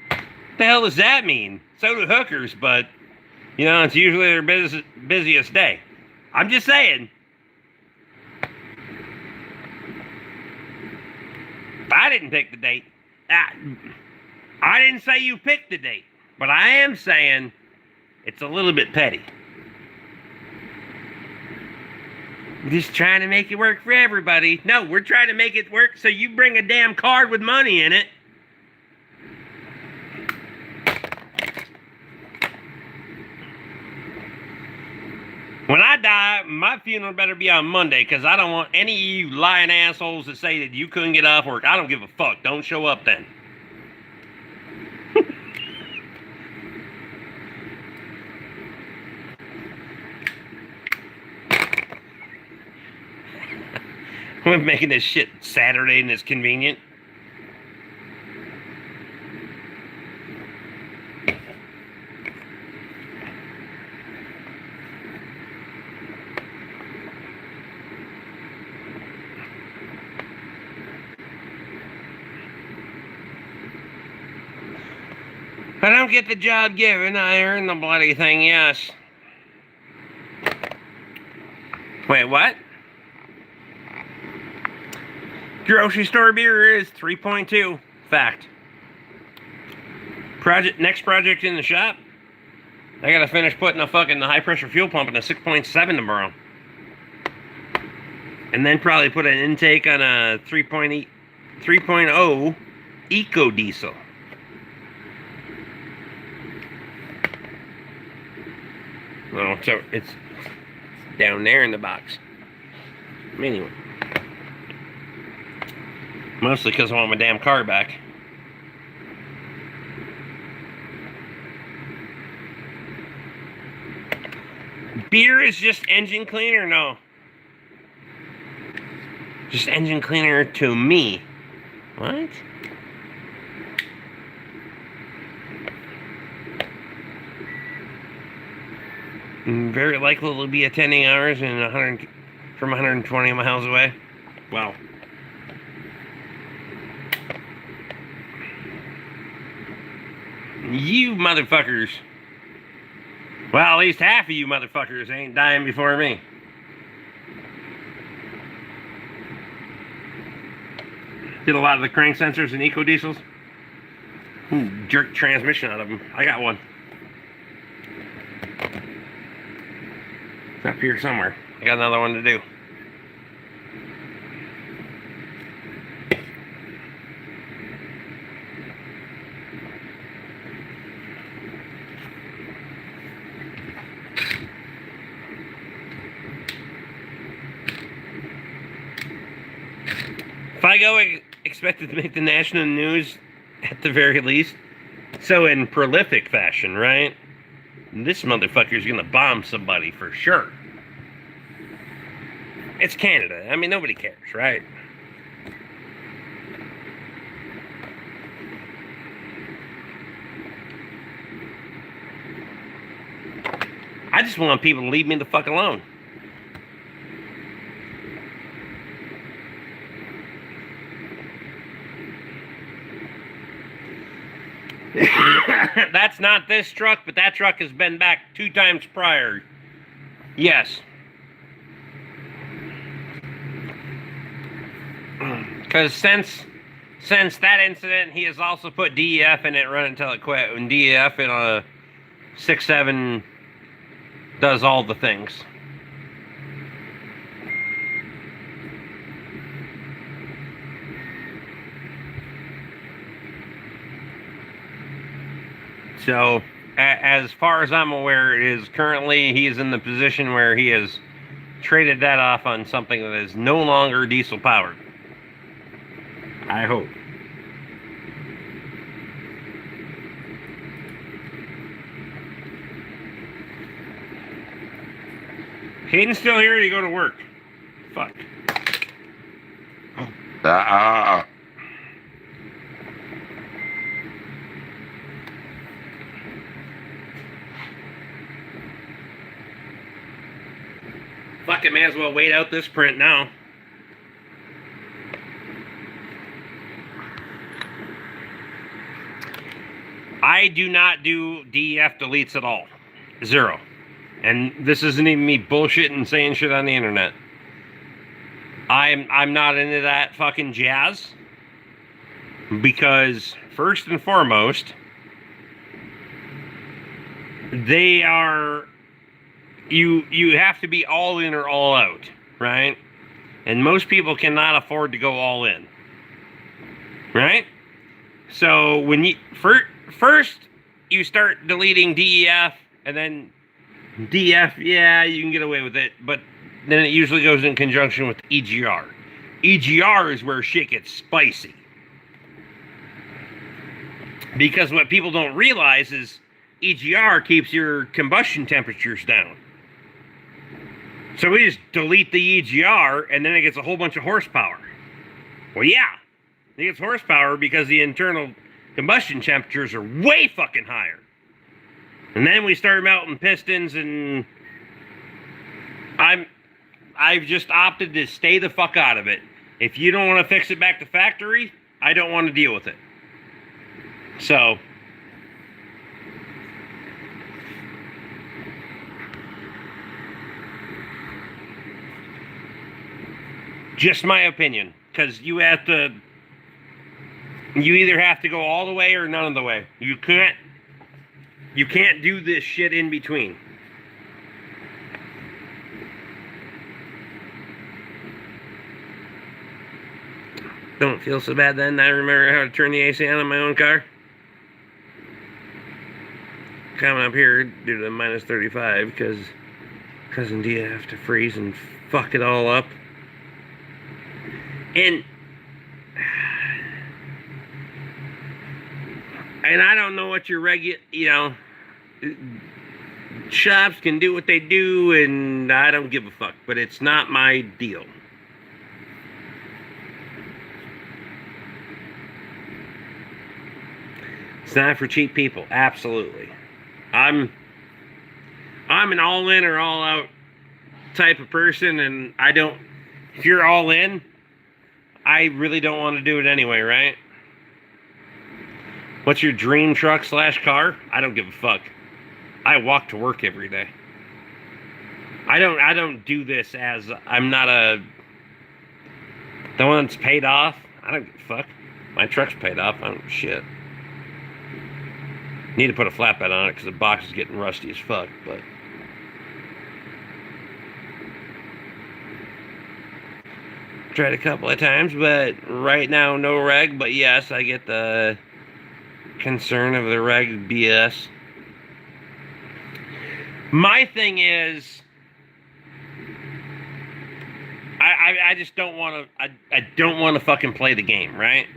What the hell does that mean? So do hookers, but, you know, it's usually their busiest day. I'm just saying. I didn't pick the date. I didn't say you picked the date. But I am saying it's a little bit petty. Just trying to make it work for everybody. No, we're trying to make it work so you bring a damn card with money in it. When I die, my funeral better be on Monday, because I don't want any of you lying assholes that say that you couldn't get off work. I don't give a fuck. Don't show up then. We're making this shit Saturday and it's convenient. I don't get the job given, I earn the bloody thing, yes. Wait, what? Grocery store beer is 3.2. Fact. Next project in the shop. I gotta finish putting a fucking high pressure fuel pump in a 6.7 tomorrow. And then probably put an intake on a 3.0 eco diesel. Oh, so it's down there in the box. Anyway. Mostly because I want my damn car back. Beer is just engine cleaner? No. Just engine cleaner to me. What? Very likely to be attending hours in 100 from 120 miles away. Wow. You motherfuckers. Well, at least half of you motherfuckers ain't dying before me. Did a lot of the crank sensors and eco diesels. Jerk transmission out of them. I got one. It's up here somewhere. I got another one to do. If I go expected to make the national news at the very least, so in prolific fashion, right? This motherfucker's gonna bomb somebody for sure. It's Canada. I mean, nobody cares, right? I just want people to leave me the fuck alone. That's not this truck, but that truck has been back 2 times prior. Yes. Because since that incident, he has also put DEF in it, run until it quit. And DEF in a 6.7 does all the things. So, as far as I'm aware, it is currently he's in the position where he has traded that off on something that is no longer diesel powered. I hope. Hayden's still here to go to work. Fuck. Fuck it, may as well wait out this print now. I do not do DEF deletes at all. Zero. And this isn't even me bullshitting and saying shit on the internet. I'm not into that fucking jazz. Because first and foremost, they are you have to be all in or all out, right? And most people cannot afford to go all in. Right? So when you first you start deleting DEF, and then DF, yeah, you can get away with it, but then it usually goes in conjunction with EGR. EGR is where shit gets spicy. Because what people don't realize is EGR keeps your combustion temperatures down. So we just delete the EGR, and then it gets a whole bunch of horsepower. Well, yeah, it gets horsepower because the internal combustion temperatures are way fucking higher. And then we start melting pistons, and I've just opted to stay the fuck out of it. If you don't want to fix it back to factory, I don't want to deal with it. So, just my opinion, because you either have to go all the way or none of the way. You can't do this shit in between. Don't feel so bad then. I remember how to turn the AC on in my own car. Coming up here due to the minus 35 because cousin Dia have to freeze and fuck it all up. And I don't know what your shops can do what they do, and I don't give a fuck, but it's not my deal. It's not for cheap people, absolutely. I'm an all in or all out type of person, and if you're all in, I really don't want to do it anyway, right? What's your dream truck / car? I don't give a fuck. I walk to work every day. I don't do this as I'm not the one that's paid off. I don't give a fuck. My truck's paid off. I don't give a shit. Need to put a flatbed on it because the box is getting rusty as fuck, but tried a couple of times, but right now no reg, but yes, I get the concern of the reg BS. My thing is I just don't want to I don't want to fucking play the game, right?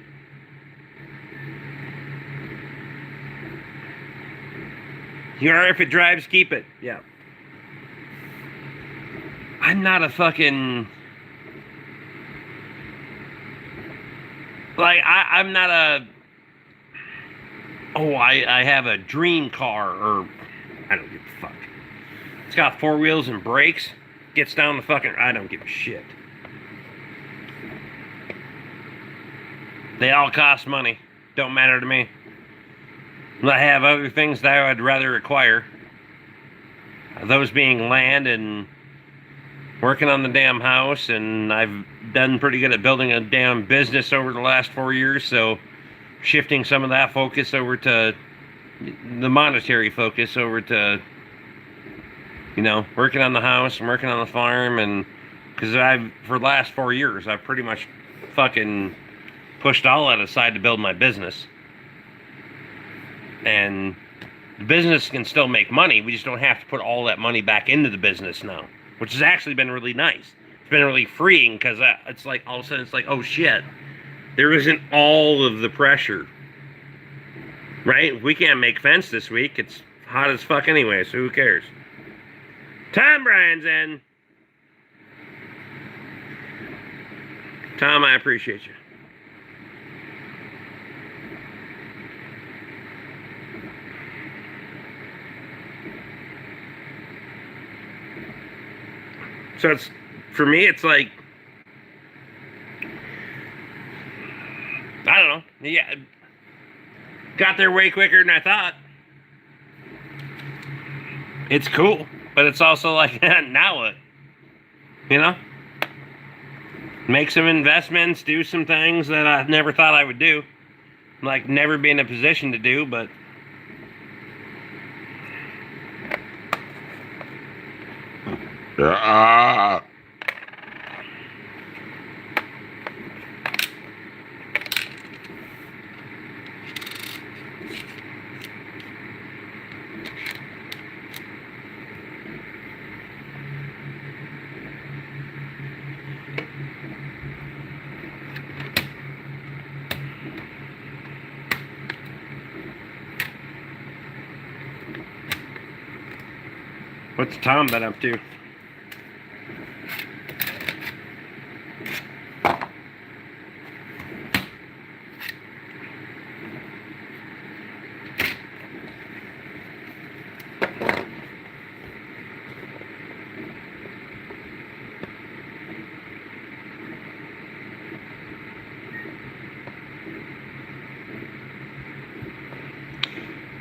If it drives, keep it. Yeah. I'm not a fucking I'm not a I have a dream car, or I don't give a fuck. It's got 4 wheels and brakes. Gets down the fucking, I don't give a shit. They all cost money. Don't matter to me. I have other things that I would rather acquire. Those being land and working on the damn house, and I've done pretty good at building a damn business over the last 4 years, so shifting some of that focus over to the monetary focus over to, working on the house and working on the farm, and because for the last 4 years, I've pretty much fucking pushed all that aside to build my business. And The business can still make money. We just don't have to put all that money back into the business now, which has actually been really nice. It's been really freeing because it's like all of a sudden it's like, oh shit, there isn't all of the pressure, right? We can't make fence this week. It's hot as fuck anyway, so who cares? Tom Bryan's in. Tom, I appreciate you. So it's, for me, it's like, I don't know. Yeah, got there way quicker than I thought. It's cool, but it's also like, now what? You know? Make some investments, do some things that I never thought I would do. Like, never be in a position to do, but... Ah. What's Tom been up to?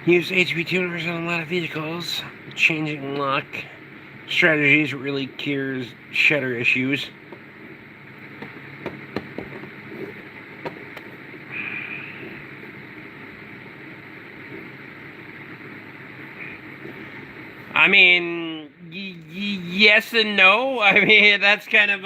Use HB tuners on a lot of vehicles. Changing lock strategies really cures shutter issues. I mean, yes and no. I mean, that's kind of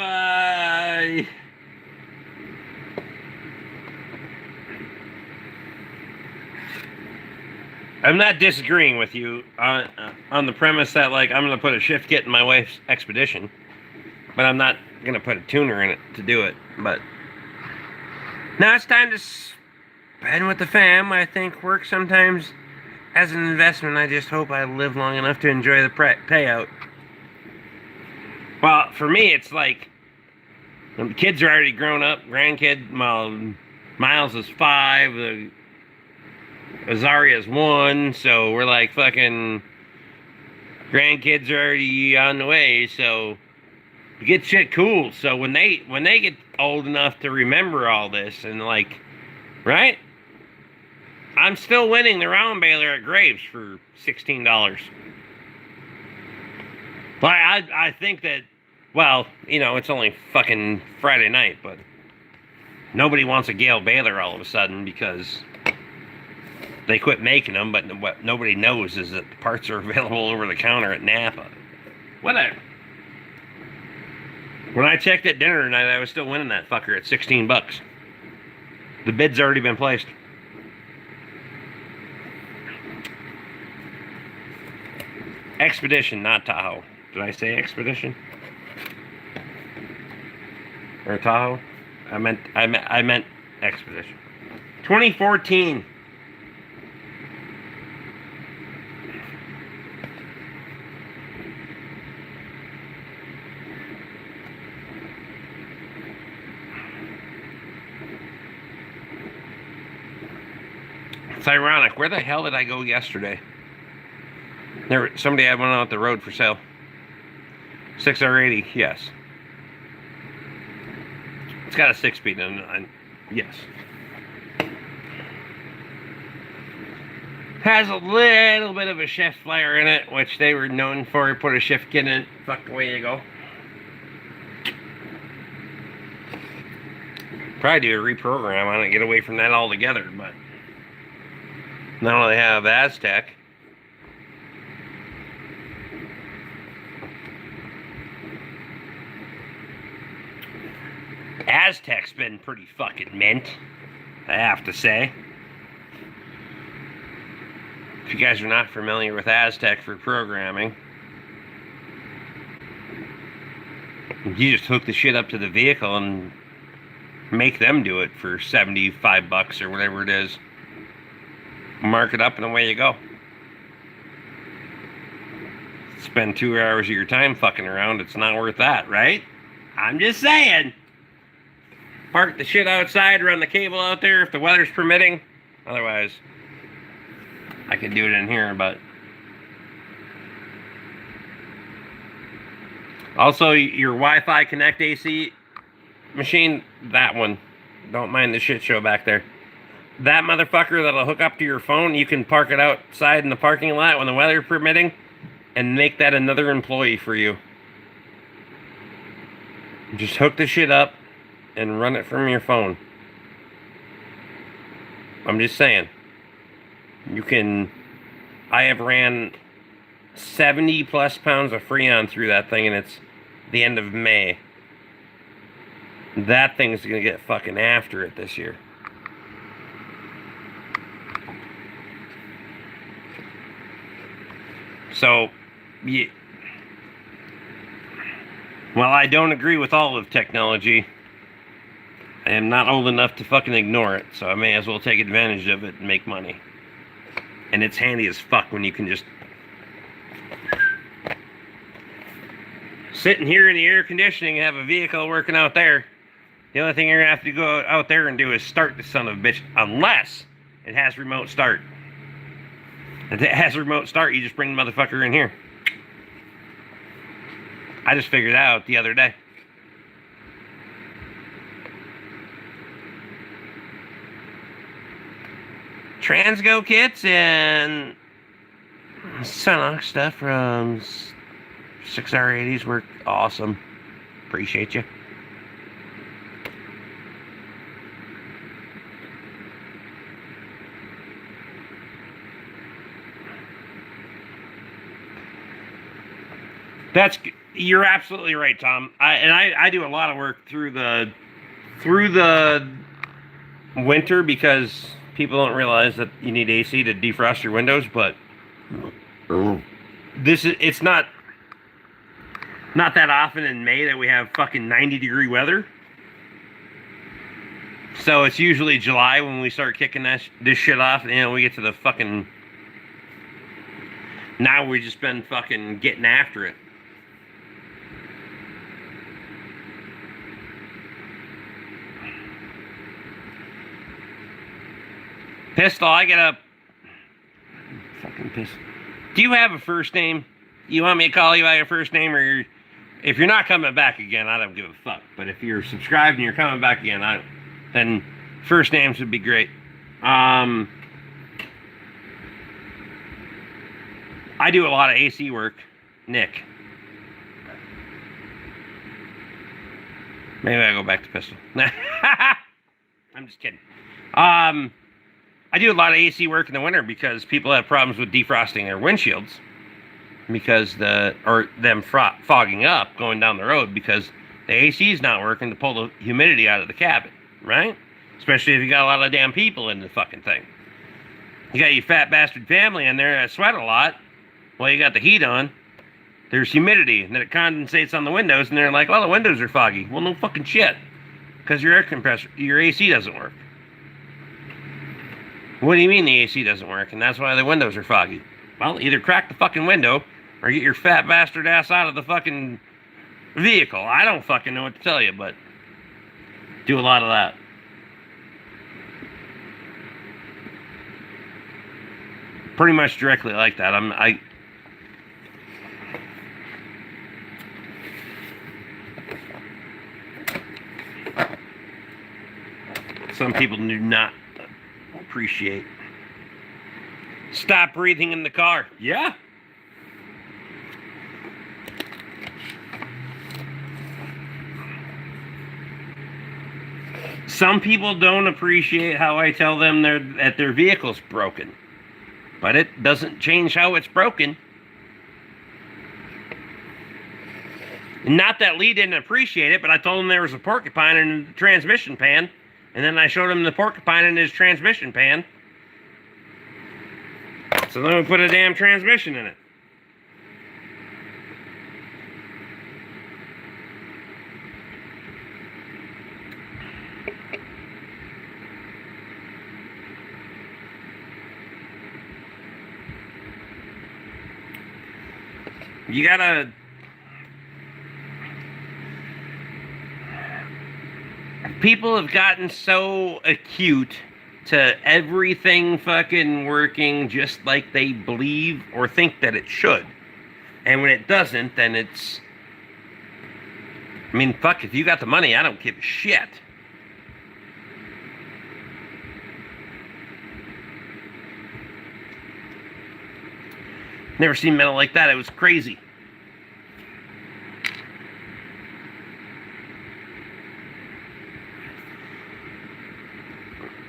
I'm not disagreeing with you on the premise that, like, I'm going to put a shift kit in my wife's Expedition, but I'm not going to put a tuner in it to do it. But now it's time to spend with the fam. I think work sometimes as an investment. I just hope I live long enough to enjoy the payout. Well, for me, it's like, when the kids are already grown up, grandkid, well, Miles is 5, Azaria's 1, so we're like fucking grandkids are already on the way, so we get shit cool. So when they get old enough to remember all this and like, right? I'm still winning the round baler at Graves for $16. But I think that, well, you know, it's only fucking Friday night, but nobody wants a Gale baler all of a sudden because they quit making them, but what nobody knows is that the parts are available over the counter at Napa. Whatever. When I checked at dinner tonight, I was still winning that fucker at $16. The bid's already been placed. Expedition, not Tahoe. Did I say Expedition? Or Tahoe? I meant Expedition. 2014. It's ironic. Where the hell did I go yesterday? Somebody had one out the road for sale. 6R80, yes. It's got a 6-speed in yes. Has a little bit of a shift flare in it, which they were known for. Put a shift kit in it. Fuck, away you go. Probably do a reprogram on it, get away from that altogether, but now they have Aztec. Aztec's been pretty fucking mint, I have to say. If you guys are not familiar with Aztec for programming, you just hook the shit up to the vehicle and make them do it for $75 or whatever it is. Mark it up and away you go. Spend 2 hours of your time fucking around. It's not worth that, right? I'm just saying. Park the shit outside, run the cable out there if the weather's permitting. Otherwise, I could do it in here, but... Also, your Wi-Fi Connect AC machine, that one. Don't mind the shit show back there. That motherfucker that'll hook up to your phone, you can park it outside in the parking lot when the weather's permitting and make that another employee for you. Just hook the shit up and run it from your phone. I'm just saying. You can... I have ran 70 plus pounds of Freon through that thing, and it's the end of May. That thing's gonna get fucking after it this year. So, yeah. While I don't agree with all of technology, I am not old enough to fucking ignore it, so I may as well take advantage of it and make money. And it's handy as fuck when you can just... sitting here in the air conditioning and have a vehicle working out there. The only thing you're going to have to go out there and do is start the son of a bitch, unless it has remote start. If it has remote start, you just bring the motherfucker in here. I just figured that out the other day. Transgo kits and Sonox stuff from 6R80s work awesome. Appreciate you. You're absolutely right, Tom. I do a lot of work through the winter because people don't realize that you need AC to defrost your windows, but it's not that often in May that we have fucking 90-degree weather. So it's usually July when we start kicking this shit off. You know, we get to the fucking... Now we've just been fucking getting after it. Pistol, I get up. Fucking pistol. Do you have a first name? You want me to call you by your first name, or if you're not coming back again, I don't give a fuck. But if you're subscribed and you're coming back again, then first names would be great. I do a lot of AC work. Nick. Maybe I go back to pistol. I'm just kidding. I do a lot of AC work in the winter because people have problems with defrosting their windshields because them fogging up going down the road because the AC is not working to pull the humidity out of the cabin, right? Especially if you got a lot of damn people in the fucking thing. You got your fat bastard family in there that sweat a lot. Well, you got the heat on. There's humidity, and then it condensates on the windows, and they're like, "Well, the windows are foggy." Well, no fucking shit, because your air compressor, your AC doesn't work. What do you mean the AC doesn't work? And that's why the windows are foggy. Well, either crack the fucking window or get your fat bastard ass out of the fucking vehicle. I don't fucking know what to tell you, but do a lot of that. Pretty much directly like that. Some people do not appreciate. Stop breathing in the car. Yeah. Some people don't appreciate how I tell them that their vehicle's broken. But it doesn't change how it's broken. Not that Lee didn't appreciate it, but I told him there was a porcupine in the transmission pan. And then I showed him the porcupine in his transmission pan. So then we put a damn transmission in it. You gotta... People have gotten so acute to everything fucking working just like they believe or think that it should. And when it doesn't, then it's... I mean, fuck, if you got the money, I don't give a shit. Never seen metal like that. It was crazy.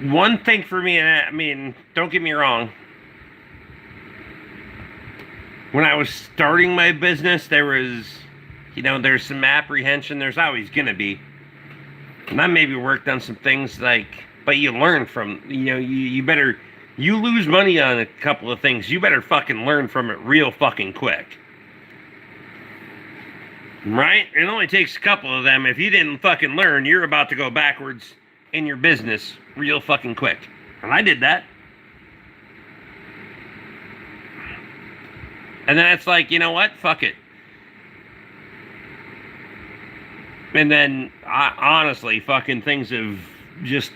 One thing for me, and I mean, don't get me wrong. When I was starting my business, there was, there's some apprehension. There's always going to be. And I maybe worked on some things but you learn from, you lose money on a couple of things. You better fucking learn from it real fucking quick. Right? It only takes a couple of them. If you didn't fucking learn, you're about to go backwards in your business real fucking quick. And I did that. And then it's like, you know what? Fuck it. And then, honestly, fucking things have just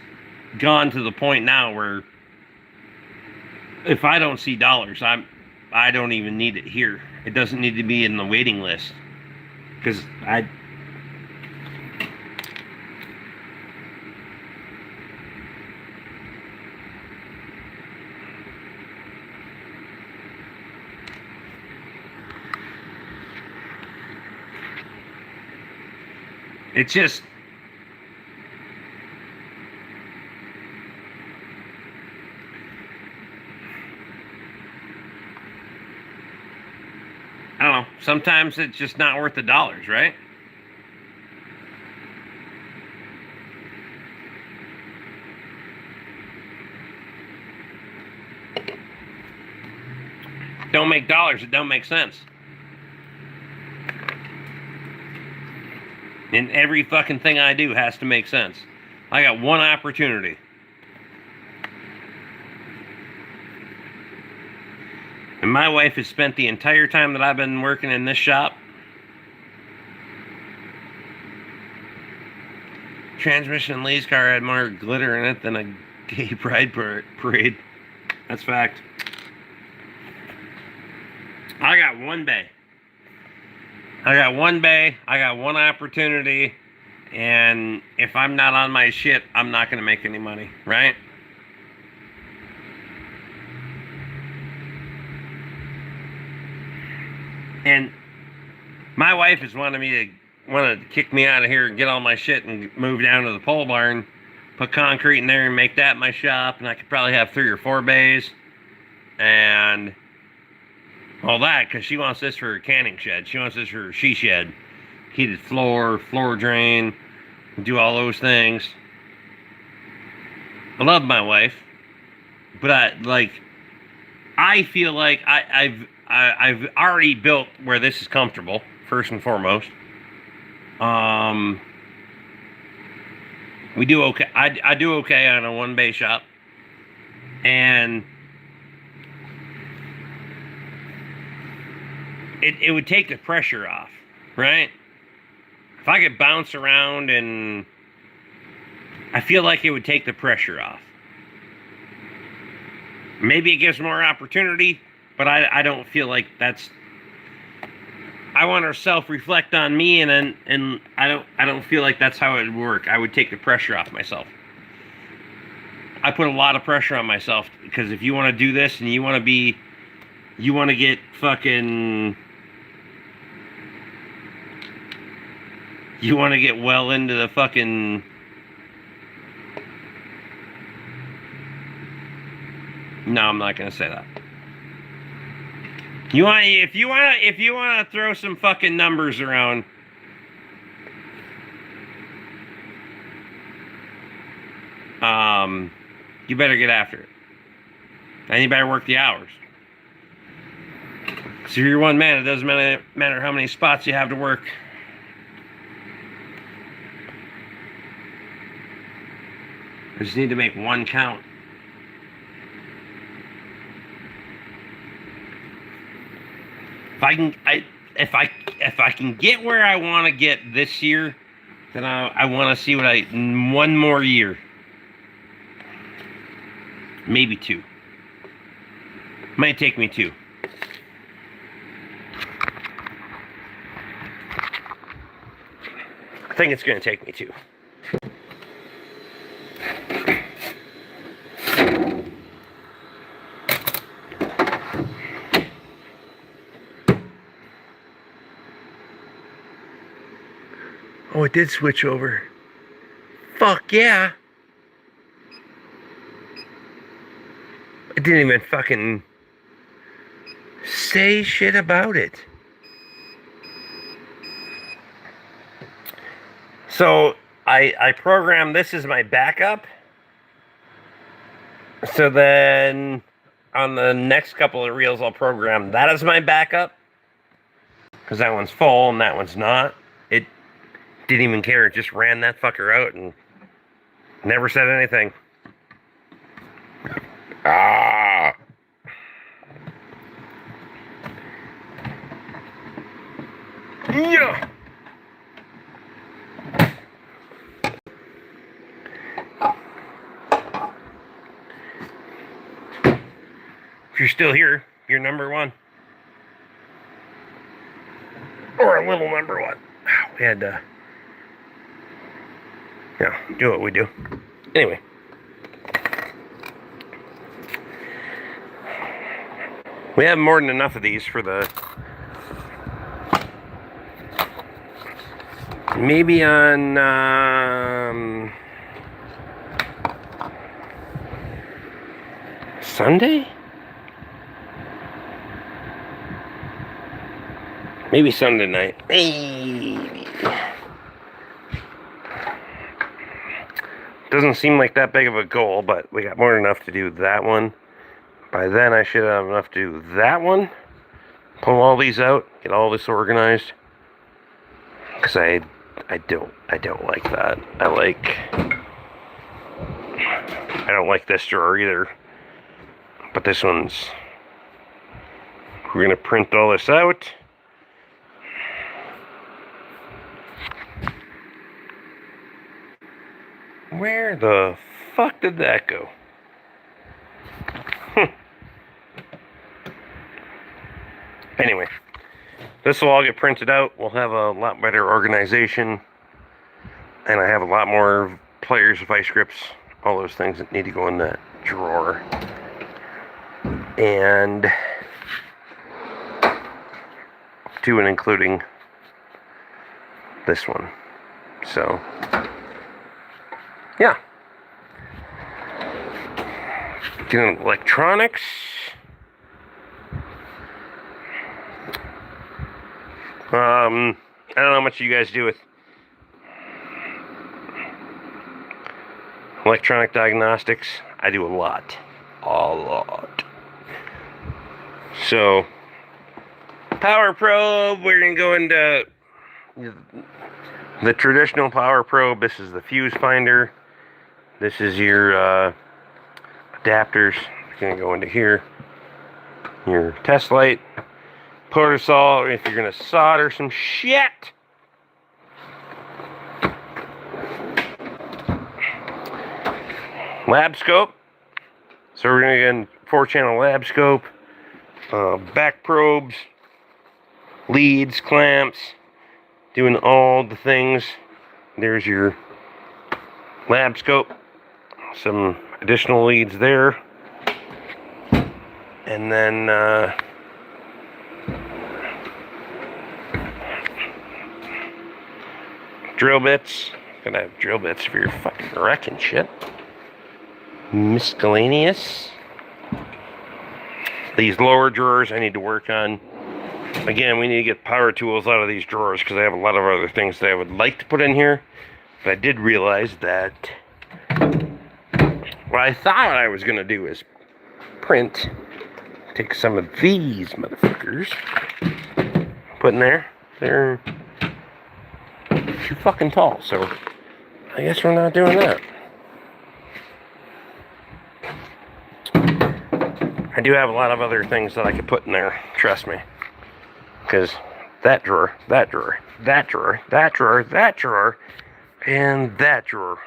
gone to the point now where if I don't see dollars, I don't even need it here. It doesn't need to be in the waiting list. Because it's just... I don't know. Sometimes it's just not worth the dollars, right? Don't make dollars, it don't make sense. And every fucking thing I do has to make sense. I got one opportunity. And my wife has spent the entire time that I've been working in this shop transmission in Lee's car had more glitter in it than a gay pride parade. That's fact. I got one bay. I got one opportunity, and if I'm not on my shit, I'm not going to make any money, right? And my wife is wanted to kick me out of here and get all my shit and move down to the pole barn, put concrete in there and make that my shop, and I could probably have 3 or 4 bays and all that, because she wants this for her canning shed. She wants this for her she shed. Heated floor drain, do all those things. I love my wife, but I feel like I've already built where this is comfortable, first and foremost. We do okay. I do okay on a 1-bay shop. And it would take the pressure off, right? If I could bounce around, and I feel like it would take the pressure off. Maybe it gives more opportunity, but I don't feel like that's... I want to self-reflect on me, and I don't feel like that's how it would work. I would take the pressure off myself. I put a lot of pressure on myself, because if you want to do this and you want to get fucking... You want to get well into the fucking... No, I'm not going to say that. If you want to throw some fucking numbers around, you better get after it. And you better work the hours. So you're one man. It doesn't matter how many spots you have to work. I just need to make one count. If I can get where I want to get this year, then I want to see one more year, maybe 2. Might take me 2. I think it's going to take me 2. Oh, it did switch over. Fuck yeah. It didn't even fucking say shit about it. So I programmed this as my backup. So then on the next couple of reels, I'll program that as my backup. Because that one's full and that one's not. It didn't even care. It just ran that fucker out and never said anything. Ah. Yeah. If you're still here, you're number 1. Or a little number 1. We had to, do what we do. Anyway. We have more than enough of these for the... Maybe on Sunday? Maybe Sunday night. Maybe. Doesn't seem like that big of a goal, but we got more than enough to do that one. By then I should have enough to do that one. Pull all these out, get all this organized. Because I don't like that. I don't like this drawer either. But this one's... We're going to print all this out. Where the fuck did that go? Anyway, this will all get printed out. We'll have a lot better organization. And I have a lot more players, vice grips, all those things that need to go in that drawer. And to and including this one. So, yeah. Doing electronics. I don't know how much you guys do with electronic diagnostics. I do a lot. A lot. So, power probe, we're going to go into the traditional power probe. This is the fuse finder. This is your adapters. It's going to go into here. Your test light. Porter saw, if you're going to solder some shit. Lab scope. So we're going to get a 4-channel lab scope. Back probes. Leads, clamps. Doing all the things. There's your lab scope. Some additional leads there. And then drill bits. Gotta have drill bits for your fucking wrecking shit. Miscellaneous. These lower drawers I need to work on. Again, we need to get power tools out of these drawers because I have a lot of other things that I would like to put in here. But I did realize that what I thought I was going to do is print take some of these motherfuckers, put in there. They're too fucking tall, so I guess we're not doing that. I do have a lot of other things that I could put in there, trust me. Because that drawer, that drawer, that drawer, that drawer, that drawer, and that drawer,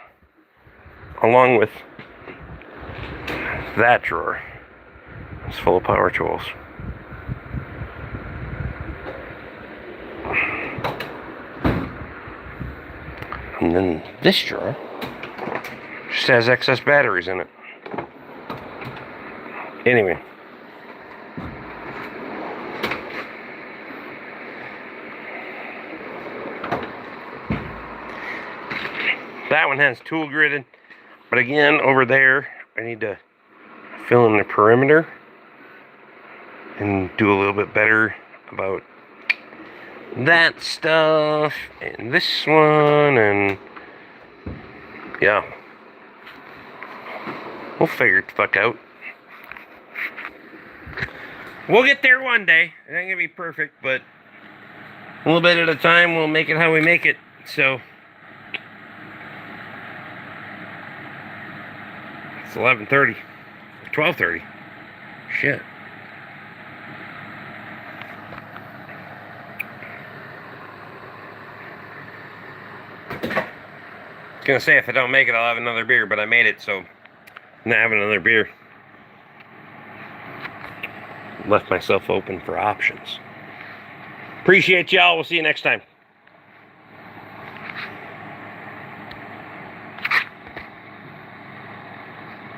along with that drawer, is full of power tools. And then this drawer just has excess batteries in it. Anyway. That one has tool gridded. But again, over there, I need to fill in the perimeter and do a little bit better about that stuff and this one, and yeah, we'll figure it the fuck out. We'll get there one day. It ain't gonna be perfect, but a little bit at a time, we'll make it how we make it. So it's 11:30, 12:30. Shit. I was gonna say if I don't make it, I'll have another beer, but I made it, so I'm not having another beer. Left myself open for options. Appreciate y'all. We'll see you next time.